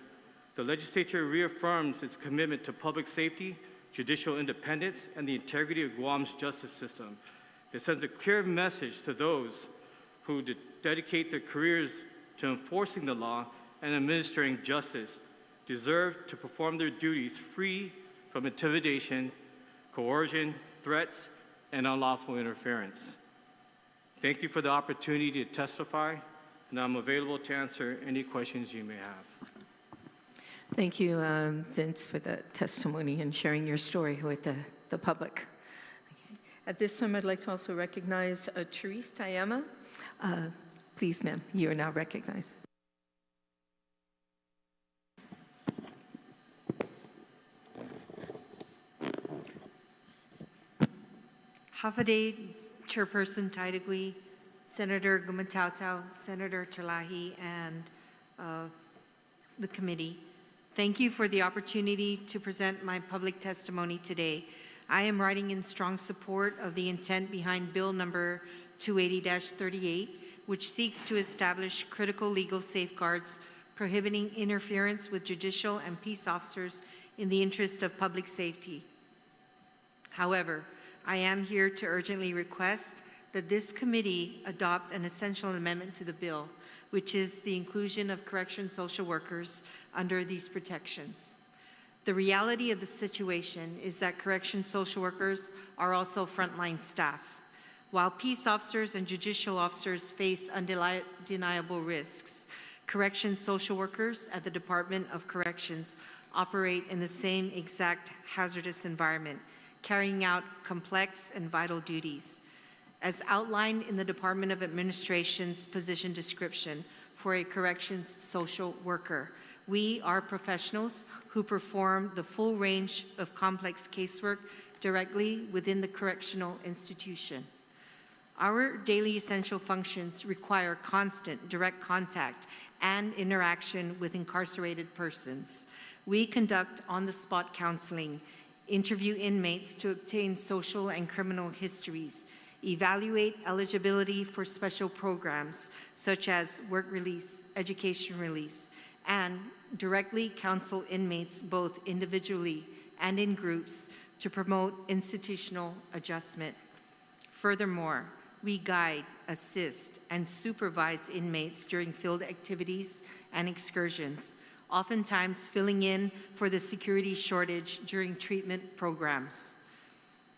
Speaker 19: The legislature reaffirms its commitment to public safety, judicial independence, and the integrity of Guam's justice system. It sends a clear message to those who dedicate their careers to enforcing the law and administering justice, deserve to perform their duties free from intimidation, coercion, threats, and unlawful interference. Thank you for the opportunity to testify, and I'm available to answer any questions you may have.
Speaker 4: Thank you, Vince, for the testimony and sharing your story with the public. Okay. At this time, I'd like to also recognize Therese Tayama. Please, ma'am, you are now recognized.
Speaker 20: Hafade Chairperson Taitague, Senator Gumataotao, Senator Terlaje, and the committee. Thank you for the opportunity to present my public testimony today. I am writing in strong support of the intent behind Bill number 280-38, which seeks to establish critical legal safeguards prohibiting interference with judicial and peace officers in the interest of public safety. However, I am here to urgently request that this committee adopt an essential amendment to the bill, which is the inclusion of correction social workers under these protections. The reality of the situation is that correction social workers are also frontline staff. while peace officers and judicial officers face undeniable risks. Corrections social workers at the Department of Corrections operate in the same exact hazardous environment, carrying out complex and vital duties. As outlined in the Department of Administration's position description for a corrections social worker, we are professionals who perform the full range of complex casework directly within the correctional institution. Our daily essential functions require constant direct contact and interaction with incarcerated persons. We conduct on-the-spot counseling, interview inmates to obtain social and criminal histories, evaluate eligibility for special programs such as work release, education release, and directly counsel inmates both individually and in groups to promote institutional adjustment. Furthermore, we guide, assist, and supervise inmates during field activities and excursions, oftentimes filling in for the security shortage during treatment programs.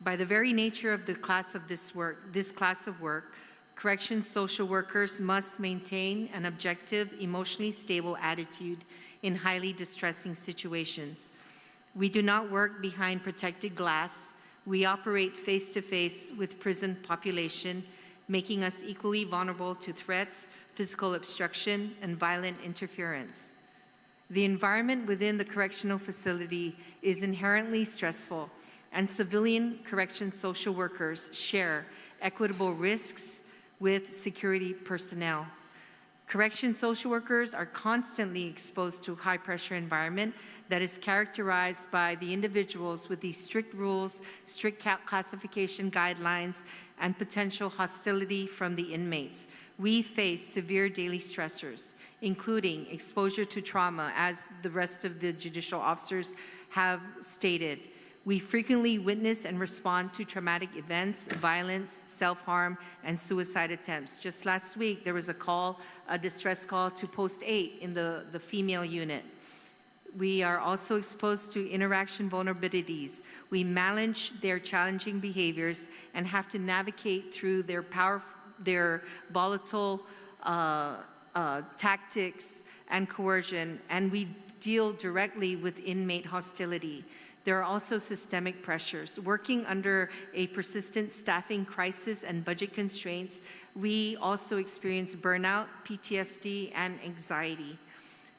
Speaker 20: By the very nature of this class of work, corrections social workers must maintain an objective, emotionally stable attitude in highly distressing situations. We do not work behind protected glass. We operate face-to-face with prison population, making us equally vulnerable to threats, physical obstruction, and violent interference. The environment within the correctional facility is inherently stressful, and civilian corrections social workers share equitable risks with security personnel. Corrections social workers are constantly exposed to a high-pressure environment that is characterized by the individuals with these strict rules, strict classification guidelines, and potential hostility from the inmates. We face severe daily stressors, including exposure to trauma, as the rest of the judicial officers have stated. We frequently witness and respond to traumatic events, violence, self-harm, and suicide attempts. Just last week, there was a distress call to Post 8 in the female unit. We are also exposed to interaction vulnerabilities. We manage their challenging behaviors and have to navigate through their volatile tactics and coercion, and we deal directly with inmate hostility. There are also systemic pressures. Working under a persistent staffing crisis and budget constraints, we also experience burnout, PTSD, and anxiety.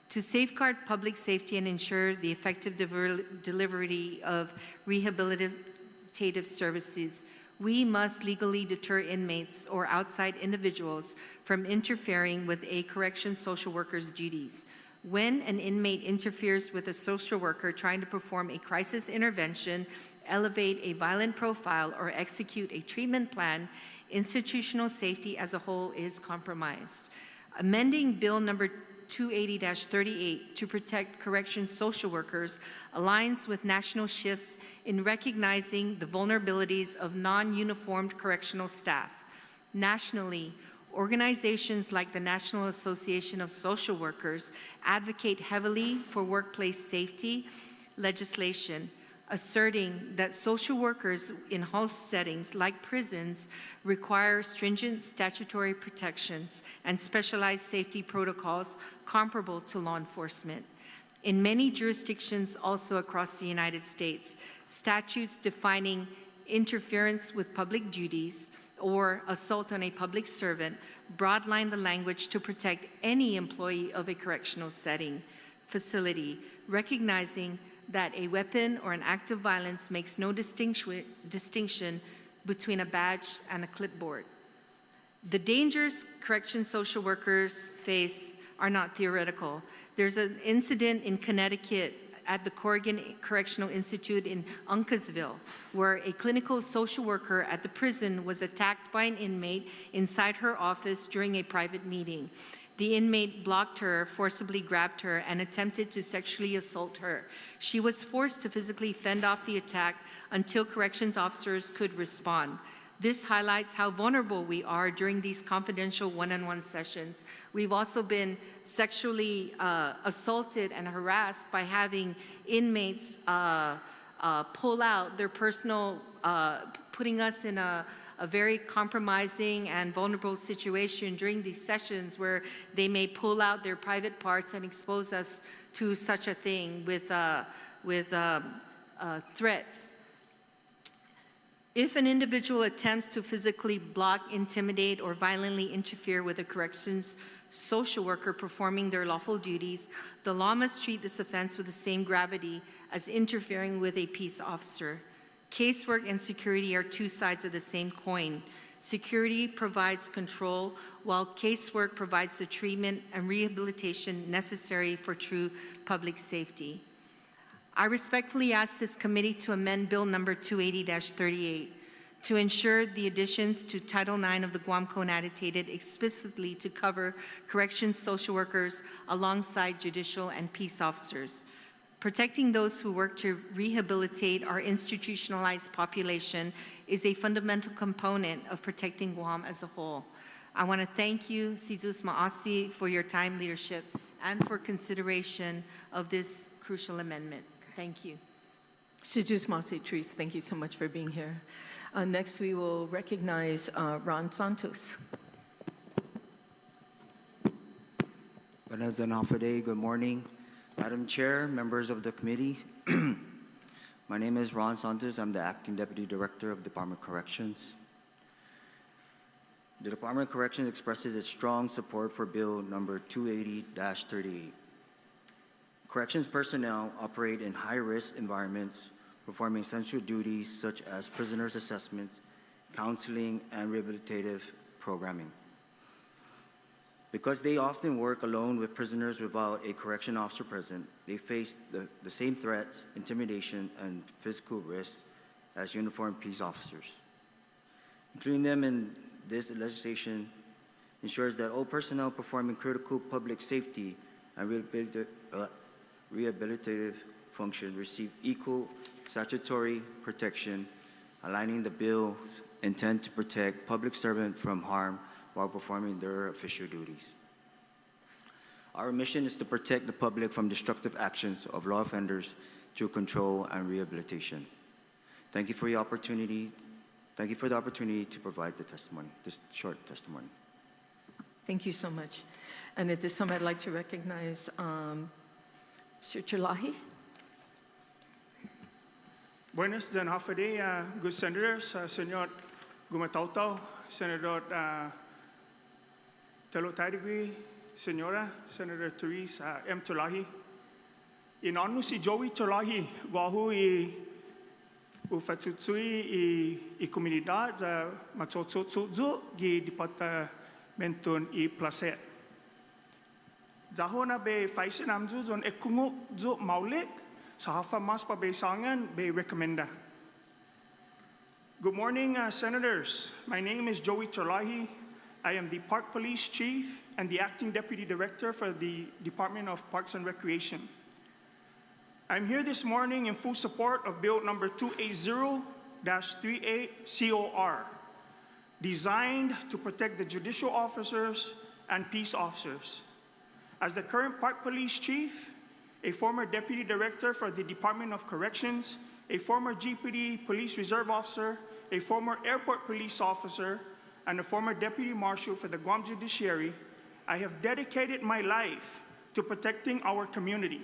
Speaker 20: To safeguard public safety and ensure the effective delivery of rehabilitative services, we must legally deter inmates or outside individuals from interfering with a corrections social worker's duties. When an inmate interferes with a social worker trying to perform a crisis intervention, elevate a violent profile, or execute a treatment plan, institutional safety as a whole is compromised. Amending Bill number 280-38 to protect corrections social workers aligns with national shifts in recognizing the vulnerabilities of non-uniformed correctional staff. Nationally, organizations like the National Association of Social Workers advocate heavily for workplace safety legislation, asserting that social workers in host settings like prisons require stringent statutory protections and specialized safety protocols comparable to law enforcement. In many jurisdictions also across the United States, statutes defining interference with public duties or assault on a public servant broadline the language to protect any employee of a correctional facility, recognizing that a weapon or an act of violence makes no distinction between a badge and a clipboard. The dangers corrections social workers face are not theoretical. There's an incident in Connecticut at the Corrigan Correctional Institute in Uncasville, where a clinical social worker at the prison was attacked by an inmate inside her office during a private meeting. The inmate blocked her, forcibly grabbed her, and attempted to sexually assault her. She was forced to physically fend off the attack until corrections officers could respond. This highlights how vulnerable we are during these confidential one-on-one sessions. We've also been sexually assaulted and harassed by having inmates pull out their personal, putting us in a very compromising and vulnerable situation during these sessions where they may pull out their private parts and expose us to such a thing with threats. If an individual attempts to physically block, intimidate, or violently interfere with a corrections social worker performing their lawful duties, the law must treat this offense with the same gravity as interfering with a peace officer. Casework and security are two sides of the same coin. Security provides control, while casework provides the treatment and rehabilitation necessary for true public safety. I respectfully ask this committee to amend Bill number 280-38 to ensure the additions to Title IX of the Guam Code annotated explicitly to cover corrections social workers alongside judicial and peace officers. Protecting those who work to rehabilitate our institutionalized population is a fundamental component of protecting Guam as a whole. I want to thank you, Sizus Maasi, for your time, leadership, and for consideration of this crucial amendment. Thank you.
Speaker 4: Sizus Maasi, Therese, thank you so much for being here. Next, we will recognize Ron Santos.
Speaker 21: Buenas and Hafade, good morning. Madam Chair, members of the committee, my name is Ron Santos. I'm the Acting Deputy Director of Department of Corrections. The Department of Corrections expresses its strong support for Bill number 280-38. Corrections personnel operate in high-risk environments, performing essential duties such as prisoners' assessments, counseling, and rehabilitative programming. Because they often work alone with prisoners without a correction officer present, they face the same threats, intimidation, and physical risks as uniformed peace officers. Including them in this legislation ensures that all personnel performing critical public safety and rehabilitative function receive equal statutory protection, aligning the bill's intent to protect public servants from harm while performing their official duties. Our mission is to protect the public from destructive actions of law offenders through control and rehabilitation. Thank you for your opportunity. Thank you for the opportunity to provide the testimony, this short testimony.
Speaker 4: Thank you so much. And at this time, I'd like to recognize Mr. Terlaje.
Speaker 22: Buenas and Hafade, good senators, Senor Gumataotao, Senator Telo Taitague, Senora, Senator Therese M. Terlaje. In honor si Joey Terlaje, wahu o fatutui I comunidad matototsu gi departamenton I placer. Zahona be faisen amzu zon ekungu zu maulik sahafa mas pa be sangan be recommenda. Good morning, senators. My name is Joey Terlaje. I am the Park Police Chief and the Acting Deputy Director for the Department of Parks and Recreation. I'm here this morning in full support of Bill number 280-38 COR, designed to protect the judicial officers and peace officers. As the current Park Police Chief, a former Deputy Director for the Department of Corrections, a former GPD Police Reserve Officer, a former Airport Police Officer, and a former Deputy Marshal for the Guam Judiciary, I have dedicated my life to protecting our community.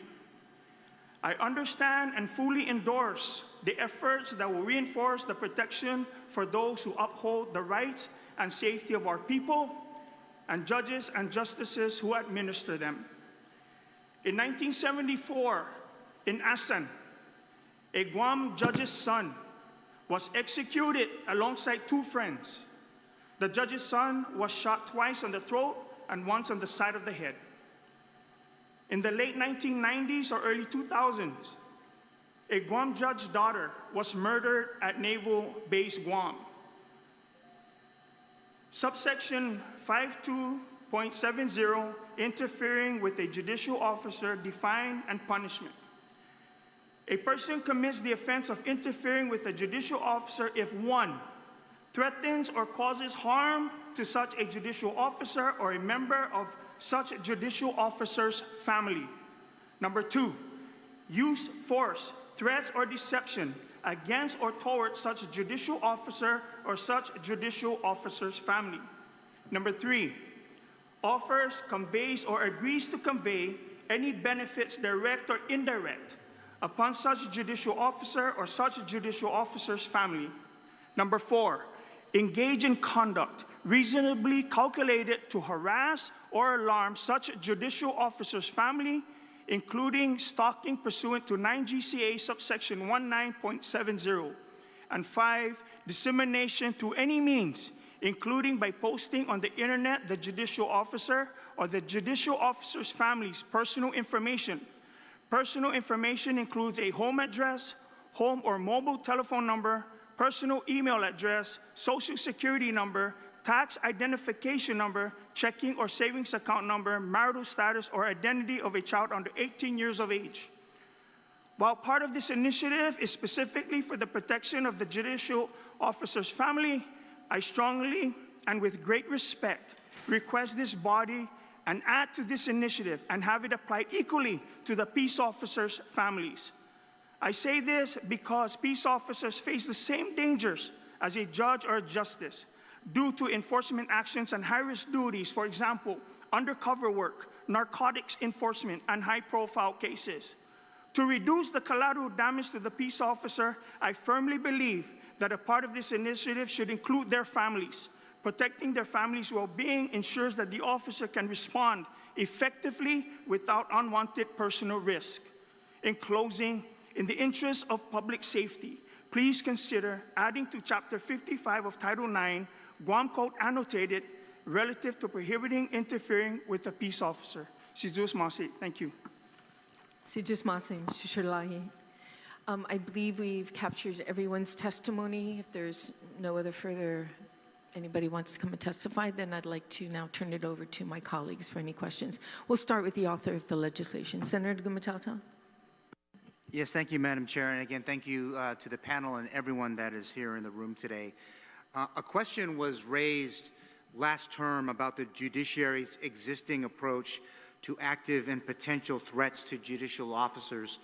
Speaker 22: I understand and fully endorse the efforts that will reinforce the protection for those who uphold the rights and safety of our people and judges and justices who administer them. In 1974, in Asan, a Guam judge's son was executed alongside two friends. The judge's son was shot twice on the throat and once on the side of the head. In the late 1990s or early 2000s, a Guam judge's daughter was murdered at Naval Base Guam. Subsection 52.70, interfering with a judicial officer, define and punishment. A person commits the offense of interfering with a judicial officer if 1, threatens or causes harm to such a judicial officer or a member of such judicial officer's family. Number 2, use force threats or deception against or towards such judicial officer or such judicial officer's family. Number 3, offers, conveys, or agrees to convey any benefits, direct or indirect, upon such judicial officer or such judicial officer's family. Number 4, engage in conduct reasonably calculated to harass or alarm such judicial officer's family, including stalking pursuant to 9 GCA subsection 19.70. And 5, dissemination through any means, including by posting on the internet the judicial officer or the judicial officer's family's personal information. Personal information includes a home address, home or mobile telephone number, personal email address, social security number, tax identification number, checking or savings account number, marital status, or identity of a child under 18 years of age. While part of this initiative is specifically for the protection of the judicial officer's family, I strongly and with great respect request this body and add to this initiative and have it applied equally to the peace officers' families. I say this because peace officers face the same dangers as a judge or a justice due to enforcement actions and high-risk duties, for example, undercover work, narcotics enforcement, and high-profile cases. To reduce the collateral damage to the peace officer, I firmly believe that a part of this initiative should include their families. Protecting their families' well-being ensures that the officer can respond effectively without unwanted personal risk. In closing, in the interest of public safety, please consider adding to Chapter 55 of Title IX, Guam Code Annotated, relative to prohibiting interfering with a peace officer. Si Diyos masi. Thank you.
Speaker 4: Si Diyos masi, Mr. Terlaje. I believe we've captured everyone's testimony. If there's no other further, anybody wants to come and testify, then I'd like to now turn it over to my colleagues for any questions. We'll start with the author of the legislation. Senator Gumataotao.
Speaker 9: Yes, thank you, Madam Chair. And again, thank you to the panel and everyone that is here in the room today. A question was raised last term about the judiciary's existing approach to active and potential threats to judicial officers.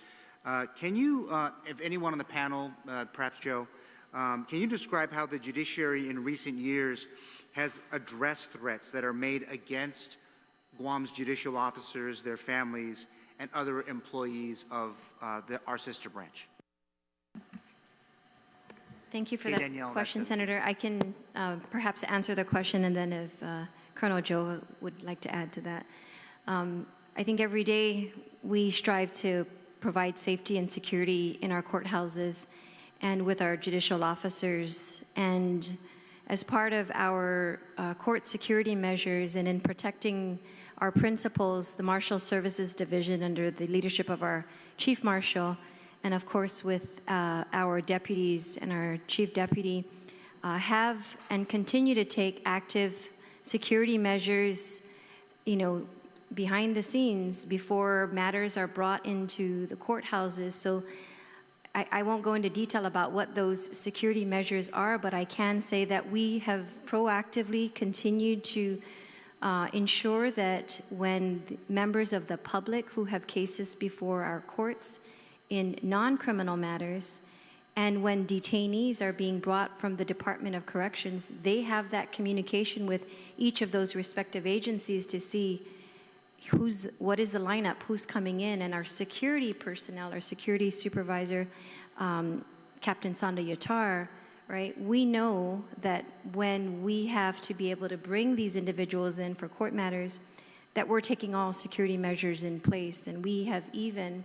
Speaker 9: Can you, if anyone on the panel, perhaps Joe, can you describe how the judiciary in recent years has addressed threats that are made against Guam's judicial officers, their families, and other employees of our sister branch?
Speaker 12: Thank you for that question, Senator. I can perhaps answer the question, and then if Colonel Joe would like to add to that. I think every day we strive to provide safety and security in our courthouses and with our judicial officers. And as part of our court security measures and in protecting our principals, the Marshal Services Division under the leadership of our Chief Marshal, and of course with our deputies and our Chief Deputy, have and continue to take active security measures, behind the scenes before matters are brought into the courthouses. So I won't go into detail about what those security measures are, but I can say that we have proactively continued to ensure that when members of the public who have cases before our courts in non-criminal matters, and when detainees are being brought from the Department of Corrections, they have that communication with each of those respective agencies to see what is the lineup, who's coming in, and our security personnel, our security supervisor, Captain Sanda Yatar, right? We know that when we have to be able to bring these individuals in for court matters, that we're taking all security measures in place. And we have even,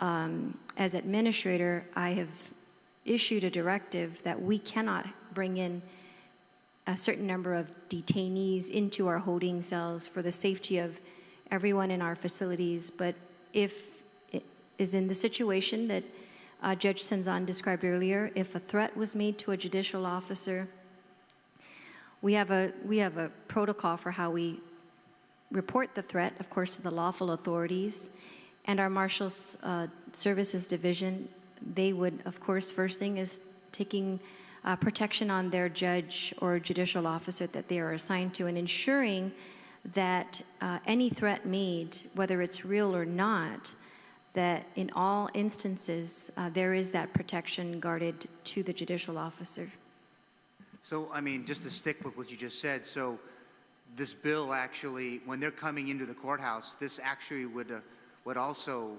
Speaker 12: as administrator, I have issued a directive that we cannot bring in a certain number of detainees into our holding cells for the safety of everyone in our facilities. But if it is in the situation that Judge Senzan described earlier, if a threat was made to a judicial officer, we have a protocol for how we report the threat, of course, to the lawful authorities. And our Marshal's Services Division, they would, of course, first thing is taking protection on their judge or judicial officer that they are assigned to, and ensuring that any threat made, whether it's real or not, that in all instances, there is that protection guarded to the judicial officer.
Speaker 9: So, I mean, just to stick with what you just said, so this bill actually, when they're coming into the courthouse, this actually would also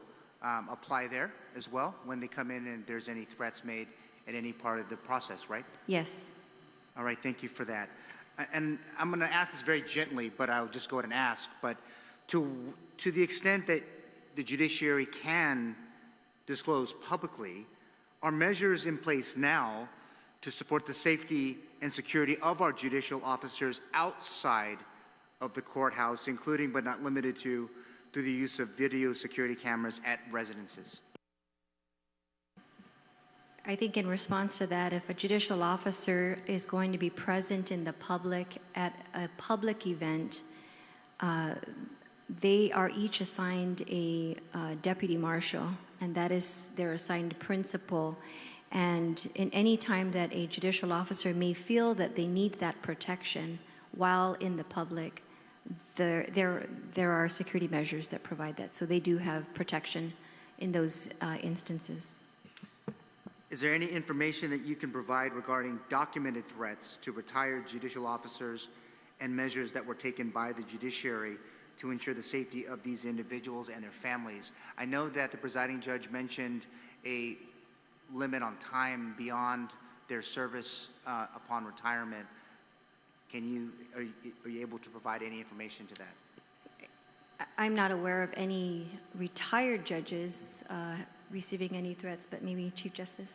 Speaker 9: apply there as well when they come in and there's any threats made at any part of the process, right?
Speaker 12: Yes.
Speaker 9: All right, thank you for that. And I'm going to ask this very gently, but I'll just go ahead and ask. But to the extent that the judiciary can disclose publicly, are measures in place now to support the safety and security of our judicial officers outside of the courthouse, including but not limited to through the use of video security cameras at residences?
Speaker 12: I think in response to that, if a judicial officer is going to be present in the public at a public event, they are each assigned a deputy marshal, and that is their assigned principal. And in any time that a judicial officer may feel that they need that protection while in the public, there are security measures that provide that. So they do have protection in those instances.
Speaker 9: Is there any information that you can provide regarding documented threats to retired judicial officers and measures that were taken by the judiciary to ensure the safety of these individuals and their families? I know that the presiding judge mentioned a limit on time beyond their service upon retirement. Are you able to provide any information to that?
Speaker 12: I'm not aware of any retired judges receiving any threats, but maybe Chief Justice?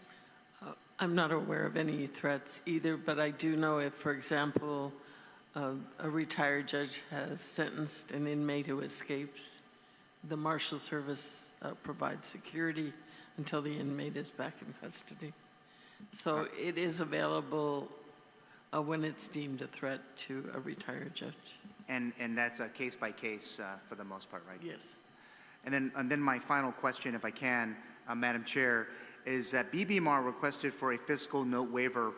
Speaker 13: I'm not aware of any threats either, but I do know if, for example, a retired judge has sentenced an inmate who escapes, the Marshal Service provides security until the inmate is back in custody. So it is available when it's deemed a threat to a retired judge. And
Speaker 9: that's a case by case for the most part, right?
Speaker 13: Yes.
Speaker 9: And then my final question, if I can, Madam Chair, is that BBMR requested for a fiscal note waiver,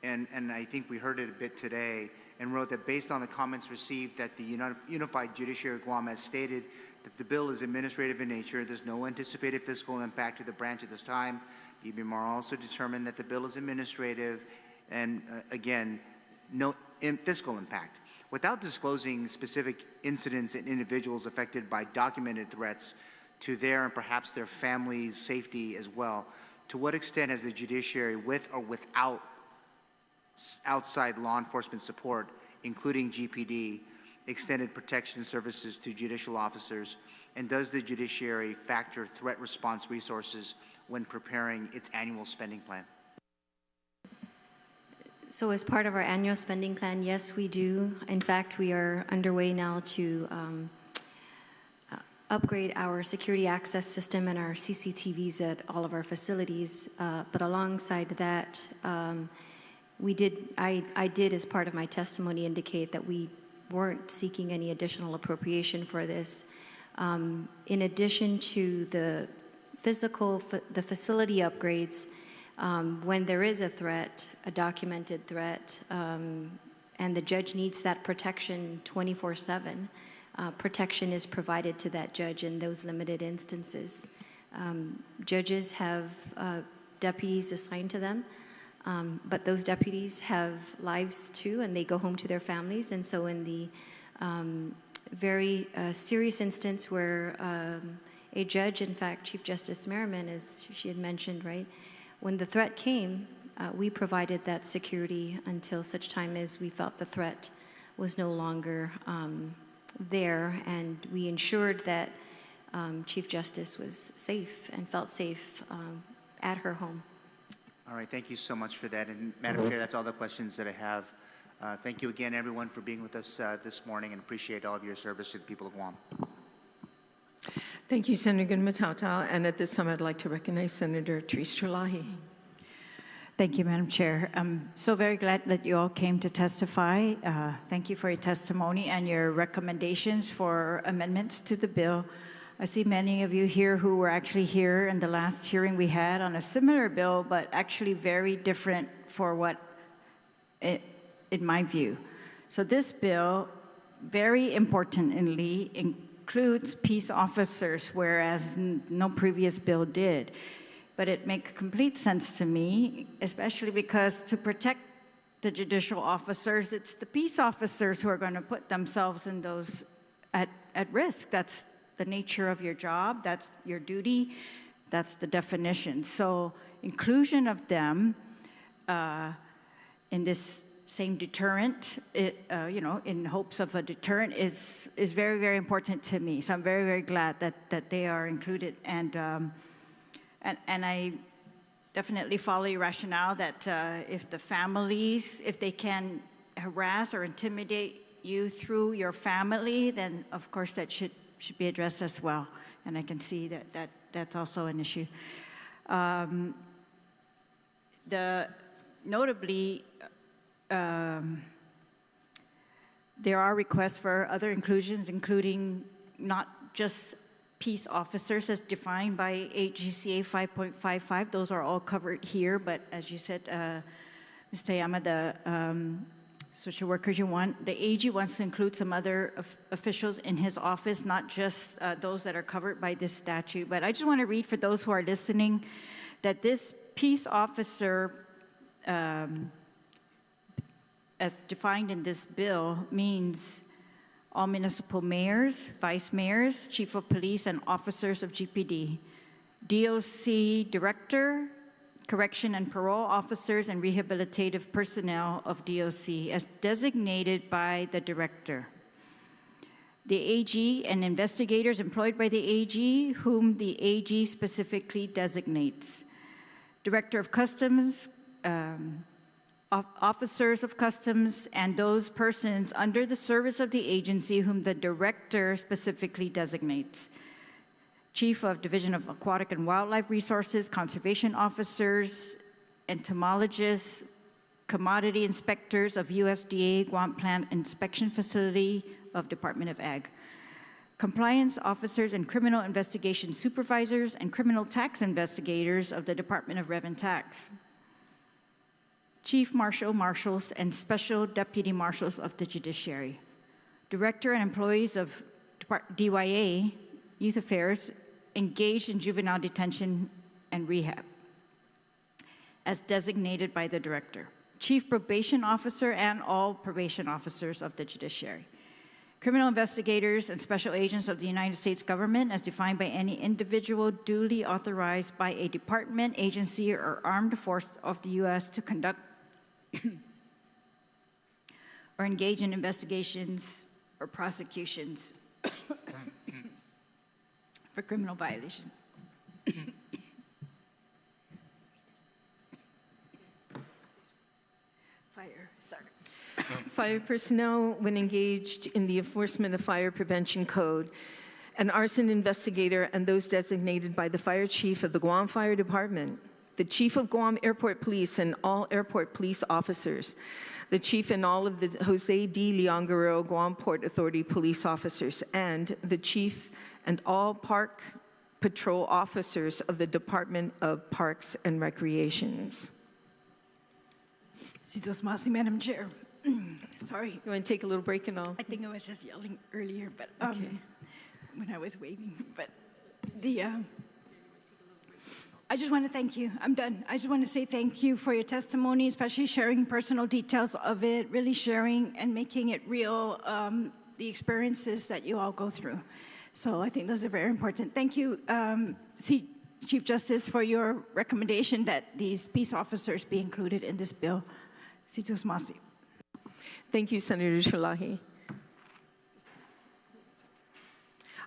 Speaker 9: and I think we heard it a bit today, and wrote that based on the comments received that the Unified Judiciary of Guam has stated that the bill is administrative in nature, there's no anticipated fiscal impact to the branch at this time. BBMR also determined that the bill is administrative and, again, no fiscal impact. Without disclosing specific incidents and individuals affected by documented threats to their and perhaps their families' safety as well, to what extent has the judiciary, with or without outside law enforcement support, including GPD, extended protection services to judicial officers, and does the judiciary factor threat response resources when preparing its annual spending plan?
Speaker 12: So as part of our annual spending plan, yes, we do. In fact, we are underway now to upgrade our security access system and our CCTVs at all of our facilities. But alongside that, I did, as part of my testimony, indicate that we weren't seeking any additional appropriation for this. In addition to the facility upgrades, when there is a threat, a documented threat, and the judge needs that protection 24/7, protection is provided to that judge in those limited instances. Judges have deputies assigned to them, but those deputies have lives too, and they go home to their families. And so in the very serious instance where a judge, in fact, Chief Justice Merriman, as she had mentioned, right, when the threat came, we provided that security until such time as we felt the threat was no longer there, and we ensured that Chief Justice was safe and felt safe at her home.
Speaker 9: All right, thank you so much for that. And Madam Chair, that's all the questions that I have. Thank you again, everyone, for being with us this morning, and appreciate all of your service to the people of Guam.
Speaker 4: Thank you, Senator Gumataotao. And at this time, I'd like to recognize Senator Therese Terlaje.
Speaker 2: Thank you, Madam Chair. I'm so very glad that you all came to testify. Thank you for your testimony and your recommendations for amendments to the bill. I see many of you here who were actually here in the last hearing we had on a similar bill, but actually very different for what, in my view. So this bill, very importantly, includes peace officers, whereas no previous bill did. But it makes complete sense to me, especially because to protect the judicial officers, it's the peace officers who are going to put themselves in those at risk. That's the nature of your job, that's your duty, that's the definition. So inclusion of them in this same deterrent, in hopes of a deterrent is very, very important to me. So I'm very, very glad that they are included. And I definitely follow your rationale that if the families, if they can harass or intimidate you through your family, then of course that should be addressed as well. And I can see that's also an issue. Notably, there are requests for other inclusions, including not just peace officers as defined by HGCA 5.55. Those are all covered here, but as you said, Ms. Tayama, the social workers the AG wants to include some other officials in his office, not just those that are covered by this statute. But I just want to read for those who are listening that this peace officer, as defined in this bill, means all municipal mayors, vice mayors, chief of police, and officers of GPD, DOC director, correction and parole officers, and rehabilitative personnel of DOC as designated by the director. The AG and investigators employed by the AG, whom the AG specifically designates. Director of Customs, officers of Customs, and those persons under the service of the agency whom the director specifically designates. Chief of Division of Aquatic and Wildlife Resources, conservation officers, entomologists, commodity inspectors of USDA Guam Plant Inspection Facility of Department of Ag. Compliance officers and criminal investigation supervisors and criminal tax investigators of the Department of Rev and Tax. Chief Marshals and Special Deputy Marshals of the Judiciary. Director and employees of DYA, Youth Affairs, engaged in juvenile detention and rehab, as designated by the director. Chief Probation Officer and all probation officers of the Judiciary. Criminal investigators and special agents of the United States government as defined by any individual duly authorized by a department, agency, or armed force of the U.S. to conduct or engage in investigations or prosecutions for criminal violations.
Speaker 4: Fire personnel, when engaged in the enforcement of fire prevention code, an arson investigator and those designated by the fire chief of the Guam Fire Department, the chief of Guam Airport Police and all airport police officers, the chief and all of the Jose D. Leonguerrero Guam Port Authority police officers, and the chief and all park patrol officers of the Department of Parks and Recreations.
Speaker 2: Madam Chair. Sorry.
Speaker 4: You want to take a little break and all?
Speaker 2: I think I was just yelling earlier, but
Speaker 4: Okay.
Speaker 2: when I was waving. But I just want to thank you. I'm done. I just want to say thank you for your testimony, especially sharing personal details of it, really sharing and making it real, the experiences that you all go through. So I think those are very important. Thank you, Chief Justice, for your recommendation that these peace officers be included in this bill.
Speaker 4: Thank you, Senator Terlaje.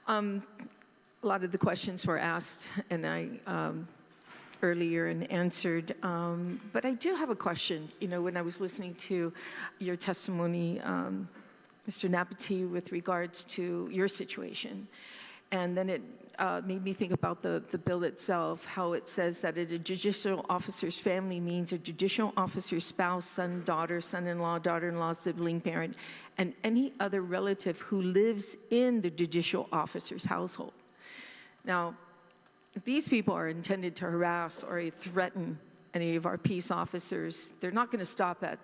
Speaker 4: A lot of the questions were asked, and I earlier and answered, but I do have a question. You know, when I was listening to your testimony, Mr. Napati, with regards to your situation, and then it made me think about the bill itself, how it says that a judicial officer's family means a judicial officer's spouse, son, daughter, son-in-law, daughter-in-law, sibling, parent, and any other relative who lives in the judicial officer's household. Now, if these people are intended to harass or threaten any of our peace officers, they're not going to stop at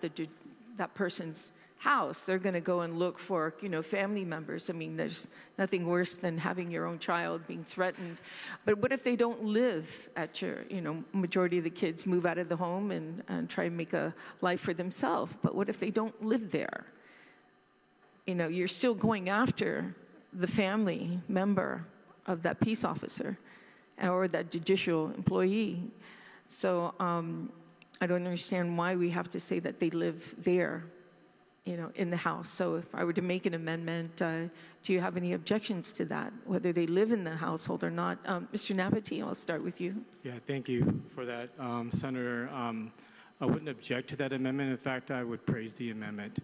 Speaker 4: that person's house, they're going to go and look for, family members. I mean, there's nothing worse than having your own child being threatened. But what if they don't live at your, majority of the kids move out of the home and try to make a life for themselves. But what if they don't live there? You're still going after the family member of that peace officer or that judicial employee. So I don't understand why we have to say that they live there, in the house. So if I were to make an amendment, do you have any objections to that, whether they live in the household or not? Mr. Napati, I'll start with you.
Speaker 19: Yeah, thank you for that, Senator. I wouldn't object to that amendment. In fact, I would praise the amendment.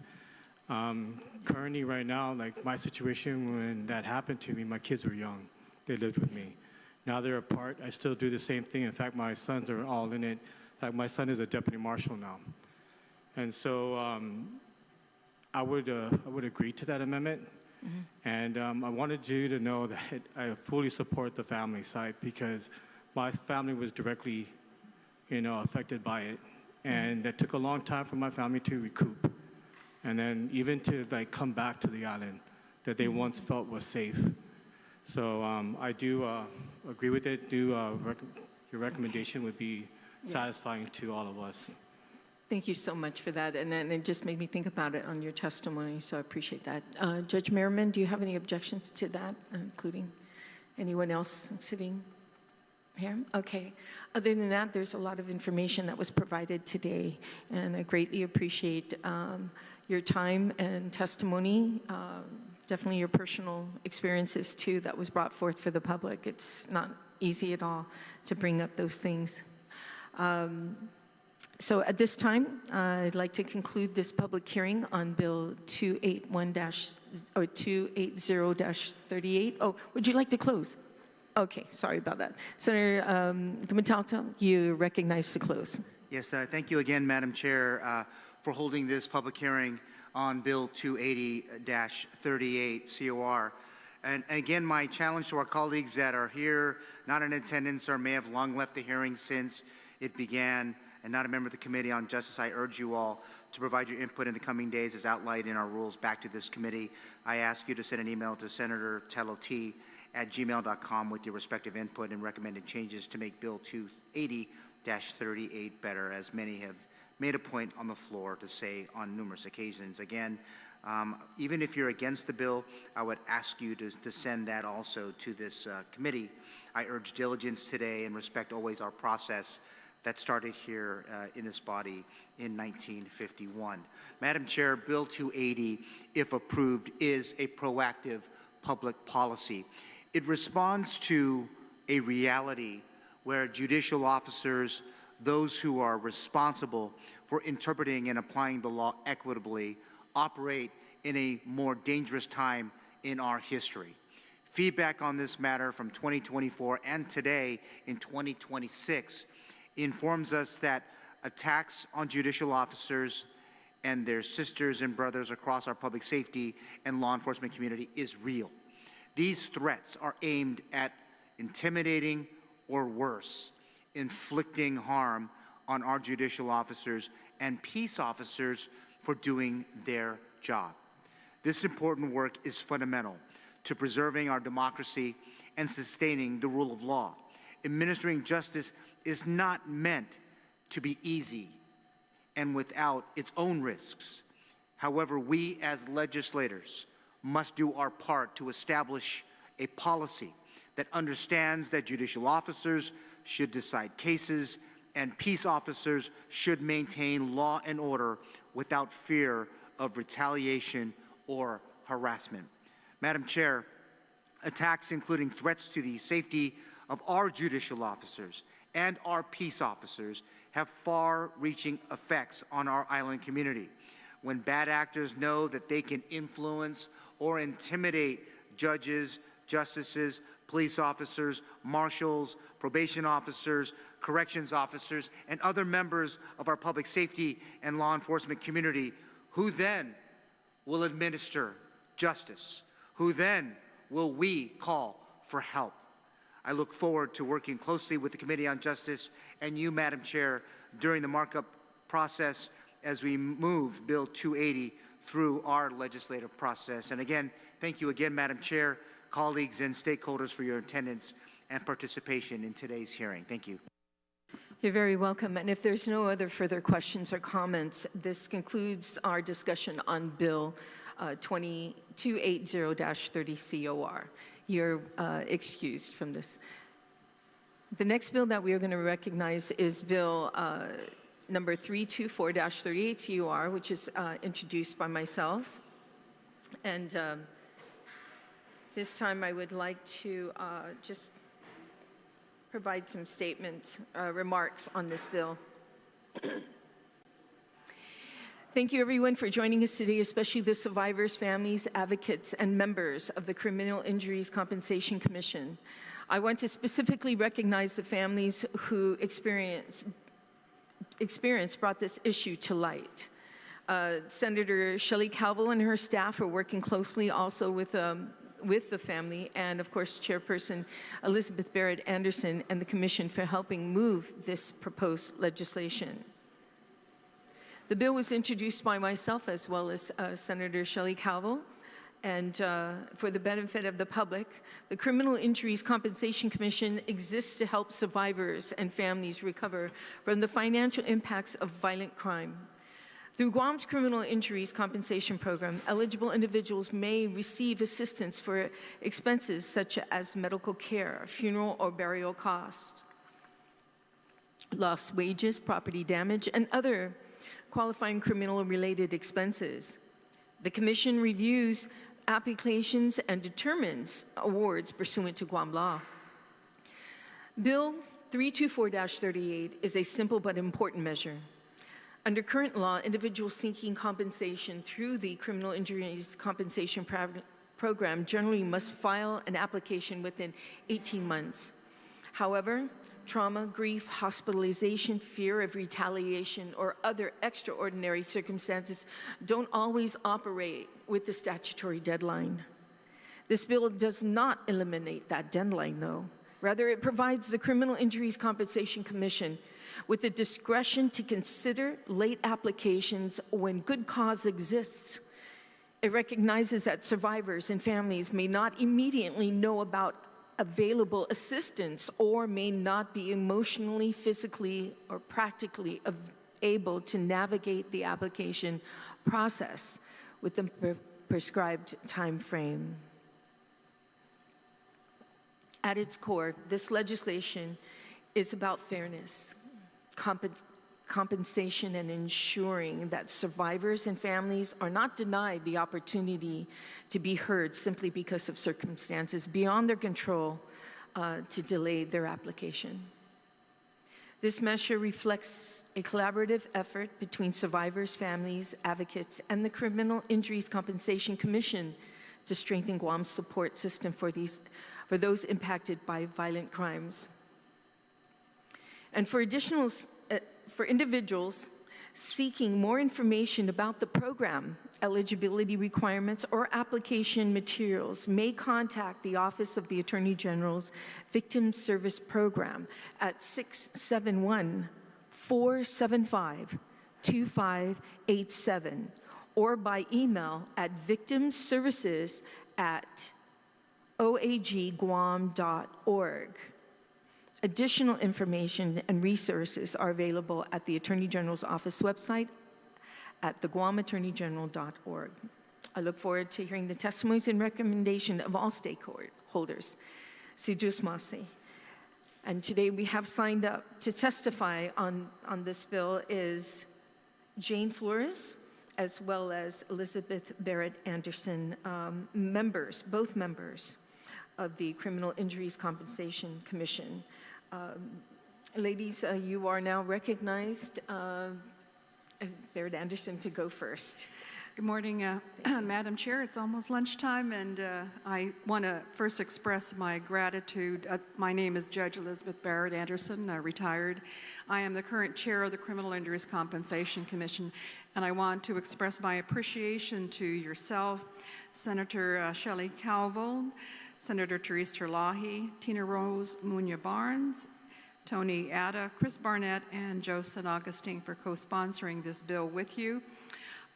Speaker 19: Currently, right now, like my situation when that happened to me, my kids were young. They lived with me. Now they're apart. I still do the same thing. In fact, my sons are all in it. In fact, my son is a deputy marshal now. And so I would agree to that amendment. Mm-hmm. And I wanted you to know that I fully support the family side because my family was directly, affected by it. And it took a long time for my family to recoup. And then even to come back to the island that they once felt was safe. So I do agree with it. Your recommendation would be satisfying to all of us.
Speaker 4: Thank you so much for that. And then it just made me think about it on your testimony, so I appreciate that. Judge Merriman, do you have any objections to that, including anyone else sitting here? Okay. Other than that, there's a lot of information that was provided today, and I greatly appreciate your time and testimony. Definitely your personal experiences, too, that was brought forth for the public. It's not easy at all to bring up those things. So at this time, I'd like to conclude this public hearing on Bill 280-38. Oh, would you like to close? Okay, sorry about that. Senator Gumataotao, you recognize to close.
Speaker 9: Yes, thank you again, Madam Chair, for holding this public hearing on Bill 280-38 COR. And again, my challenge to our colleagues that are here, not in attendance or may have long left the hearing since it began, and not a member of the Committee on Justice, I urge you all to provide your input in the coming days as outlined in our rules back to this committee. I ask you to send an email to Senator Telo at gmail.com with your respective input and recommended changes to make Bill 280-38 better, as many have made a point on the floor to say on numerous occasions. Again, even if you're against the bill, I would ask you to send that also to this committee. I urge diligence today and respect always our process that started here in this body in 1951. Madam Chair, Bill 280, if approved, is a proactive public policy. It responds to a reality where judicial officers, those who are responsible for interpreting and applying the law equitably, operate in a more dangerous time in our history. Feedback on this matter from 2024 and today in 2026 informs us that attacks on judicial officers and their sisters and brothers across our public safety and law enforcement community is real. These threats are aimed at intimidating or worse, inflicting harm on our judicial officers and peace officers for doing their job. This important work is fundamental to preserving our democracy and sustaining the rule of law. Administering justice is not meant to be easy and without its own risks. However, we as legislators must do our part to establish a policy that understands that judicial officers should decide cases and peace officers should maintain law and order without fear of retaliation or harassment. Madam Chair, attacks including threats to the safety of our judicial officers and our peace officers have far-reaching effects on our island community. When bad actors know that they can influence or intimidate judges, justices, police officers, marshals, probation officers, corrections officers, and other members of our public safety and law enforcement community, who then will administer justice? Who then will we call for help? I look forward to working closely with the Committee on Justice and you, Madam Chair, during the markup process as we move Bill 280 through our legislative process. And again, thank you again, Madam Chair, colleagues, and stakeholders for your attendance and participation in today's hearing. Thank you.
Speaker 4: You're very welcome. And if there's no other further questions or comments, this concludes our discussion on Bill 2280-30 COR. You're excused from this. The next bill that we are going to recognize is Bill number 324-38 COR, which is introduced by myself. And this time I would like to just provide some remarks on this bill. Thank you everyone for joining us today, especially the survivors, families, advocates, and members of the Criminal Injuries Compensation Commission. I want to specifically recognize the families who brought this issue to light. Senator Shelly Calvo and her staff are working closely also with the family, and of course Chairperson Elizabeth Barrett Anderson and the Commission for helping move this proposed legislation. The bill was introduced by myself as well as Senator Shelly Calvo, and for the benefit of the public, the Criminal Injuries Compensation Commission exists to help survivors and families recover from the financial impacts of violent crime. Through Guam's Criminal Injuries Compensation Program, eligible individuals may receive assistance for expenses such as medical care, funeral or burial costs, lost wages, property damage, and other qualifying criminal-related expenses. The Commission reviews applications and determines awards pursuant to Guam law. Bill 324-38 is a simple but important measure. Under current law, individuals seeking compensation through the Criminal Injuries Compensation Program generally must file an application within 18 months. However, trauma, grief, hospitalization, fear of retaliation, or other extraordinary circumstances don't always operate with the statutory deadline. This bill does not eliminate that deadline, though. Rather, it provides the Criminal Injuries Compensation Commission with the discretion to consider late applications when good cause exists. It recognizes that survivors and families may not immediately know about available assistance or may not be emotionally, physically, or practically able to navigate the application process with the prescribed time frame. At its core, this legislation is about fairness, compensation, and ensuring that survivors and families are not denied the opportunity to be heard simply because of circumstances beyond their control to delay their application. This measure reflects a collaborative effort between survivors, families, advocates, and the Criminal Injuries Compensation Commission to strengthen Guam's support system for those impacted by violent crimes. And for individuals seeking more information about the program, eligibility requirements, or application materials may contact the Office of the Attorney General's Victim Service Program at 671-475-2587 or by email at victimservices@oagguam.org. Additional information and resources are available at the Attorney General's Office website at theguamattorneygeneral.org. I look forward to hearing the testimonies and recommendation of all stakeholders. Sijus Masi. And today we have signed up to testify on this bill is Jane Flores, as well as Elizabeth Barrett Anderson, both members of the Criminal Injuries Compensation Commission. Ladies, you are now recognized. Barrett Anderson to go first.
Speaker 3: Good morning, Madam Chair. It's almost lunchtime, and I want to first express my gratitude. My name is Judge Elizabeth Barrett Anderson, retired. I am the current chair of the Criminal Injuries Compensation Commission, and I want to express my appreciation to yourself, Senator Shelly Calvo, Senator Therese Terlaje, Tina Rose Muña Barnes, Tony Atta, Chris Barnett, and Joe San Agustin for co-sponsoring this bill with you.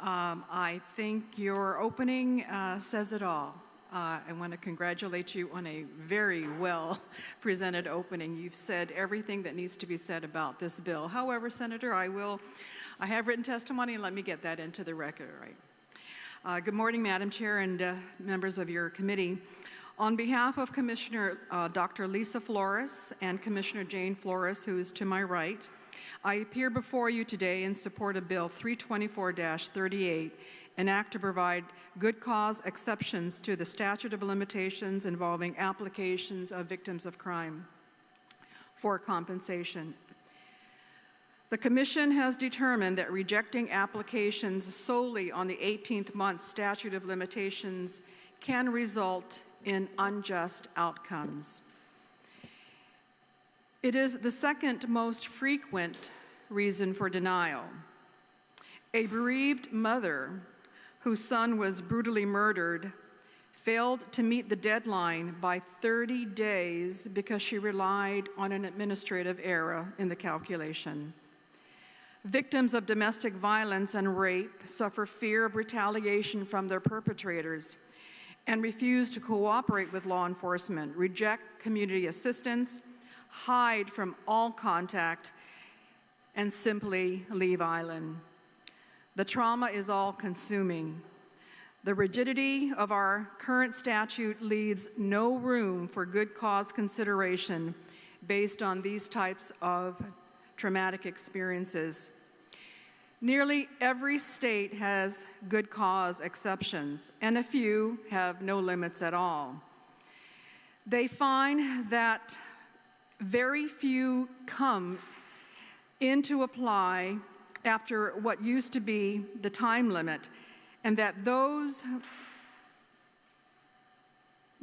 Speaker 3: I think your opening says it all. I want to congratulate you on a very well presented opening. You've said everything that needs to be said about this bill. However, Senator, I have written testimony, and let me get that into the record, right? Good morning, Madam Chair and members of your committee. On behalf of Commissioner Dr. Lisa Flores and Commissioner Jane Flores, who is to my right, I appear before you today in support of Bill 324-38, an act to provide good cause exceptions to the statute of limitations involving applications of victims of crime for compensation. The Commission has determined that rejecting applications solely on the 18th month statute of limitations can result in unjust outcomes. It is the second most frequent reason for denial. A bereaved mother whose son was brutally murdered failed to meet the deadline by 30 days because she relied on an administrative error in the calculation. Victims of domestic violence and rape suffer fear of retaliation from their perpetrators and refuse to cooperate with law enforcement, reject community assistance, hide from all contact, and simply leave island. The trauma is all-consuming. The rigidity of our current statute leaves no room for good cause consideration based on these types of traumatic experiences. Nearly every state has good cause exceptions, and a few have no limits at all. They find that very few come in to apply after what used to be the time limit, and that those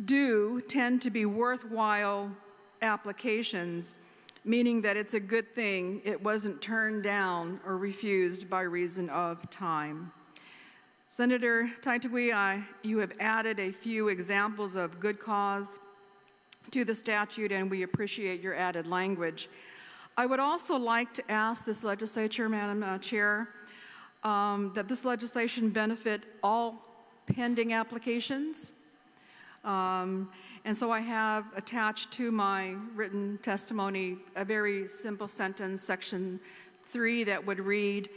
Speaker 3: do tend to be worthwhile applications, meaning that it's a good thing it wasn't turned down or refused by reason of time. Senator Taitague, you have added a few examples of good cause to the statute, and we appreciate your added language. I would also like to ask this legislature, Madam Chair, that this legislation benefit all pending applications. And so I have attached to my written testimony a very simple sentence, section 3, that would read,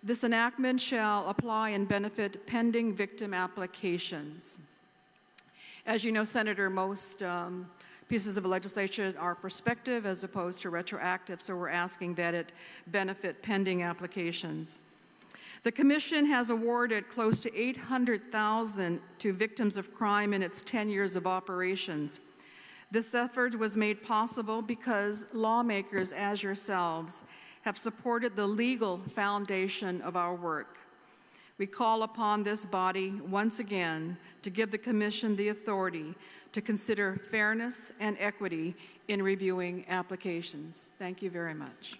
Speaker 3: "This enactment shall apply and benefit pending victim applications." As you know, Senator, most pieces of legislation are prospective as opposed to retroactive, so we're asking that it benefit pending applications. The Commission has awarded close to $800,000 to victims of crime in its 10 years of operations. This effort was made possible because lawmakers, as yourselves, have supported the legal foundation of our work. We call upon this body once again to give the Commission the authority to consider fairness and equity in reviewing applications. Thank you very much.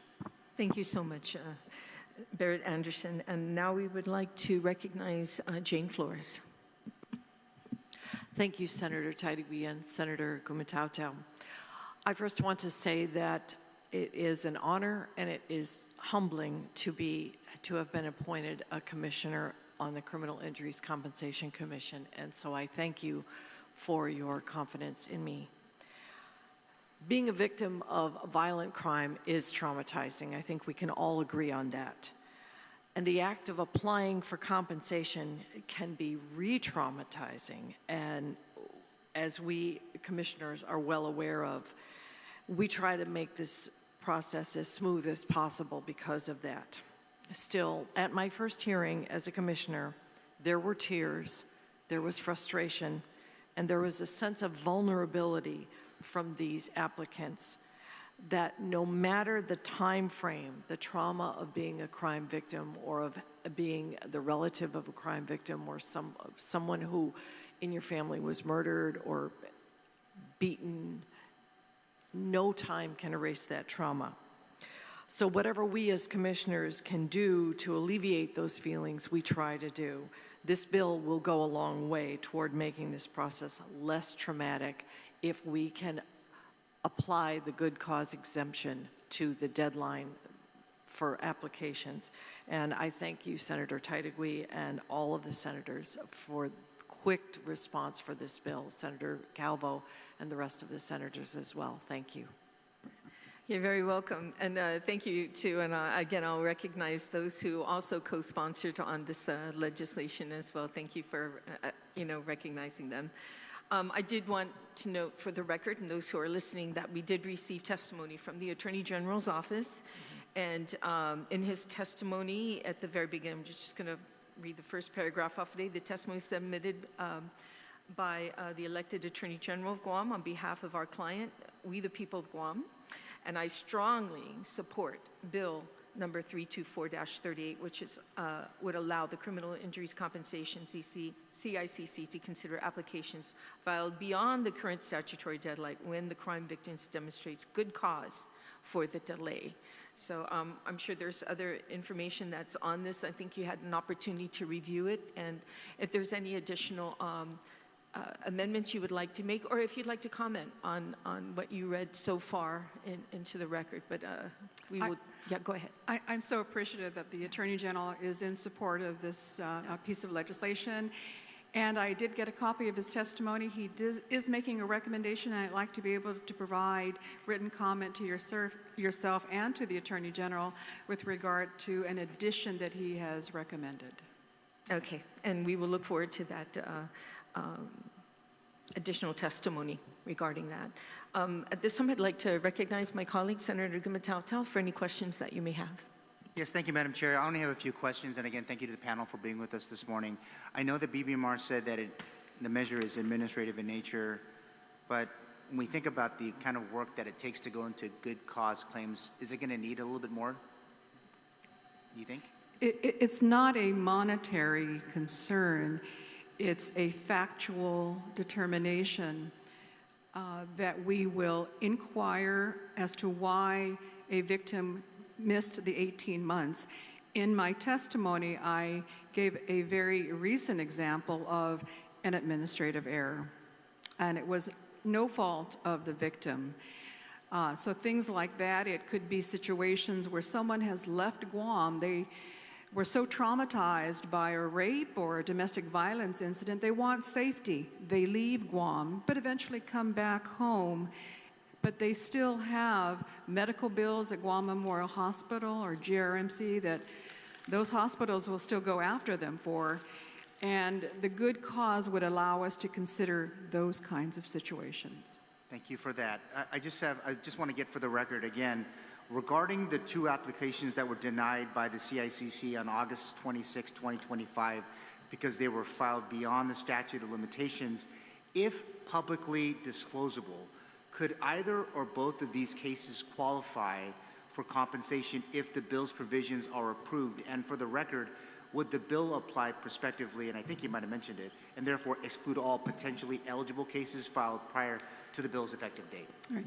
Speaker 4: Thank you so much, Barrett Anderson. And now we would like to recognize Jane Flores.
Speaker 5: Thank you, Senator Taitague and Senator Gumataotao. I first want to say that it is an honor and it is humbling to have been appointed a commissioner on the Criminal Injuries Compensation Commission, and so I thank you for your confidence in me. Being a victim of violent crime is traumatizing. I think we can all agree on that. And the act of applying for compensation can be re-traumatizing. And as we commissioners are well aware of, we try to make this process as smooth as possible because of that. Still, at my first hearing as a commissioner, there were tears, there was frustration, and there was a sense of vulnerability from these applicants that no matter the time frame, the trauma of being a crime victim or of being the relative of a crime victim or someone who in your family was murdered or beaten, no time can erase that trauma. So whatever we as commissioners can do to alleviate those feelings, we try to do. This bill will go a long way toward making this process less traumatic if we can apply the good cause exemption to the deadline for applications. And I thank you, Senator Taitague, and all of the senators for quick response for this bill, Senator Calvo and the rest of the senators as well. Thank you.
Speaker 4: You're very welcome. And thank you too. And again, I'll recognize those who also co-sponsored on this legislation as well. Thank you for, recognizing them. I did want to note for the record and those who are listening that we did receive testimony from the Attorney General's office. And in his testimony at the very beginning, I'm just going to read the first paragraph off today. The testimony submitted by the elected Attorney General of Guam on behalf of our client, we the people of Guam. And I strongly support Bill number 324-38, which is, would allow the Criminal Injuries Compensation CICC to consider applications filed beyond the current statutory deadline when the crime victims demonstrates good cause for the delay. So I'm sure there's other information that's on this. I think you had an opportunity to review it. And if there's any additional amendments you would like to make, or if you'd like to comment on what you read so far into the record, but we will, go ahead.
Speaker 3: I'm so appreciative that the Attorney General is in support of this piece of legislation. And I did get a copy of his testimony. He is making a recommendation, and I'd like to be able to provide written comment to yourself and to the Attorney General with regard to an addition that he has recommended.
Speaker 4: Okay, and we will look forward to that additional testimony regarding that. At this time, I'd like to recognize my colleague, Senator Gumataotao, for any questions that you may have.
Speaker 9: Yes, thank you, Madam Chair. I only have a few questions, and again, thank you to the panel for being with us this morning. I know that BBMR said that the measure is administrative in nature, but when we think about the kind of work that it takes to go into good cause claims, is it going to need a little bit more, do you think?
Speaker 3: It's not a monetary concern. It's a factual determination that we will inquire as to why a victim missed the 18 months. In my testimony, I gave a very recent example of an administrative error, and it was no fault of the victim. So things like that, it could be situations where someone has left Guam. They were so traumatized by a rape or a domestic violence incident, they want safety. They leave Guam, but eventually come back home. But they still have medical bills at Guam Memorial Hospital or GRMC that those hospitals will still go after them for. And the good cause would allow us to consider those kinds of situations.
Speaker 9: Thank you for that. I just want to get for the record again, regarding the two applications that were denied by the CICC on August 26, 2025, because they were filed beyond the statute of limitations, if publicly disclosable, could either or both of these cases qualify for compensation if the bill's provisions are approved? And for the record, would the bill apply prospectively, and I think you might have mentioned it, and therefore exclude all potentially eligible cases filed prior to the bill's effective date?
Speaker 3: All right.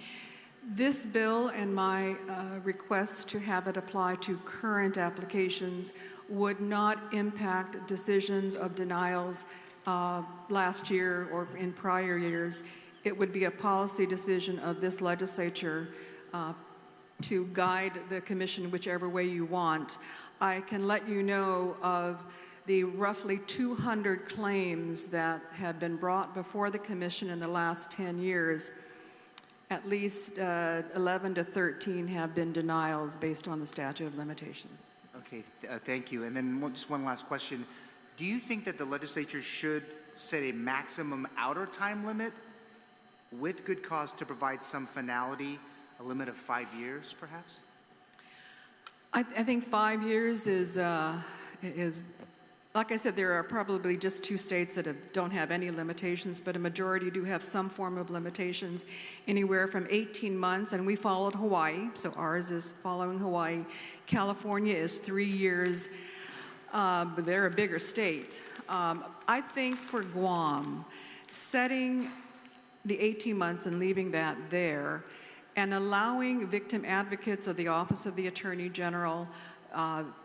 Speaker 3: This bill and my request to have it apply to current applications would not impact decisions of denials last year or in prior years. It would be a policy decision of this legislature to guide the commission whichever way you want. I can let you know of the roughly 200 claims that have been brought before the commission in the last 10 years. At least 11 to 13 have been denials based on the statute of limitations.
Speaker 9: Okay, thank you. And then just one last question. Do you think that the legislature should set a maximum outer time limit with good cause to provide some finality, a limit of 5 years, perhaps?
Speaker 3: I think 5 years is, like I said, there are probably just 2 states that don't have any limitations, but a majority do have some form of limitations, anywhere from 18 months, and we followed Hawaii, so ours is following Hawaii. California is 3 years, but they're a bigger state. I think for Guam, setting the 18 months and leaving that there, and allowing victim advocates of the Office of the Attorney General,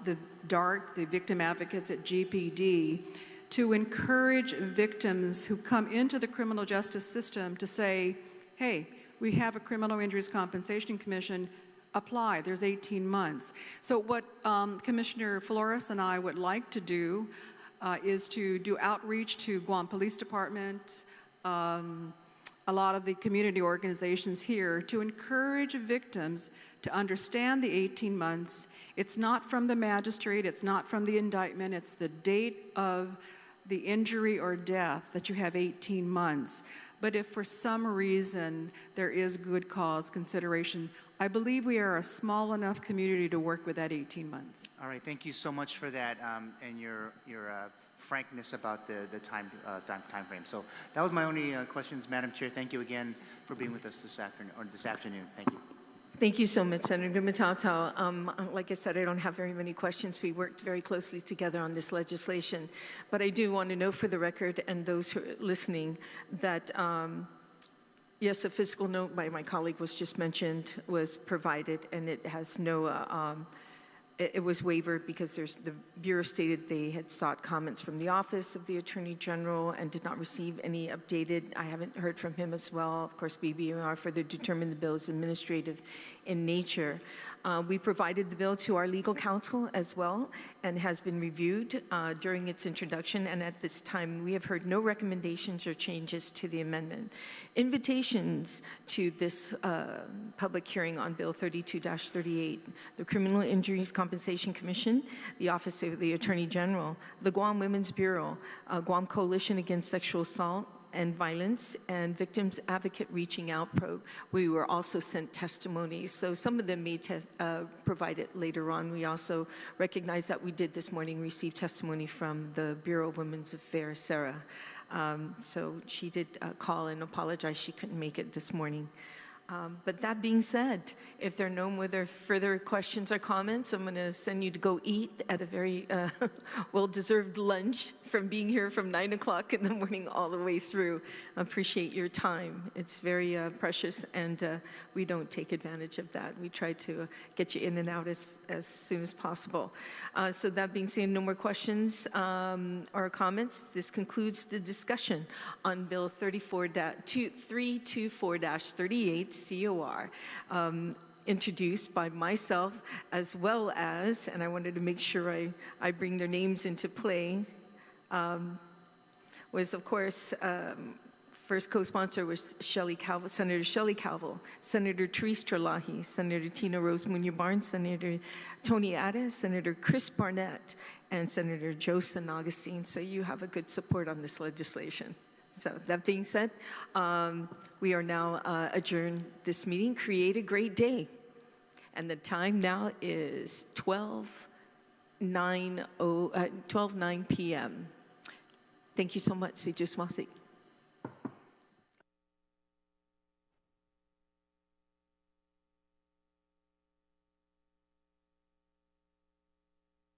Speaker 3: the DART, the victim advocates at GPD, to encourage victims who come into the criminal justice system to say, hey, we have a Criminal Injuries Compensation Commission, apply. There's 18 months. So what Commissioner Flores and I would like to do is to do outreach to Guam Police Department, a lot of the community organizations here, to encourage victims to understand the 18 months. It's not from the magistrate, it's not from the indictment, it's the date of the injury or death that you have 18 months. But if for some reason there is good cause consideration, I believe we are a small enough community to work with that 18 months.
Speaker 9: All right, thank you so much for that and your frankness about the time frame. So that was my only questions, Madam Chair. Thank you again for being with us this afternoon. Thank you.
Speaker 4: Thank you so much, Senator Gumataotao. Like I said, I don't have very many questions. We worked very closely together on this legislation. But I do want to know for the record and those who are listening that, yes, a fiscal note by my colleague was just mentioned was provided, and it has no, it was waived because the Bureau stated they had sought comments from the Office of the Attorney General and did not receive any updated. I haven't heard from him as well. Of course, BBMR further determined the bill is administrative in nature. We provided the bill to our legal counsel as well and has been reviewed during its introduction, and at this time we have heard no recommendations or changes to the amendment. Invitations to this public hearing on Bill 32-38, the Criminal Injuries Compensation Commission, the Office of the Attorney General, the Guam Women's Bureau, Guam Coalition Against Sexual Assault and Violence, and Victims Advocate Reaching Out we were also sent testimonies. So some of them may provide it later on. We also recognize that we did this morning receive testimony from the Bureau of Women's Affairs, Sarah. So she did call and apologize she couldn't make it this morning. But that being said, if there are no further questions or comments, I'm going to send you to go eat at a very well-deserved lunch from being here from 9 o'clock in the morning all the way through. I appreciate your time. It's very precious, and we don't take advantage of that. We try to get you in and out as soon as possible. So that being said, no more questions or comments. This concludes the discussion on Bill 324-38. COR, introduced by myself as well as, and I wanted to make sure I bring their names into play, was of course, first co-sponsor was Calvo, Senator Shelly Calvo, Senator Therese Terlaje, Senator Tina Rose Muña Barnes, Senator Tony Addis, Senator Chris Barnett, and Senator Joe San Agustin. So you have a good support on this legislation. So that being said, we are now adjourned this meeting. Create a great day. And the time now is 12:09 p.m. Thank you so much.